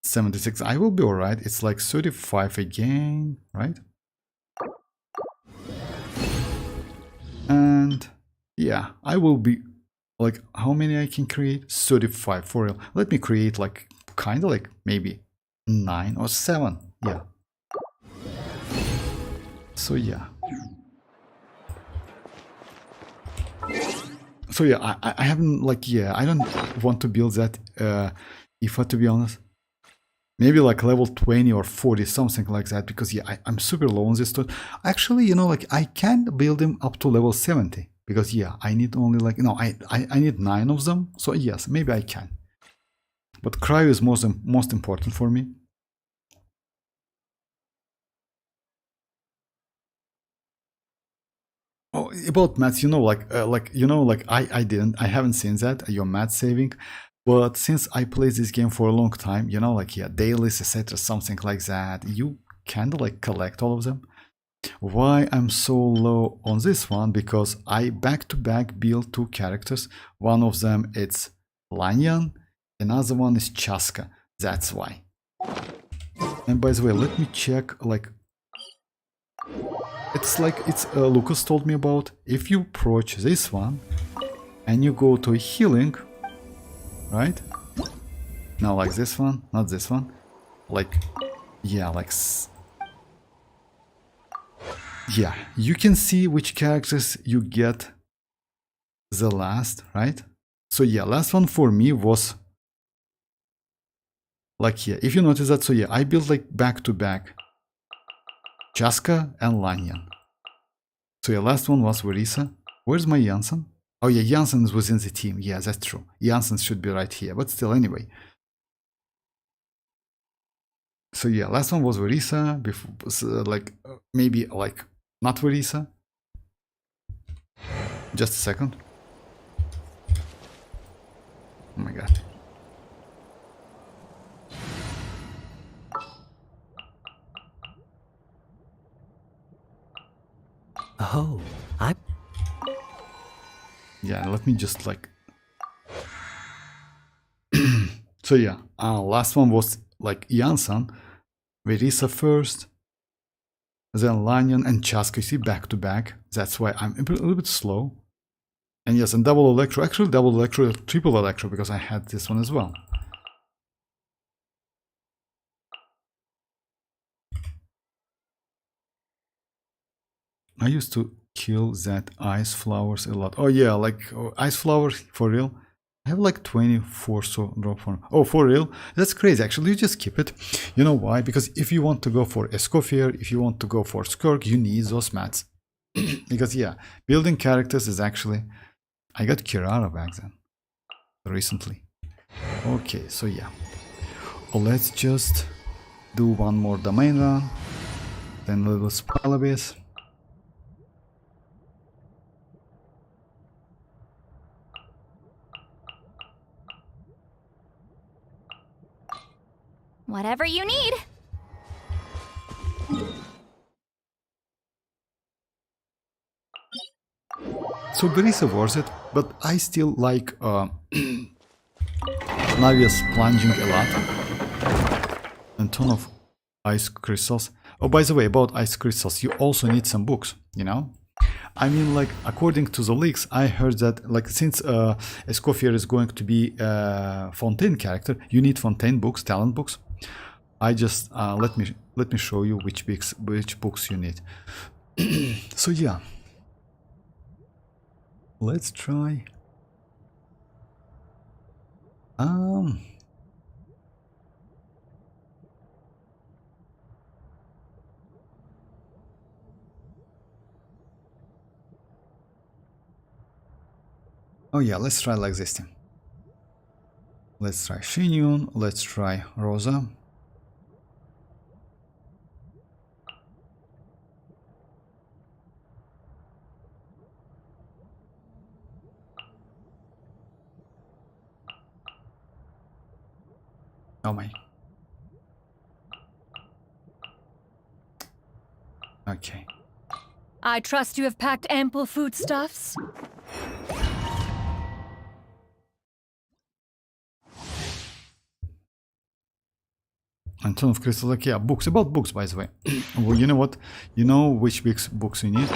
$76. I will be alright. It's like 35 again, right? And yeah, I will be like, how many I can create? 35 for real. Let me create like kind of like maybe 9 or 7. Yeah. So yeah. So yeah, I haven't like, yeah, I don't want to build that IFA, to be honest. Maybe like level 20 or 40, something like that, because yeah, I'm super low on this stuff. Actually, you know, like I can build him up to level 70, because yeah, I need only like, no, I need 9 of them. So yes, maybe I can. But cryo is most important for me. Oh, about maths, you know, like I haven't seen that your math saving, but since I played this game for a long time, you know, like yeah, dailies, etc., something like that, you kind of like collect all of them. Why I'm so low on this one? Because I back-to-back build 2 characters. One of them it's Lanyan, another one is Chasca. That's why. And by the way, let me check like. It's like Lucas told me about. If you approach this one and you go to healing, right? Now like this one, not this one. Like, yeah, like. Yeah, you can see which characters you get the last, right? So yeah, last one for me was like here. If you notice that, so yeah, I built like back to back Chasca and Lanyan. So yeah, last one was Verisa. Where's my Iansan? Oh yeah, Iansan is within the team. Yeah, that's true. Iansan should be right here, but still anyway. So yeah, last one was Verisa. Before, like maybe like not Verisa. Just a second. Oh my god. Oh, I... Yeah, let me just like. So yeah, last one was like Iansan, Verisa first, then Lanyan and Chasca. You see, back to back. That's why I'm a little bit slow. And yes, and double electro. Actually, double electro, triple electro, because I had this one as well. I used to kill that ice flowers a lot. Oh yeah, like ice flowers for real. I have like 24 so drop form. Oh, for real? That's crazy. Actually, you just keep it. You know why? Because if you want to go for Escoffier, if you want to go for Skirk, you need those mats. Because yeah, building characters is actually. I got Kirara back then. Recently. Okay, so yeah. Let's just do one more domain run. Then a little spell abyss. Whatever you need. So Berisa worth it, but I still like Navia's plunging a lot. And ton of ice crystals. Oh, by the way, about ice crystals, you also need some books, you know? I mean, like, according to the leaks, I heard that, like, since Escoffier is going to be a Fontaine character, you need Fontaine books, talent books. I just, let me show you which books you need. So yeah. Let's try. Oh yeah, let's try like this thing. Let's try Shinyun, let's try Rosa. Oh my. Okay. I trust you have packed ample foodstuffs. And ton of crystal, like, yeah, books. About books, by the way. Well, you know what? You know which books you need?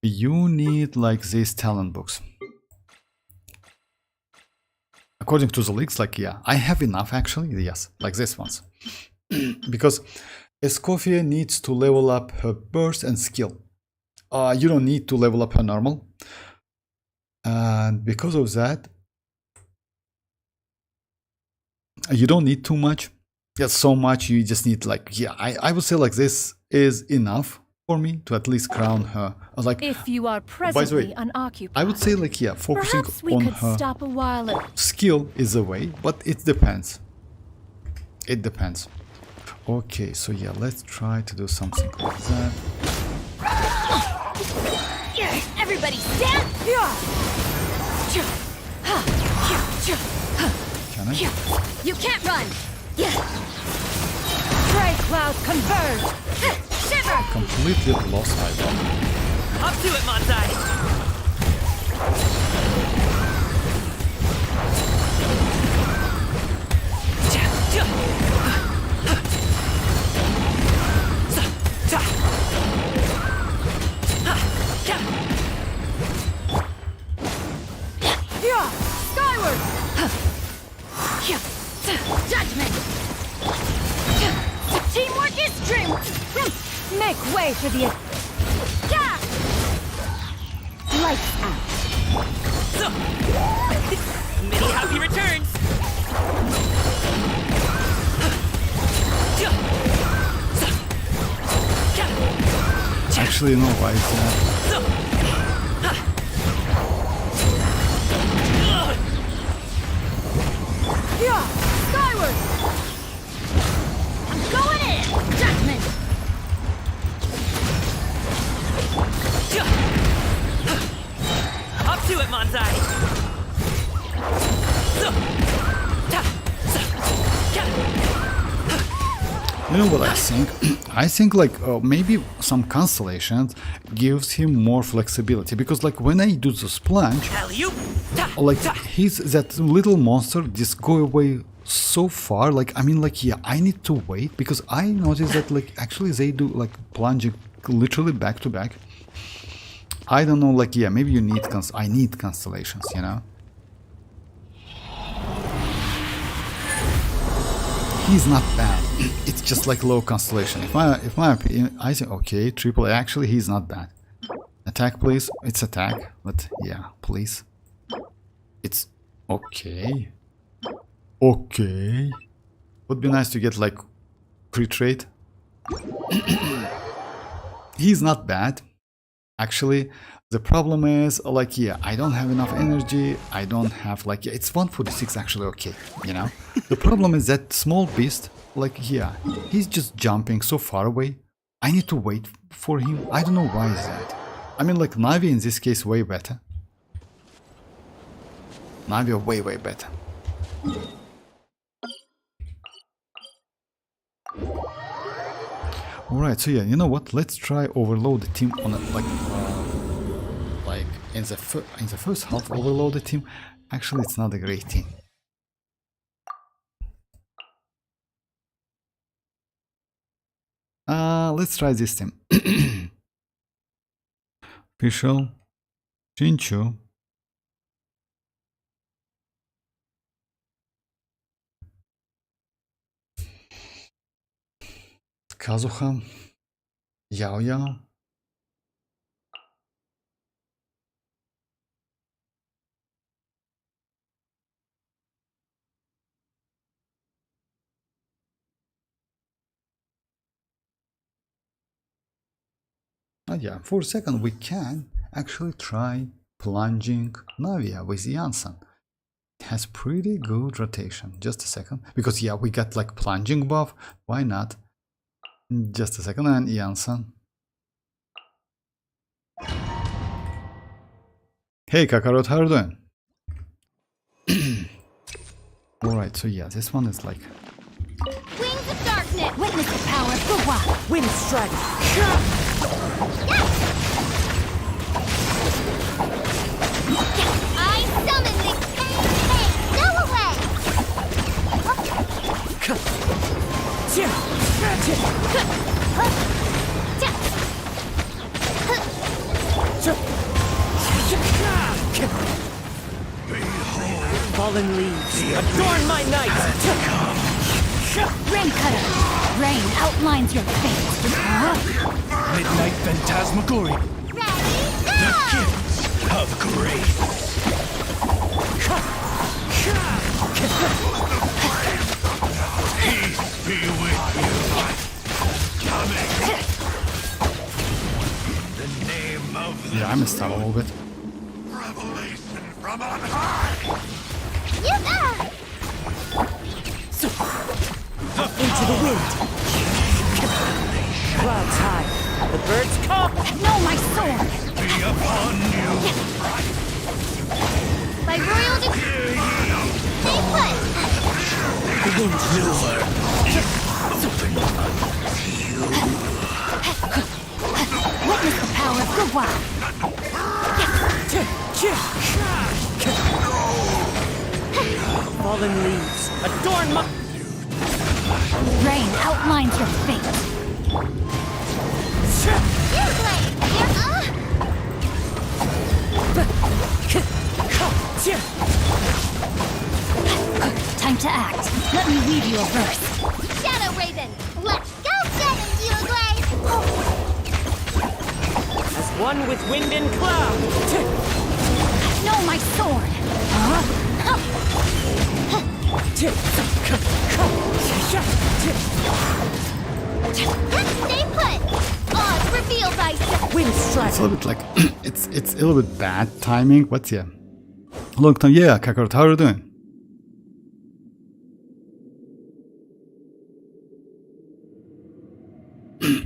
You need, like, these talent books. According to the leaks, like, yeah, I have enough, actually. Yes, like these ones. Because Escoffier needs to level up her burst and skill. You don't need to level up her normal. And because of that, you don't need too much. Yeah, so much. You just need, like, yeah, I would say, like, this is enough for me to at least crown her. Like, If you are by the presently way, unoccupied, I would say, like, yeah, focusing perhaps we on could her stop a while at... skill is the way, but it depends. It depends. Okay, so yeah, let's try to do something like that. Everybody stand! Can I? You can't run! Gray cloud converge! Shiver! Completely lost eyeball. Up to it, Manzai! Skyward! Judgment! Teamwork is strength! Make way for the... Lights out! Many happy returns! Actually, you know why is that? Skyward! I'm going in! Judgment! Up to it, Manzai! You know what I think? I think, like, maybe some constellations gives him more flexibility, because, like, when I do the plunge, like, that little monster just go away so far. Like, I mean, like, yeah, I need to wait, because I noticed that, like, actually they do, like, plunging literally back to back. I don't know, like, yeah, maybe you need I need constellations, you know. He's not bad. It's just like low constellation. If my opinion, I think okay, triple. Actually, he's not bad. Attack, please. It's attack, but yeah, please. It's okay. Okay. Would be nice to get like pre-trade. He's not bad. Actually, the problem is, like, yeah, I don't have enough energy. I don't have, like, yeah, it's 146 actually, okay, you know. The problem is that small beast, like, yeah, he's just jumping so far away. I need to wait for him. I don't know why is that. I mean, like, Navi in this case way better. Navi way better. Alright, so yeah, you know what? Let's try overload the team on a, like in the first half, overload the team. Actually, it's not a great team. Let's try this team. Official, Chinchu, Kazuha, Yao, yeah, for a second we can actually try plunging Navia with Iansan. It has pretty good rotation. Just a second, because yeah, we got like plunging buff. Why not? Just a second, and Iansan. Hey Kakarot, how are you doing? Alright, so yeah, this one is like... Wings of darkness! Witness the power of WuWa! Wind strike! I summon the Hey, go away! Fallen leaves, adorn my night! Rain cutter. Rain outlines your fate. Midnight Phantasmagoria. Ready, go! Of grace. Peace be with you. Coming. The name of the Yeah, I messed up a little bit. revelation from on high. You go! Into the wind! Clouds high, the birds come! No, my sword. Be upon you. By royal decree, stay put! The wind Witness the power of WuWa. Fallen leaves, adorn my... Rain outlines your fate. You blade! Time to act. Let me weave you a verse. Shadow Raven, let's go get him, you blade! As one with wind and cloud! No, my sword. Stay put! Odds reveal thyself! Wind It's strike! a little bit like it's a little bit bad timing. What's yeah? Long time, yeah, Kakarot, how are you doing?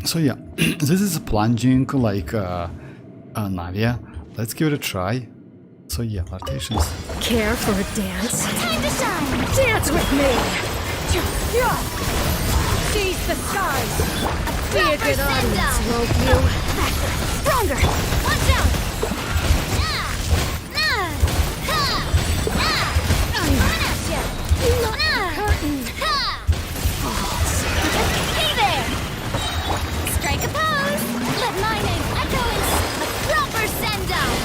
So yeah, this is plunging like Navia. Let's give it a try. So yeah, flirtations. Care for a dance? Time to shine! Dance with me! Seize the skies! Be a good audience, won't you? Faster! Stronger! Watch out! Coming at ya! Curtain! Hey there! Strike a pose! Let my name echo in a proper send-down!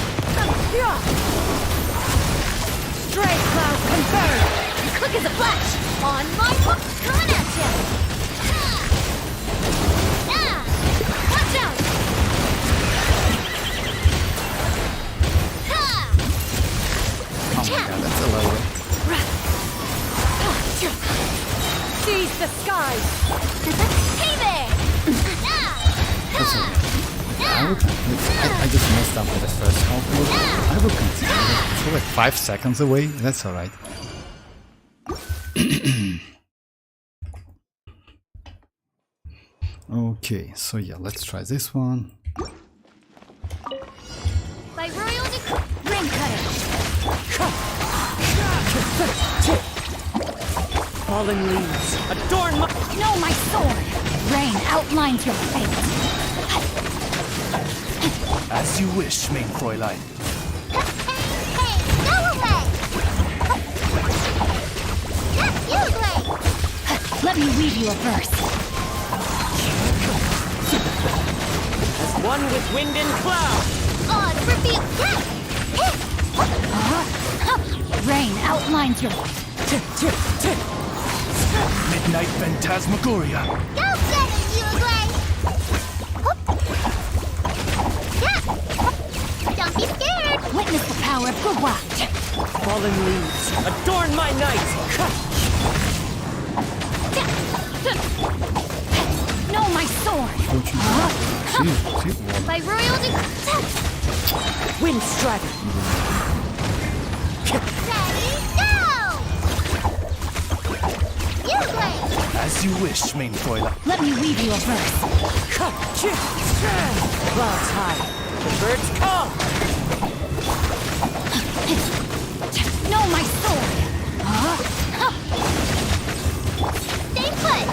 Stray cloud confirmed! Quick as a flash! On my hook! Coming at ya! Watch out! Oh my god, that's a little. Seize the skies! Hey there! I just messed up with the first half. I will continue. It's like 5 seconds away. That's alright. Okay, so yeah, let's try this one. By royal decree, Rain cutter! Fallen leaves, adorn my... No, my sword! Rain outlines your fate. As you wish, main Fräulein. hey, go away! You blade! Let me weave you a verse. As one with wind and cloud! Odds reveal. Rain outlines your Midnight Phantasmagoria. Go get him, you blade! Don't be scared! Witness the power of WuWa. Fallen leaves, adorn my night! No, my sword! Don't you she's By royal decree, Wind strike! ready, go! You blade! As you wish, main Fräulein. Let me weave you a verse. Clouds high, the birds come! No, my sword! Stay put!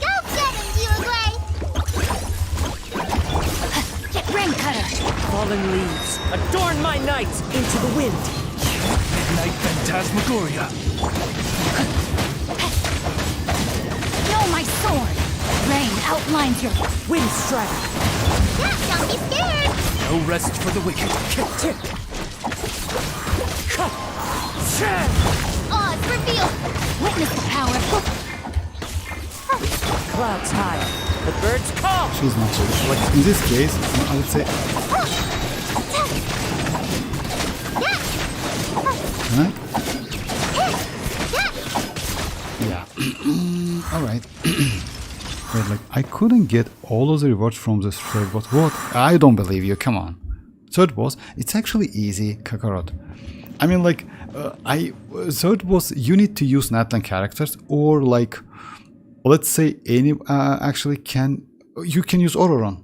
Go get him, you fallen leaves, adorn my night into the wind. Midnight Phantasmagoria. Know my sword. Rain outlines your... Wind strike. Yeah, don't be scared. No rest for the wicked. Tick. Odds revealed. Witness the power of... Clouds high. The birds call. She's not so like in this case, I would say. Huh? Yeah. All right. Wait, like I couldn't get all of the rewards from this third boss. What? I don't believe you. Come on. Third boss. It's actually easy, Kakarot. I mean, like, third boss. You need to use natlan characters or like. Let's say any actually you can use ororon.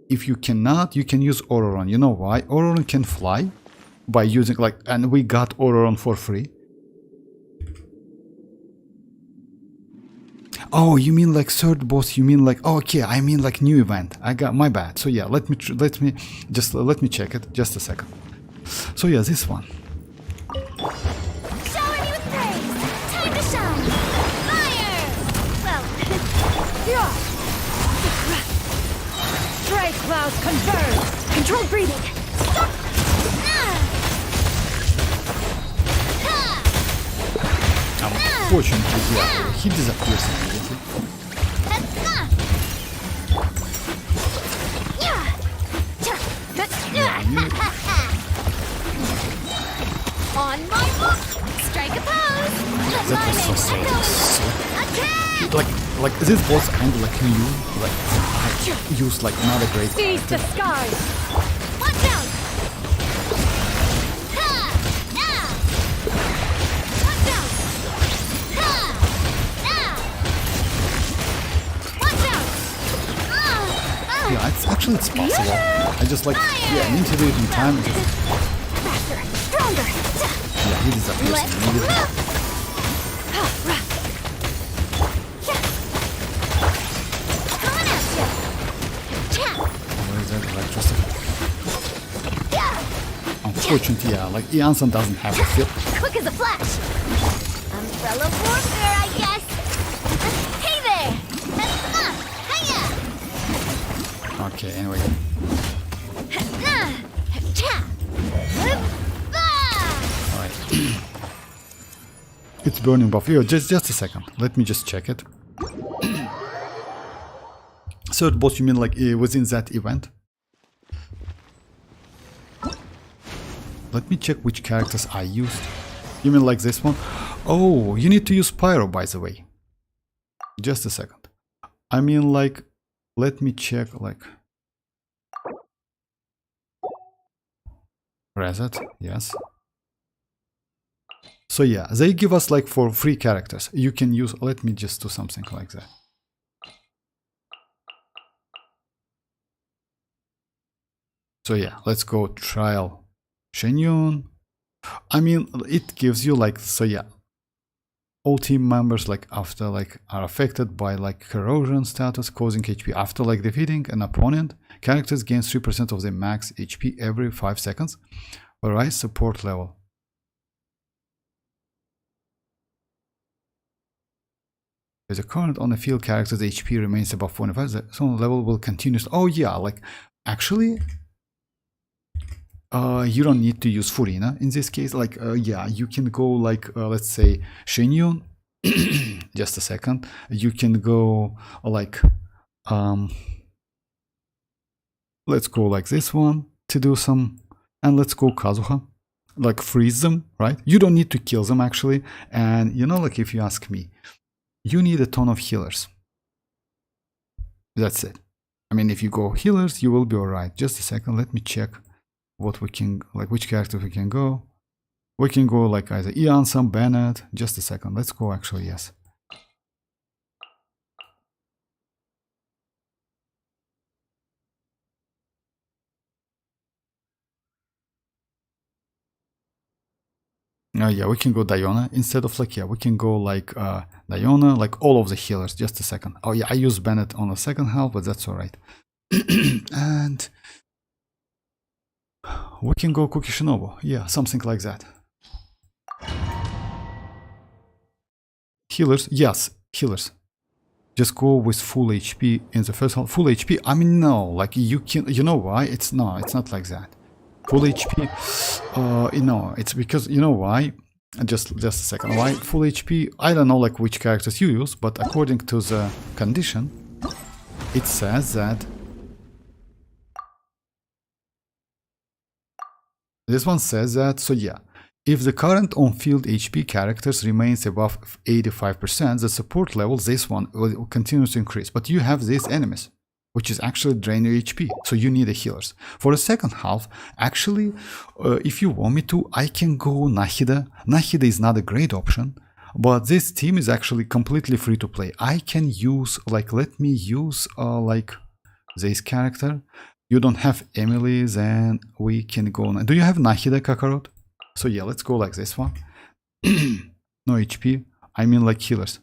If you cannot, you can use ororon. You know why? Ororon can fly by using like, and we got ororon for free. Oh, you mean like third boss? You mean like, oh, okay, I mean like new event. I got my bad. So yeah, let me check it. Just a second. So yeah, this one. Shower me with praise. Time to shine. Fire! Well, Stray clouds converge. controlled breathing. Unfortunately, yeah, he disappears immediately. On my mark. Strike a pose. That was so sad. Attack! Like this boss kind of like new, like I use like not a great Seize the skies. Watch out! Ha! Now! Watch out! Ha! Now! Watch out! Yeah, it's actually it's possible. I just like yeah, I need to do it in time. Faster! Stronger! Yeah, he disappears immediately. Coming at you! Where is that electricity? Unfortunately, yeah, like Iansan doesn't have the feel. Quick as a flash! Umbrella warfare, I guess! Hey there! Hiya! Okay, anyway. Alright. It's burning buff. Yo, just a second. Let me just check it. Third boss, you mean like within that event? Let me check which characters I used. You mean like this one? Oh, you need to use Pyro, by the way. Just a second. I mean like, let me check like... Reset, yes. So yeah, they give us like for free characters. You can use, let me just do something like that. So yeah, let's go trial Shenyun. I mean, it gives you like, so yeah, all team members like after like are affected by like corrosion status causing HP after like defeating an opponent. Characters gain 3% of their max HP every 5 seconds. Alright, support level. There's a current on the field character's HP remains above 45, the zone level will continue. Oh yeah, like actually you don't need to use Furina in this case. Like yeah, you can go like let's say Shenyun. Just a second. You can go like let's go like this one to do some, and let's go Kazuha, like freeze them, right? You don't need to kill them actually. And you know, like if you ask me, you need a ton of healers. That's it. I mean, if you go healers, you will be alright. Just a second, let me check what we can, like which character we can go. We can go like either Iansan, Bennett. Just a second, let's go actually, yes. Yeah, we can go Diona instead of like, yeah, we can go like Diona, like all of the healers. Just a second. Oh yeah, I used Bennett on the second half, but that's alright. And We can go Cookie Shinobu. Yeah, something like that. Healers, yes, healers. Just go with full HP in the first half. Full HP, I mean, no, like you can, you know why? It's not like that. Full HP, no, it's because, you know why? Just a second, why full HP? I don't know like which characters you use, but according to the condition, it says that this one says that, so yeah. If the current on-field HP characters remains above 85%, the support level, this one, will continue to increase. But you have these enemies, which is actually drain your HP, so you need the healers. For the second half, actually, if you want me to, I can go Nahida. Nahida is not a great option, but this team is actually completely free to play. I can use, like, let me use, like, this character. You don't have Emily, then we can go. Do you have Nahida, Kakarot? So yeah, let's go like this one. No HP. I mean like healers.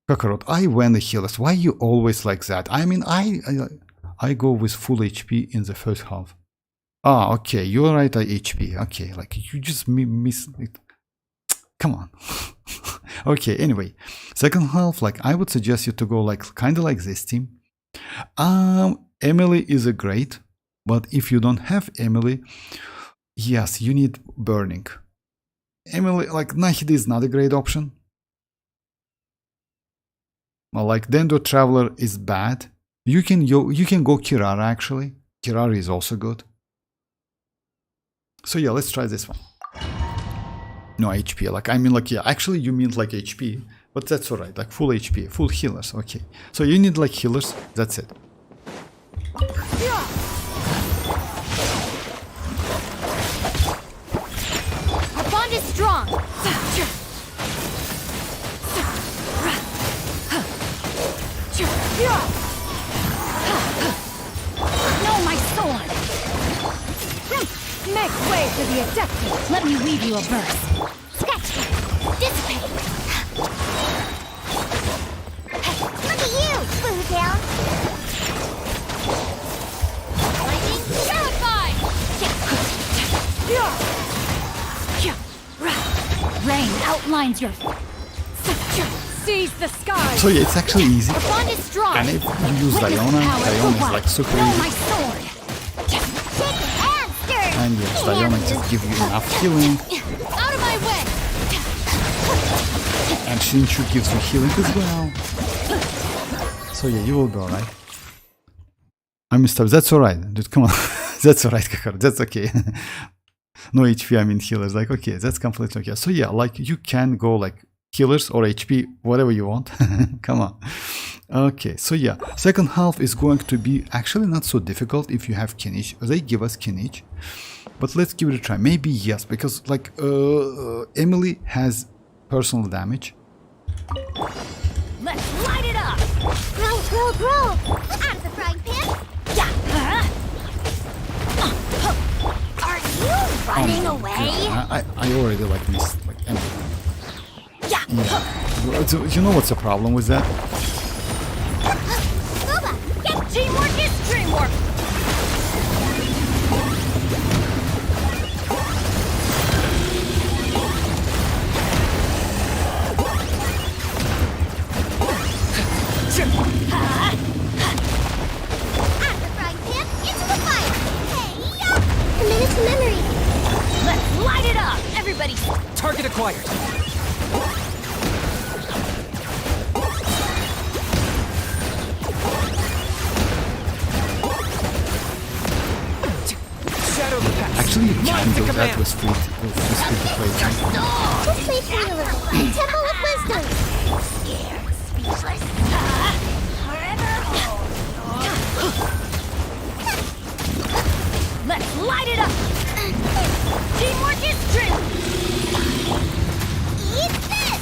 Kakarot, I went the healers. Why you always like that? I mean, I go with full HP in the first half. Ah, okay, you're right at HP. Okay, like you just miss it. Come on. Okay, anyway, second half, like I would suggest you to go like kind of like this team. Emily is a great. But if you don't have Emily, yes, you need burning. Emily, like Nahida is not a great option. Well, like Dendo Traveler is bad. You can go Kirara actually. Kirara is also good. So yeah, let's try this one. No HP, like I mean like yeah, actually you mean like HP, but that's alright, like full HP, full healers, okay. So you need like healers, that's it. Is strong. Know my sword. Make way for the adeptus. Let me weave you a verse. Sketch. Dissipate. Look at you, Blue Tail. Lightning terrified. Rain outlines your. Seize the sky. So yeah, it's actually easy. The bond is strong. And if you use Diona is like super Know easy. my sword. And yes, Diona just give you enough healing. Out of my way. And Shinshu gives you healing as well. So yeah, you will be alright. I messed up. That's alright. Dude, come on. That's alright, Kakaro. That's okay. No HP, I mean healers. Like, okay, that's completely okay. So yeah, like you can go like healers or HP, whatever you want. Come on. Okay, so yeah, second half is going to be actually not so difficult if you have kinich. They give us kinich. But let's give it a try. Maybe yes, because like Emily has personal damage. Let's light it up. Grow, grow, grow. Out of the frying pan. Yeah. Are you running away? I already like missed like Emily. Yeah. You know what's the problem with that? Booba, Get teamwork is dreamwork. out of the frying pan, into the fire. Hey, yup. A minute to memory. Let's light it up. Everybody. Target acquired. Shadow the past. Actually, you can Mind the do that command. with free to play. Let's play for you a little. Temple of Wisdom. Speechless. Let's light it up. Teamwork is true. Eat this.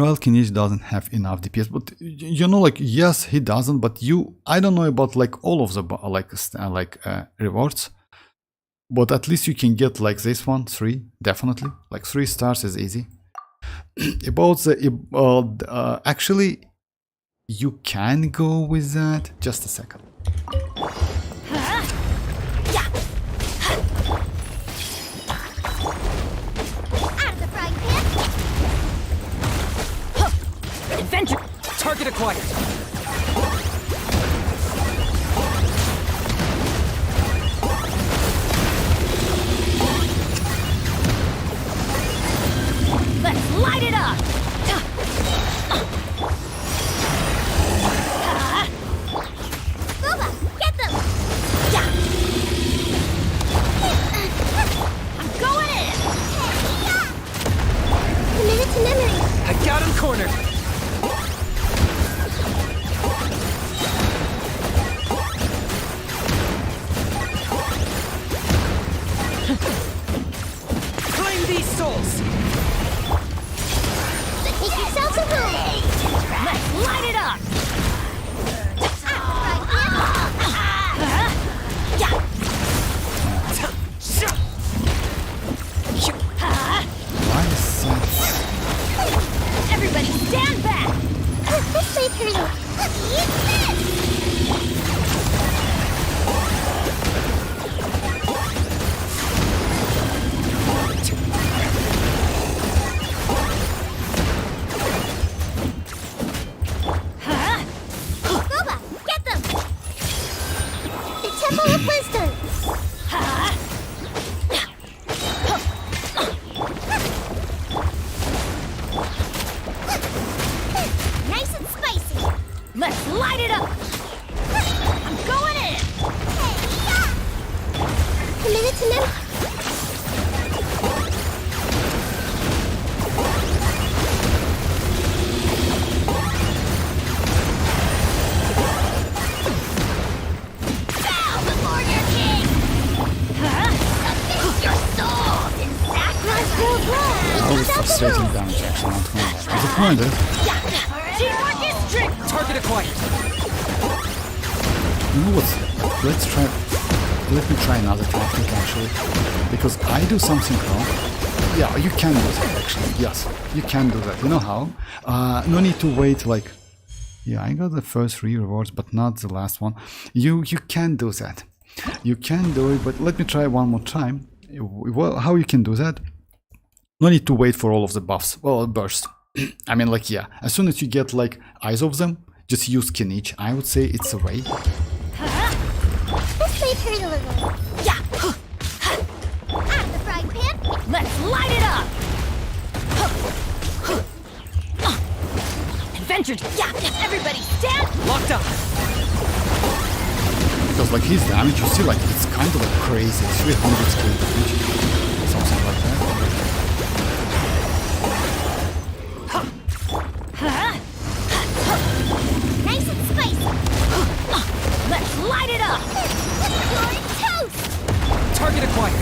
trial kinich doesn't have enough DPS, but you know, like, yes, he doesn't, but I don't know about like all of the rewards, but at least you can get like this one, 3, definitely, like 3 stars is easy. About the actually, you can go with that. Just a second. Adventure! Target acquired! Let's light it up! WuWa, get them! I'm going in! Commit it to memory. I got him cornered! Claim these souls! Make yourselves a home. Let's light it up! Why is that? Everybody stand back! This way, Pearl. Eat this! WuWa, get them! The Temple of Wisdom. Nice and spicy. Let's light it up! I'm going in! Commit it to memory. Bow before your king! Submit your souls in sacrifice! Always frustrating damage, actually, not going there. Disappointed. Teamwork is strict! Target acquired! You know what? Let me try another tactic, actually, because I do something wrong. Yeah, you can do that, actually. Yes, you can do that. You know how? No need to wait, like... Yeah, I got the first 3 rewards, but not the last one. You can do that. You can do it, but let me try one more time. Well, how you can do that? No need to wait for all of the buffs. Well, burst. I mean, like, yeah. As soon as you get, like, eyes of them, just use kinich. I would say it's a way. This way, Pearl. Yeah! Out of the frying pan. Let's light it up! Adventure! Yeah! Everybody stand! Locked up! Because, like, his damage, you see, like, it's kind of like crazy. 300 skill damage. Something like that. Nice and spicy. Let's light it up! You're toast. Target acquired!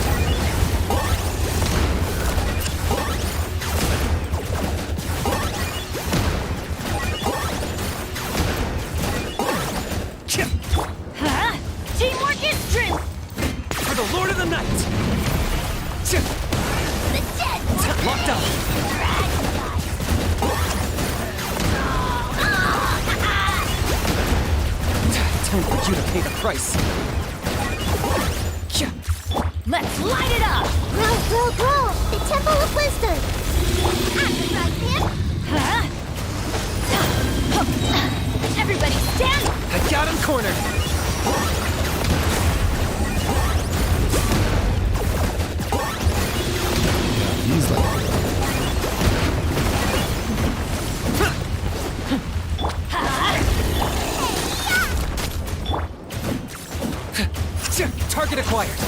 Teamwork is strength! For the Lord of the Night! The dead. Locked up! Time for you to pay the price! Let's light it up! Grow. The Temple of Wisdom. Out of the frying pan. Everybody stand! I got him cornered! He's like... Target acquired!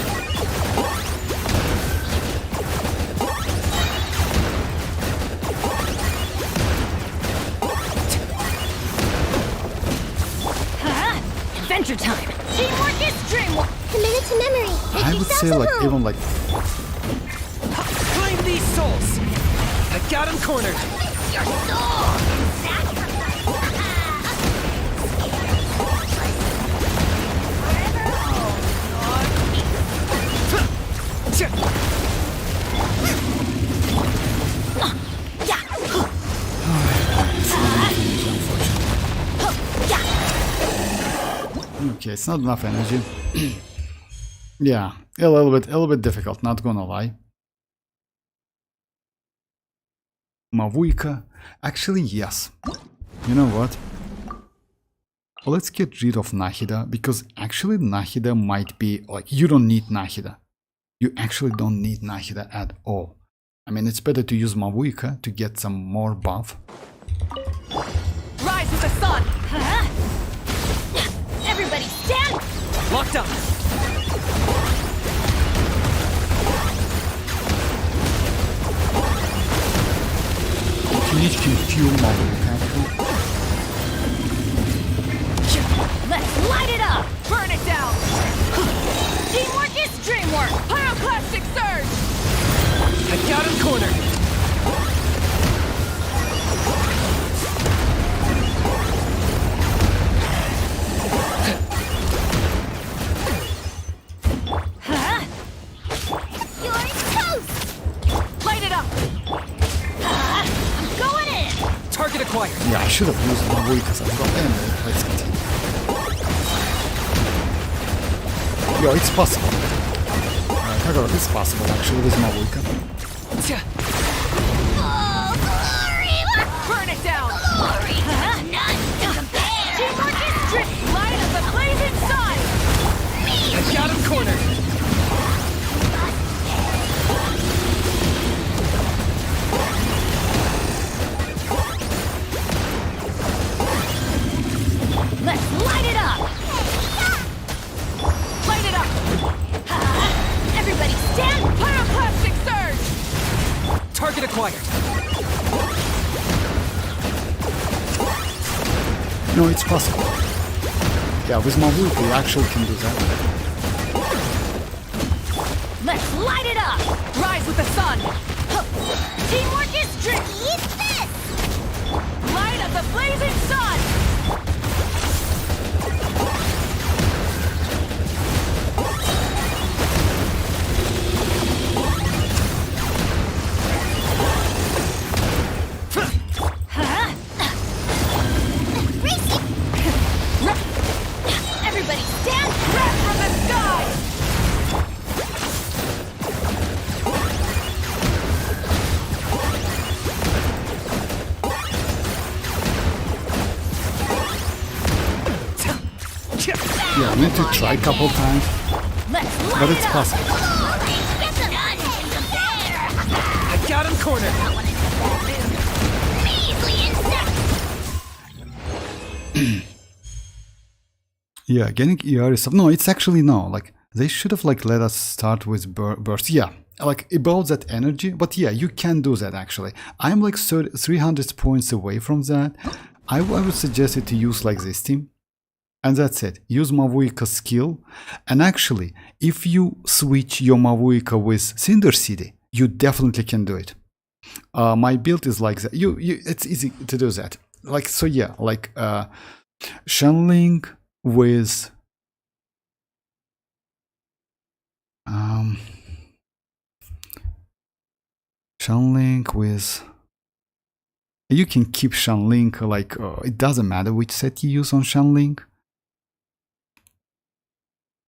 Adventure time! Teamwork is strength! Committed to memory. Make I would yourselves say, at like, home. even like... Claim these souls! I got him cornered! your soul! Sacrifice! Okay, it's not enough energy. Yeah, a little bit difficult, not gonna lie. Mavuika? Actually, yes. You know what? Let's get rid of Nahida, because actually Nahida might be like, you don't need Nahida. You actually don't need Nahida at all. I mean, it's better to use Mavuika to get some more buff. Rise with the sun! Everybody stand! Locked up! Kinich can fuel Mavuika actually. Let's light it up! Burn it down! Teamwork is dreamwork! Pyroclastic surge! I got him cornered! You're toast! Light it up! I'm going in! Target acquired! Yeah, I should have used Mavuika as well. Anyway, let's continue. Yo, it's possible. Kagura, it's possible actually with Mavuika. Oh, glory! Burn it down! Glory! None to compare! Teamwork is strict! Light of the blazing sun! Me! I got him cornered! Let's light it up! Light it up! Everybody stand! Pyroclastic surge! Target acquired! No, it's possible. Yeah, with Mavuika you actually can do that. Let's light it up! Rise with the sun! Teamwork is tricky! Eat this! Light of the blazing sun! Everybody stand! Breath from the sky! Yeah, I need to try a couple times, Let's light but it's it up! possible. Glory! Get the gun and compare! I got him cornered! Measly insect! Yeah, getting ER is... No, it's actually no. Like, they should have like let us start with burst. Yeah, like about that energy. But yeah, you can do that actually. I'm like 300 points away from that. I would suggest it to use like this team. And that's it. Use Mavuika skill. And actually, if you switch your Mavuika with Cinder City, you definitely can do it. My build is like that. It's easy to do that. Like, so yeah, like Shenling with Shenling with... You can keep Shenling, like, it doesn't matter which set you use on Shenling.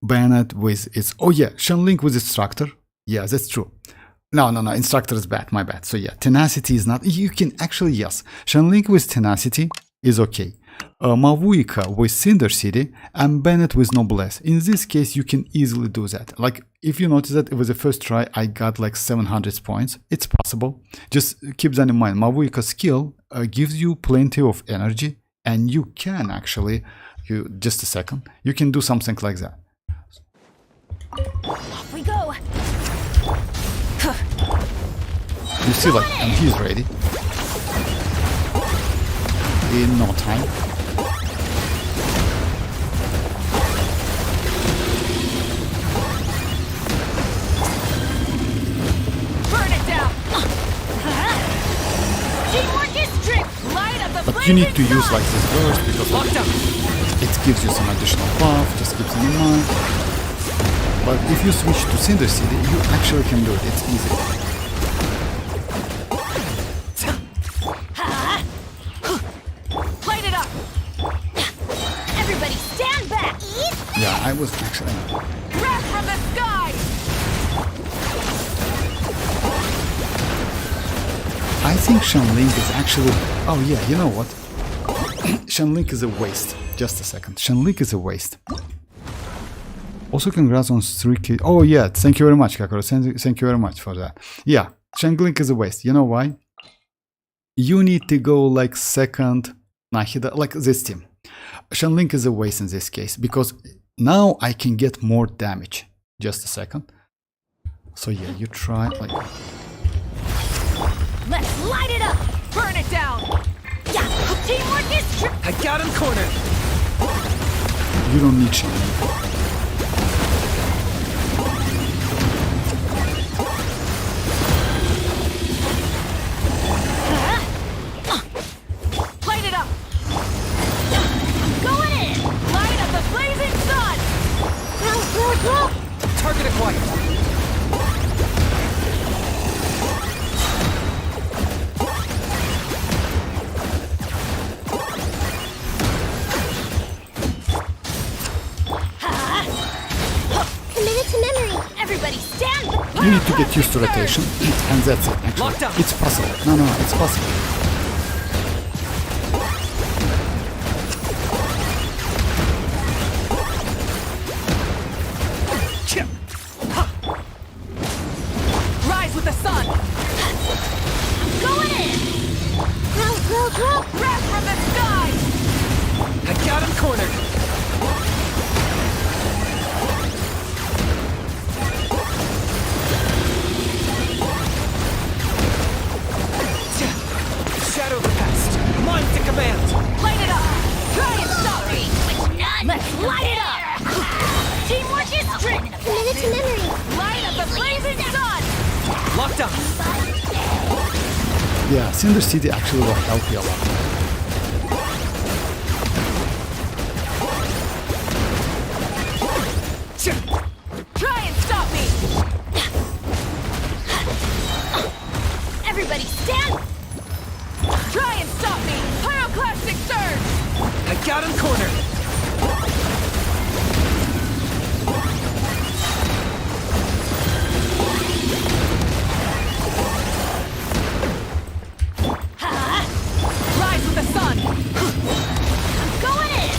Bennett with its... Oh yeah, Shenling with Instructor. Yeah, that's true. No, Instructor is bad, my bad. So yeah, Tenacity is not... You can actually, yes. Shenling with Tenacity is okay. Mavuika with Cinder City and Bennett with Noblesse. In this case, you can easily do that. Like, if you notice that it was the first try, I got like 700 points. It's possible. Just keep that in mind. Mavuika skill gives you plenty of energy, and you can actually, just a second, you can do something like that. Off we go! You see, like, and he's ready in no time. Burn it down! Teamwork is you need to use like this burst because Lockdown. it gives you some additional buff, just keep them in mind. But if you switch to Cinder City, you actually can do it, it's easy. Light it up! Everybody stand back! Yeah, I was actually... Wrath from the sky! I think Shenlink is actually... Oh yeah, you know what? Shenlink is a waste. Just a second. Shenlink is a waste. Also, congrats on 3K. Oh yeah, thank you very much, Kakaro. Thank you very much for that. Yeah, Shenlink is a waste. You know why? You need to go like second Nahida, like this team. Shenlink is a waste in this case because now I can get more damage. Just a second. So yeah, you try like... Let's light it up! Burn it down! Yeah, teamwork is true! I got him cornered. You don't need Shenlink. Light it up! Going in! Light up the blazing sun! Target acquired. Committed to memory! Everybody stand! You need to get used to rotation, and that's it, actually. Lockdown. It's possible. No, it's possible. Rise with the sun! Going in! Wrath from the sky! I got him cornered. Shadow the past. Mine to command. Light it up! Try and stop me! Let's light it up! Teamwork is strict! Committed to memory! Light up the blazing sun! Lockdown. Yeah, Cinder City actually will help you a lot. Try and stop me! Everybody stand! Try and stop me! Pyroclastic surge! I got him cornered. Rise with the sun! Going in!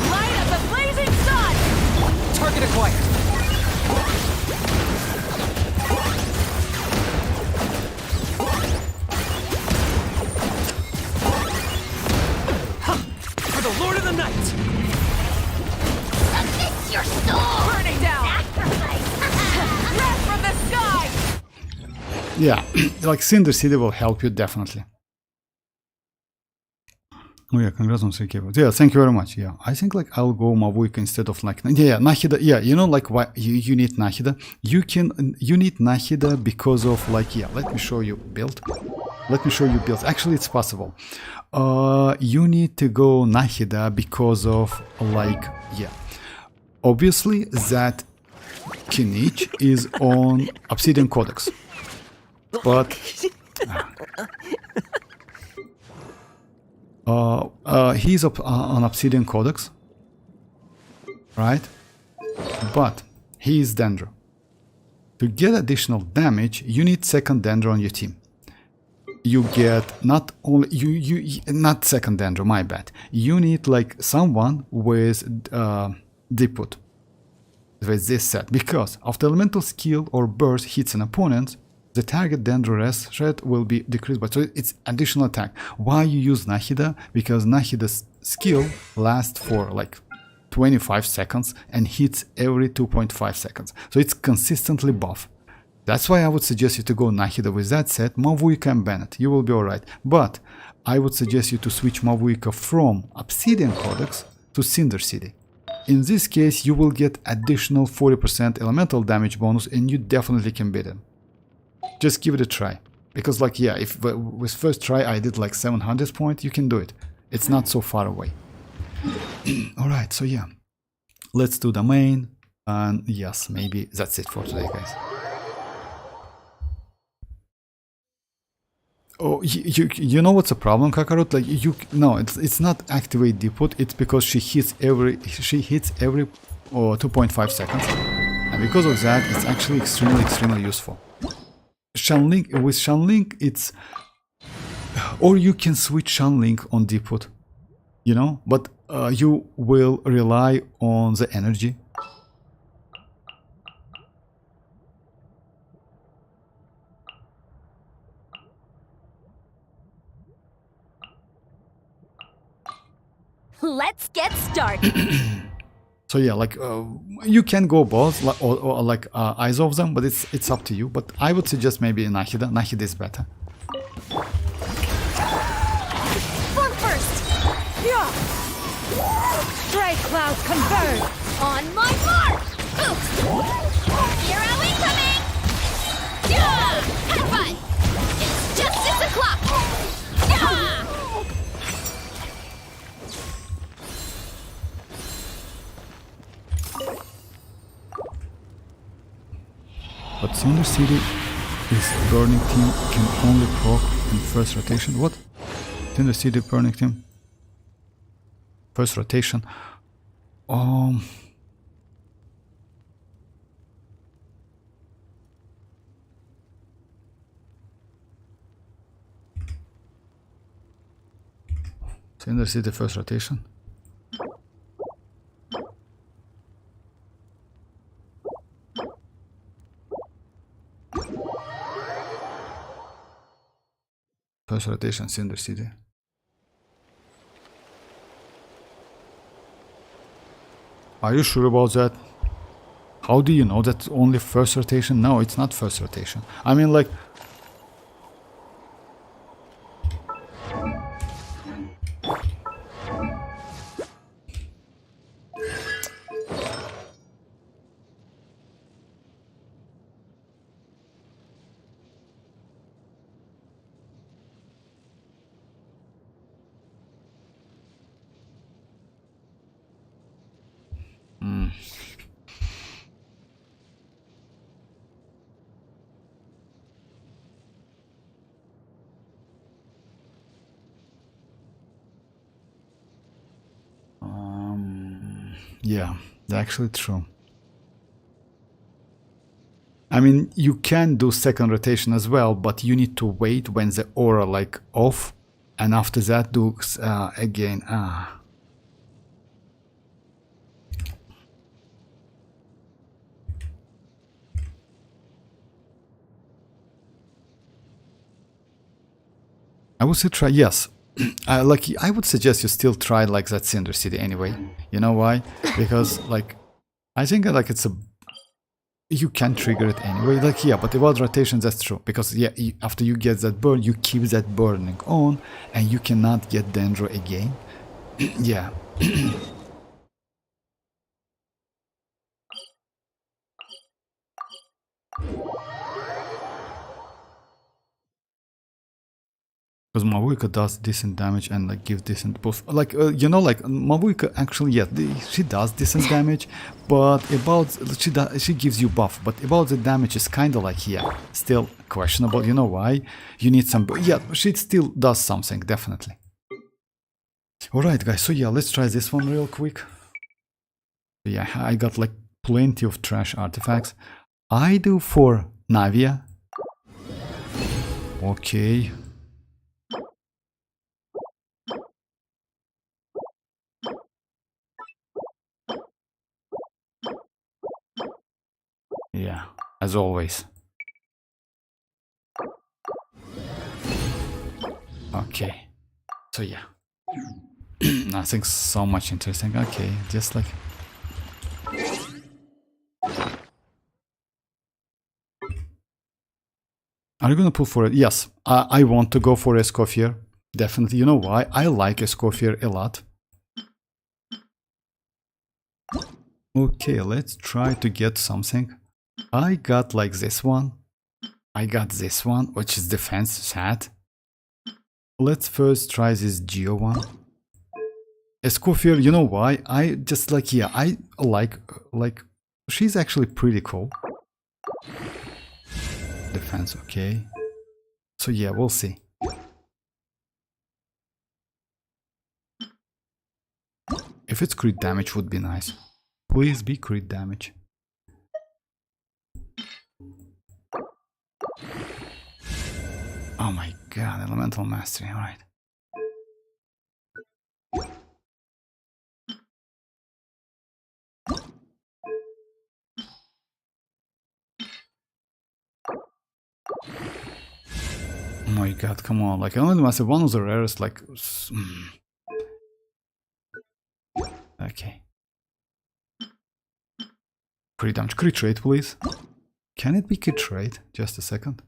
Light up the blazing sun! Target acquired. For the Lord of the Night. Amidst your soul! Burning down! Wrath from the sky! Yeah, like Cinder City will help you definitely. Oh yeah, congrats on 3K. Yeah, thank you very much. Yeah, I think like I'll go Mavuika instead of like Nahida. Yeah, you know like why you need Nahida. You need Nahida because of like let me show you build. Let me show you build. Actually, it's possible. You need to go Nahida because of like obviously that Kinich is on Obsidian Codex, but he's on Obsidian Codex, right? But he is Dendro. To get additional damage, you need second Dendro on your team. You get not only not second Dendro, my bad. You need like someone with Deepwood with this set, because after elemental skill or burst hits an opponent, the target Dendro rest threat will be decreased by, so it's additional attack. Why you use Nahida? Because Nahida's skill lasts for like 25 seconds and hits every 2.5 seconds. So it's consistently buff. That's why I would suggest you to go Nahida with that set, Mavuika and Bennett. You will be alright. But I would suggest you to switch Mavuika from Obsidian Codex to Cinder City. In this case, you will get additional 40% elemental damage bonus and you definitely can beat him. Just give it a try. Because like, yeah, if with first try I did like 700 point, you can do it. It's not so far away. Alright, so yeah. Let's do the main. And yes, maybe that's it for today, guys. Oh, you know what's the problem, Kakarot? Like no, it's not activate depot. It's because she hits every 2.5 seconds, and because of that, it's actually extremely useful. With Shanlink, it's, or you can switch Shanlink on depot, you know, but you will rely on the energy. Let's get started. So yeah, like you can go both, or like either of them, but it's up to you. But I would suggest maybe Nahida. Nahida is better. Form first. Yeah. Stray clouds converge! On my mark. Hero incoming. Yeah. Have fun. It's justice o'clock. Yeah. But Cinder City is burning team can only proc in first rotation. What? Cinder City burning team? First rotation. Cinder City first rotation. First rotation, Cinder City. Are you sure about that? How do you know that's only first rotation? No, it's not first rotation. I mean, like... yeah, that's actually true. I mean, you can do second rotation as well, but you need to wait when the aura like off, and after that do again. I would say try, yes. Like, I would suggest you still try like that Cinder City anyway. You know why? Because like, I think like it's a, you can trigger it anyway. Like, yeah, but about rotation, that's true. Because yeah, after you get that burn, you keep that burning on, and you cannot get Dendro again. Yeah. Because mavuika does decent damage and like gives decent buff. Like you know, like mavuika actually, yeah, she does decent damage, but about she gives you buff. But about the damage is kind of like, yeah, still questionable. You know why? You need some. Yeah, she still does something definitely. All right, guys. So yeah, let's try this one real quick. Yeah, I got like plenty of trash artifacts. I do for Navia. Okay. Yeah, as always. Okay, so yeah, nothing so much interesting. Okay, just like... Are you gonna pull for it? Yes, I want to go for Escoffier. Definitely. You know why? I like Escoffier a lot. Okay, let's try to get something. I got like this one. I got this one, which is defense, sad. Let's first try this Geo one. Escoffier, you know why? I just like, yeah, I like, she's actually pretty cool. Defense, okay. So yeah, we'll see. If it's crit damage would be nice. Please be crit damage. Oh my god, elemental mastery, alright. Oh my god, come on, like elemental mastery, one of the rarest, like... Okay. Crit damage, crit rate please. Can it be crit rate? Just a second.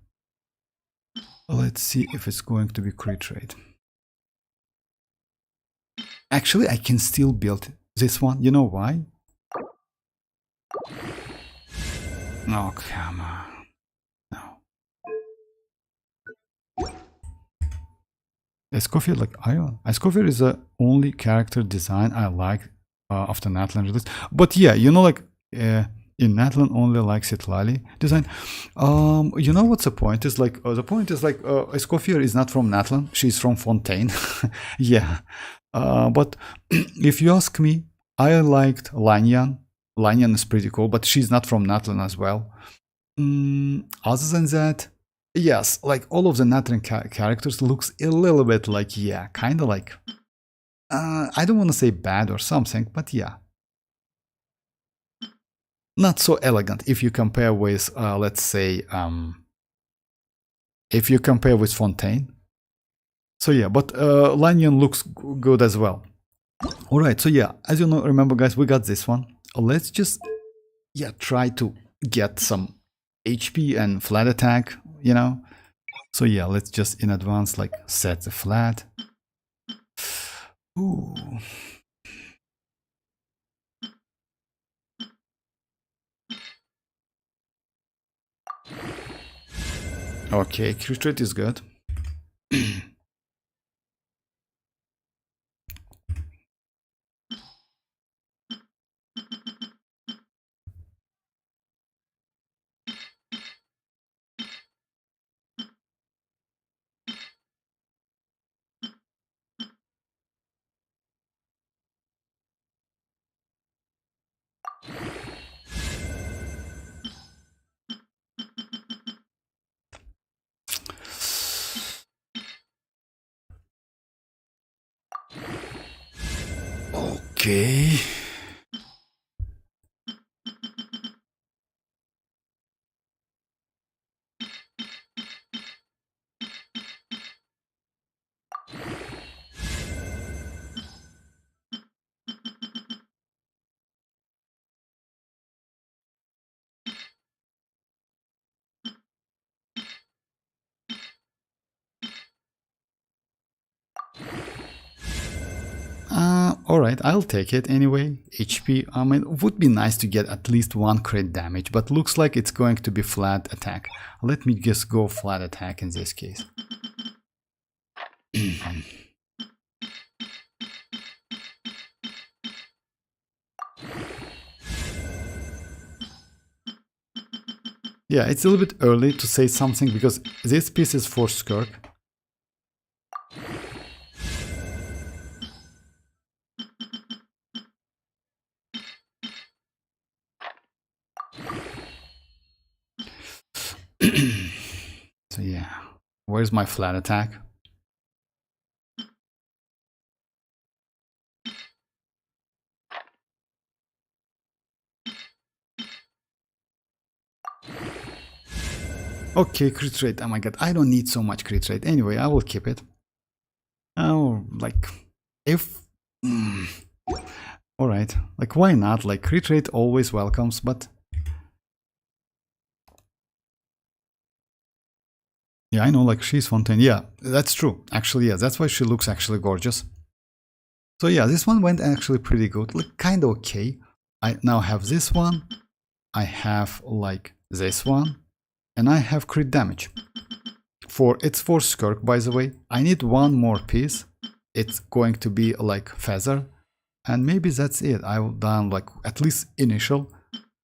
Let's see if it's going to be crit rate. Actually, I can still build this one. You know why? Oh, come on. No. Escoffier, like Ion. Escoffier is the only character design I like after Natlan release. But yeah, you know, like in Natlan only like citlali design. You know what's the point? Is like the point is like Escoffier is not from Natlan. She's from Fontaine. Yeah. But if you ask me, I liked Lanyan. Lanyan is pretty cool, but she's not from Natlan as well. Other than that, yes, like all of the Natlan characters looks a little bit like, yeah, kind of like, I don't want to say bad or something, but yeah. Not so elegant if you compare with, let's say, if you compare with Fontaine. So yeah, but Lanyan looks good as well. Alright, so yeah, as you know, remember guys, we got this one. Let's just, yeah, try to get some HP and flat attack, you know. So yeah, let's just in advance like set the flat. Ooh. Okay, crit rate is good. Okay. Alright, I'll take it anyway. HP, I mean, it would be nice to get at least one crit damage, but looks like it's going to be flat attack. Let me just go flat attack in this case. Yeah, it's a little bit early to say something because this piece is for Skirk. So yeah, where's my flat attack? Okay, crit rate. Oh my god, I don't need so much crit rate. Anyway, I will keep it. Oh, like, if... Alright, like, why not? Like, crit rate always welcomes, but... Yeah, I know, like, she's Fontaine. Yeah, that's true. Actually, yeah, that's why she looks actually gorgeous. So yeah, this one went actually pretty good. Like, kind of okay. I now have this one. I have, like, this one. and I have crit damage. It's for Skirk, by the way. I need one more piece. It's going to be like feather, and maybe that's it. I will done like at least initial.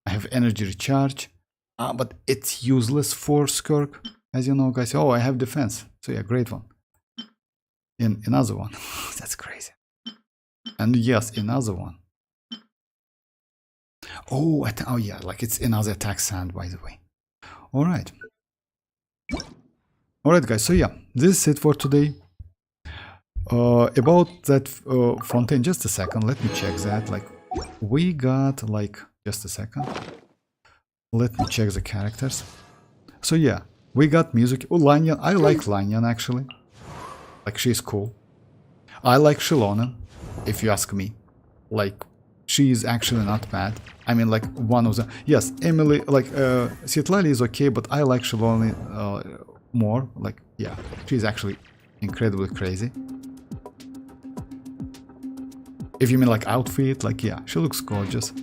I have energy recharge, but it's useless for Skirk, as you know, guys. Oh, I have defense, so yeah, great one. Another one. That's crazy. And yes, another one. Oh, oh yeah, like it's another attack sand, by the way. All right. All right, guys. So yeah, this is it for today. About that fountain, just a second. Let me check that. Like, we got like just a second. Let me check the characters. So yeah, we got music. Oh, Lanyan. I like Lanyan actually. Like, she's cool. I like Xilonen, if you ask me. Like, she is actually not bad. I mean, like, one of the... Yes, Emily, like, citlali is okay, but I like Xilonen more. Like, yeah, she's actually incredibly crazy. If you mean, like, outfit, like, yeah, she looks gorgeous.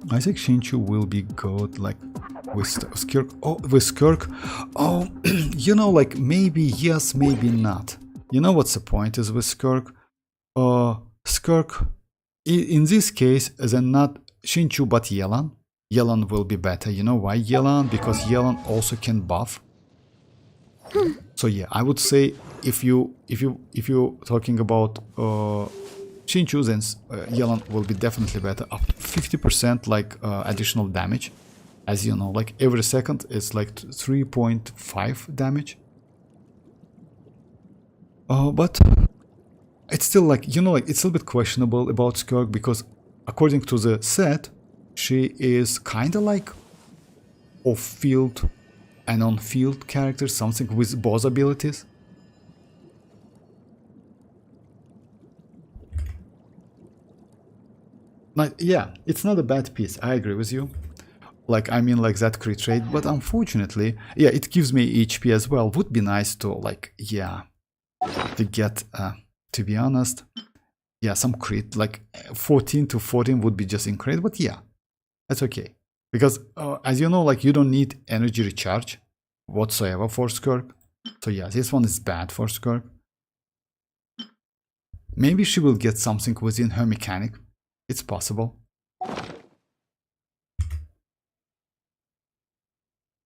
I think Shinchu will be good, like, with Skirk. Oh, with Skirk. Oh, you know, like, maybe yes, maybe not. You know what's the point is with Skirk? Skirk, in this case, then not Shinchu but Yelan. Yelan will be better. You know why Yelan? Because Yelan also can buff. So yeah, I would say if you're talking about Shinchu, then Yelan will be definitely better, up to 50% like additional damage. As you know, like every second it's like 3.5 damage. But it's still like, you know, like it's a little bit questionable about Skirk because according to the set, she is kind of like off-field and on-field character, something with both abilities. Like, yeah, it's not a bad piece, I agree with you. Like, I mean, like that crit rate, but unfortunately, yeah, it gives me HP as well. Would be nice to, like, yeah, to get, to be honest, yeah, some crit, like 14 to 14 would be just incredible, but yeah, that's okay. Because, as you know, like, you don't need energy recharge whatsoever for Skirk. So yeah, this one is bad for Skirk. Maybe she will get something within her mechanic. It's possible.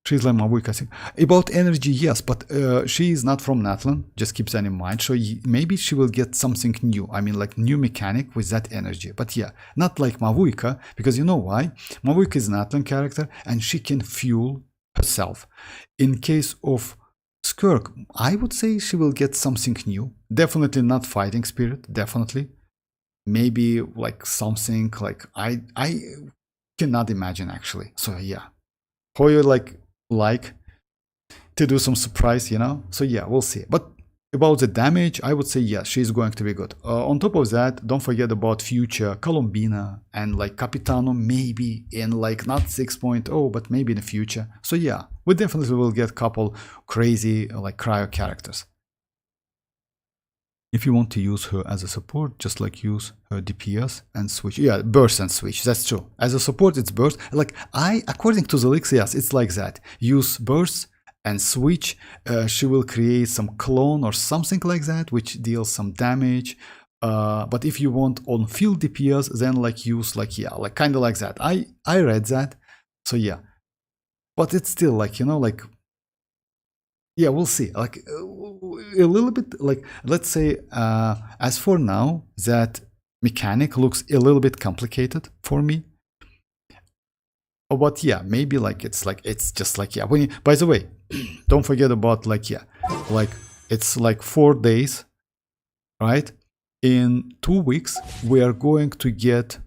She's like mavuika. About energy, yes, but she is not from Natlan. Just keep that in mind. So maybe she will get something new. I mean, like new mechanic with that energy. But yeah, not like mavuika, because you know why? Mavuika is an Natlan character, and she can fuel herself. In case of Skirk, I would say she will get something new. Definitely not fighting spirit. Definitely. Maybe like something like I cannot imagine actually. So yeah, Hoyo like to do some surprise, you know. So yeah, we'll see. But about the damage, I would say yes, she's going to be good. On top of that, don't forget about future Colombina and like Capitano, maybe in like not 6.0, but maybe in the future. So yeah, we definitely will get a couple crazy like cryo characters. If you want to use her as a support, just like use her DPS and switch. Yeah, burst and switch, that's true. As a support, it's burst. Like, according to the leaks, yes, it's like that. Use burst and switch. She will create some clone or something like that, which deals some damage. But if you want on-field DPS, then like use like, yeah, like kind of like that. I read that, so yeah. But it's still like, you know, like, yeah, we'll see. Like a little bit, like let's say, as for now, that mechanic looks a little bit complicated for me. But yeah, maybe like it's just like, yeah. When you, by the way, don't forget about like, yeah, like it's like 4 days, right? In 2 weeks, we are going to get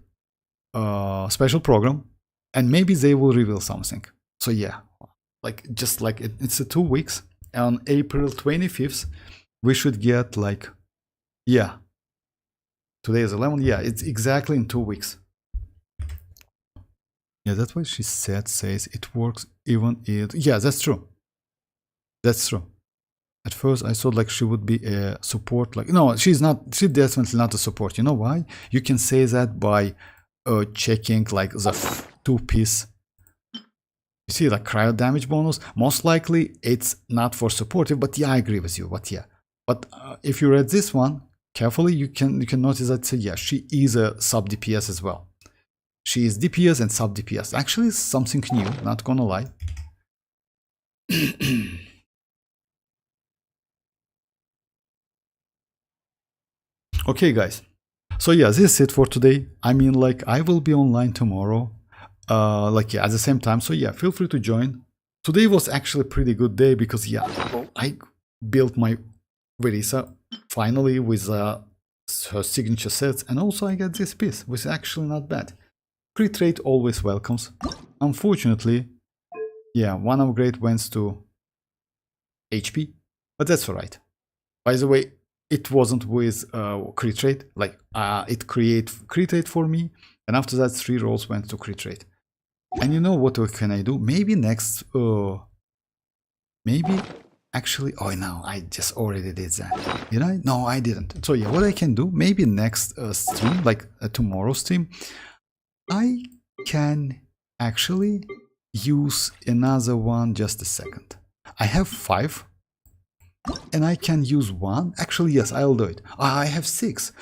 a special program, and maybe they will reveal something. So yeah, like just like it's a 2 weeks. On April 25th, we should get like, yeah, today is 11, yeah, it's exactly in 2 weeks. Yeah, that's what she says it works even if, yeah, that's true. That's true. At first I thought like she would be a support, like, no, she's definitely not a support. You know why? You can say that by checking like the 2-piece You see, like cryo damage bonus, most likely it's not for supportive, but yeah, I agree with you, but yeah. But if you read this one carefully, you can notice that, yeah, she is a sub DPS as well. She is DPS and sub DPS. Actually, something new, not gonna lie. Okay, guys. So yeah, this is it for today. I mean, like, I will be online tomorrow. Like, yeah, at the same time. So yeah, feel free to join. Today was actually a pretty good day because, yeah, I built my Verisa finally with her signature sets, and also I got this piece, which is actually not bad. Crit rate always welcomes. Unfortunately, yeah, one upgrade went to HP, but that's alright. By the way, it wasn't with crit rate, like it create crit rate for me, and after that 3 rolls went to crit rate. And you know what can I do? Maybe next, maybe actually, oh no, I just already did that. Did I? No, I didn't. So yeah, what I can do, maybe next stream, like tomorrow's stream, I can actually use another one. Just a second. I have 5. And I can use 1. Actually, yes, I'll do it. I have 6.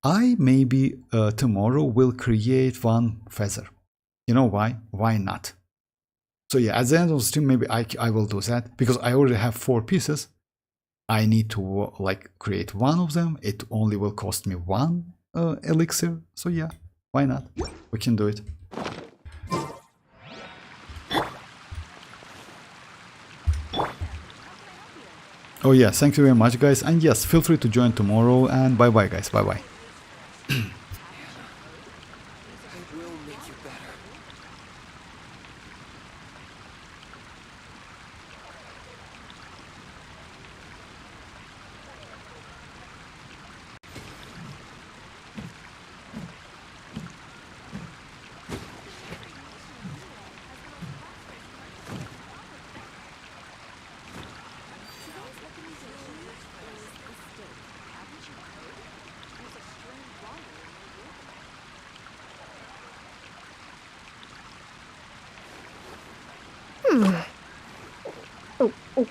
I maybe tomorrow will create 1 feather. You know why? Why not? So yeah, at the end of the stream, maybe I will do that because I already have 4 pieces. I need to like create 1 of them. It only will cost me 1 elixir. So yeah, why not? We can do it. Oh yeah, thank you very much, guys, and yes, feel free to join tomorrow, and bye bye, guys, bye bye. Oh.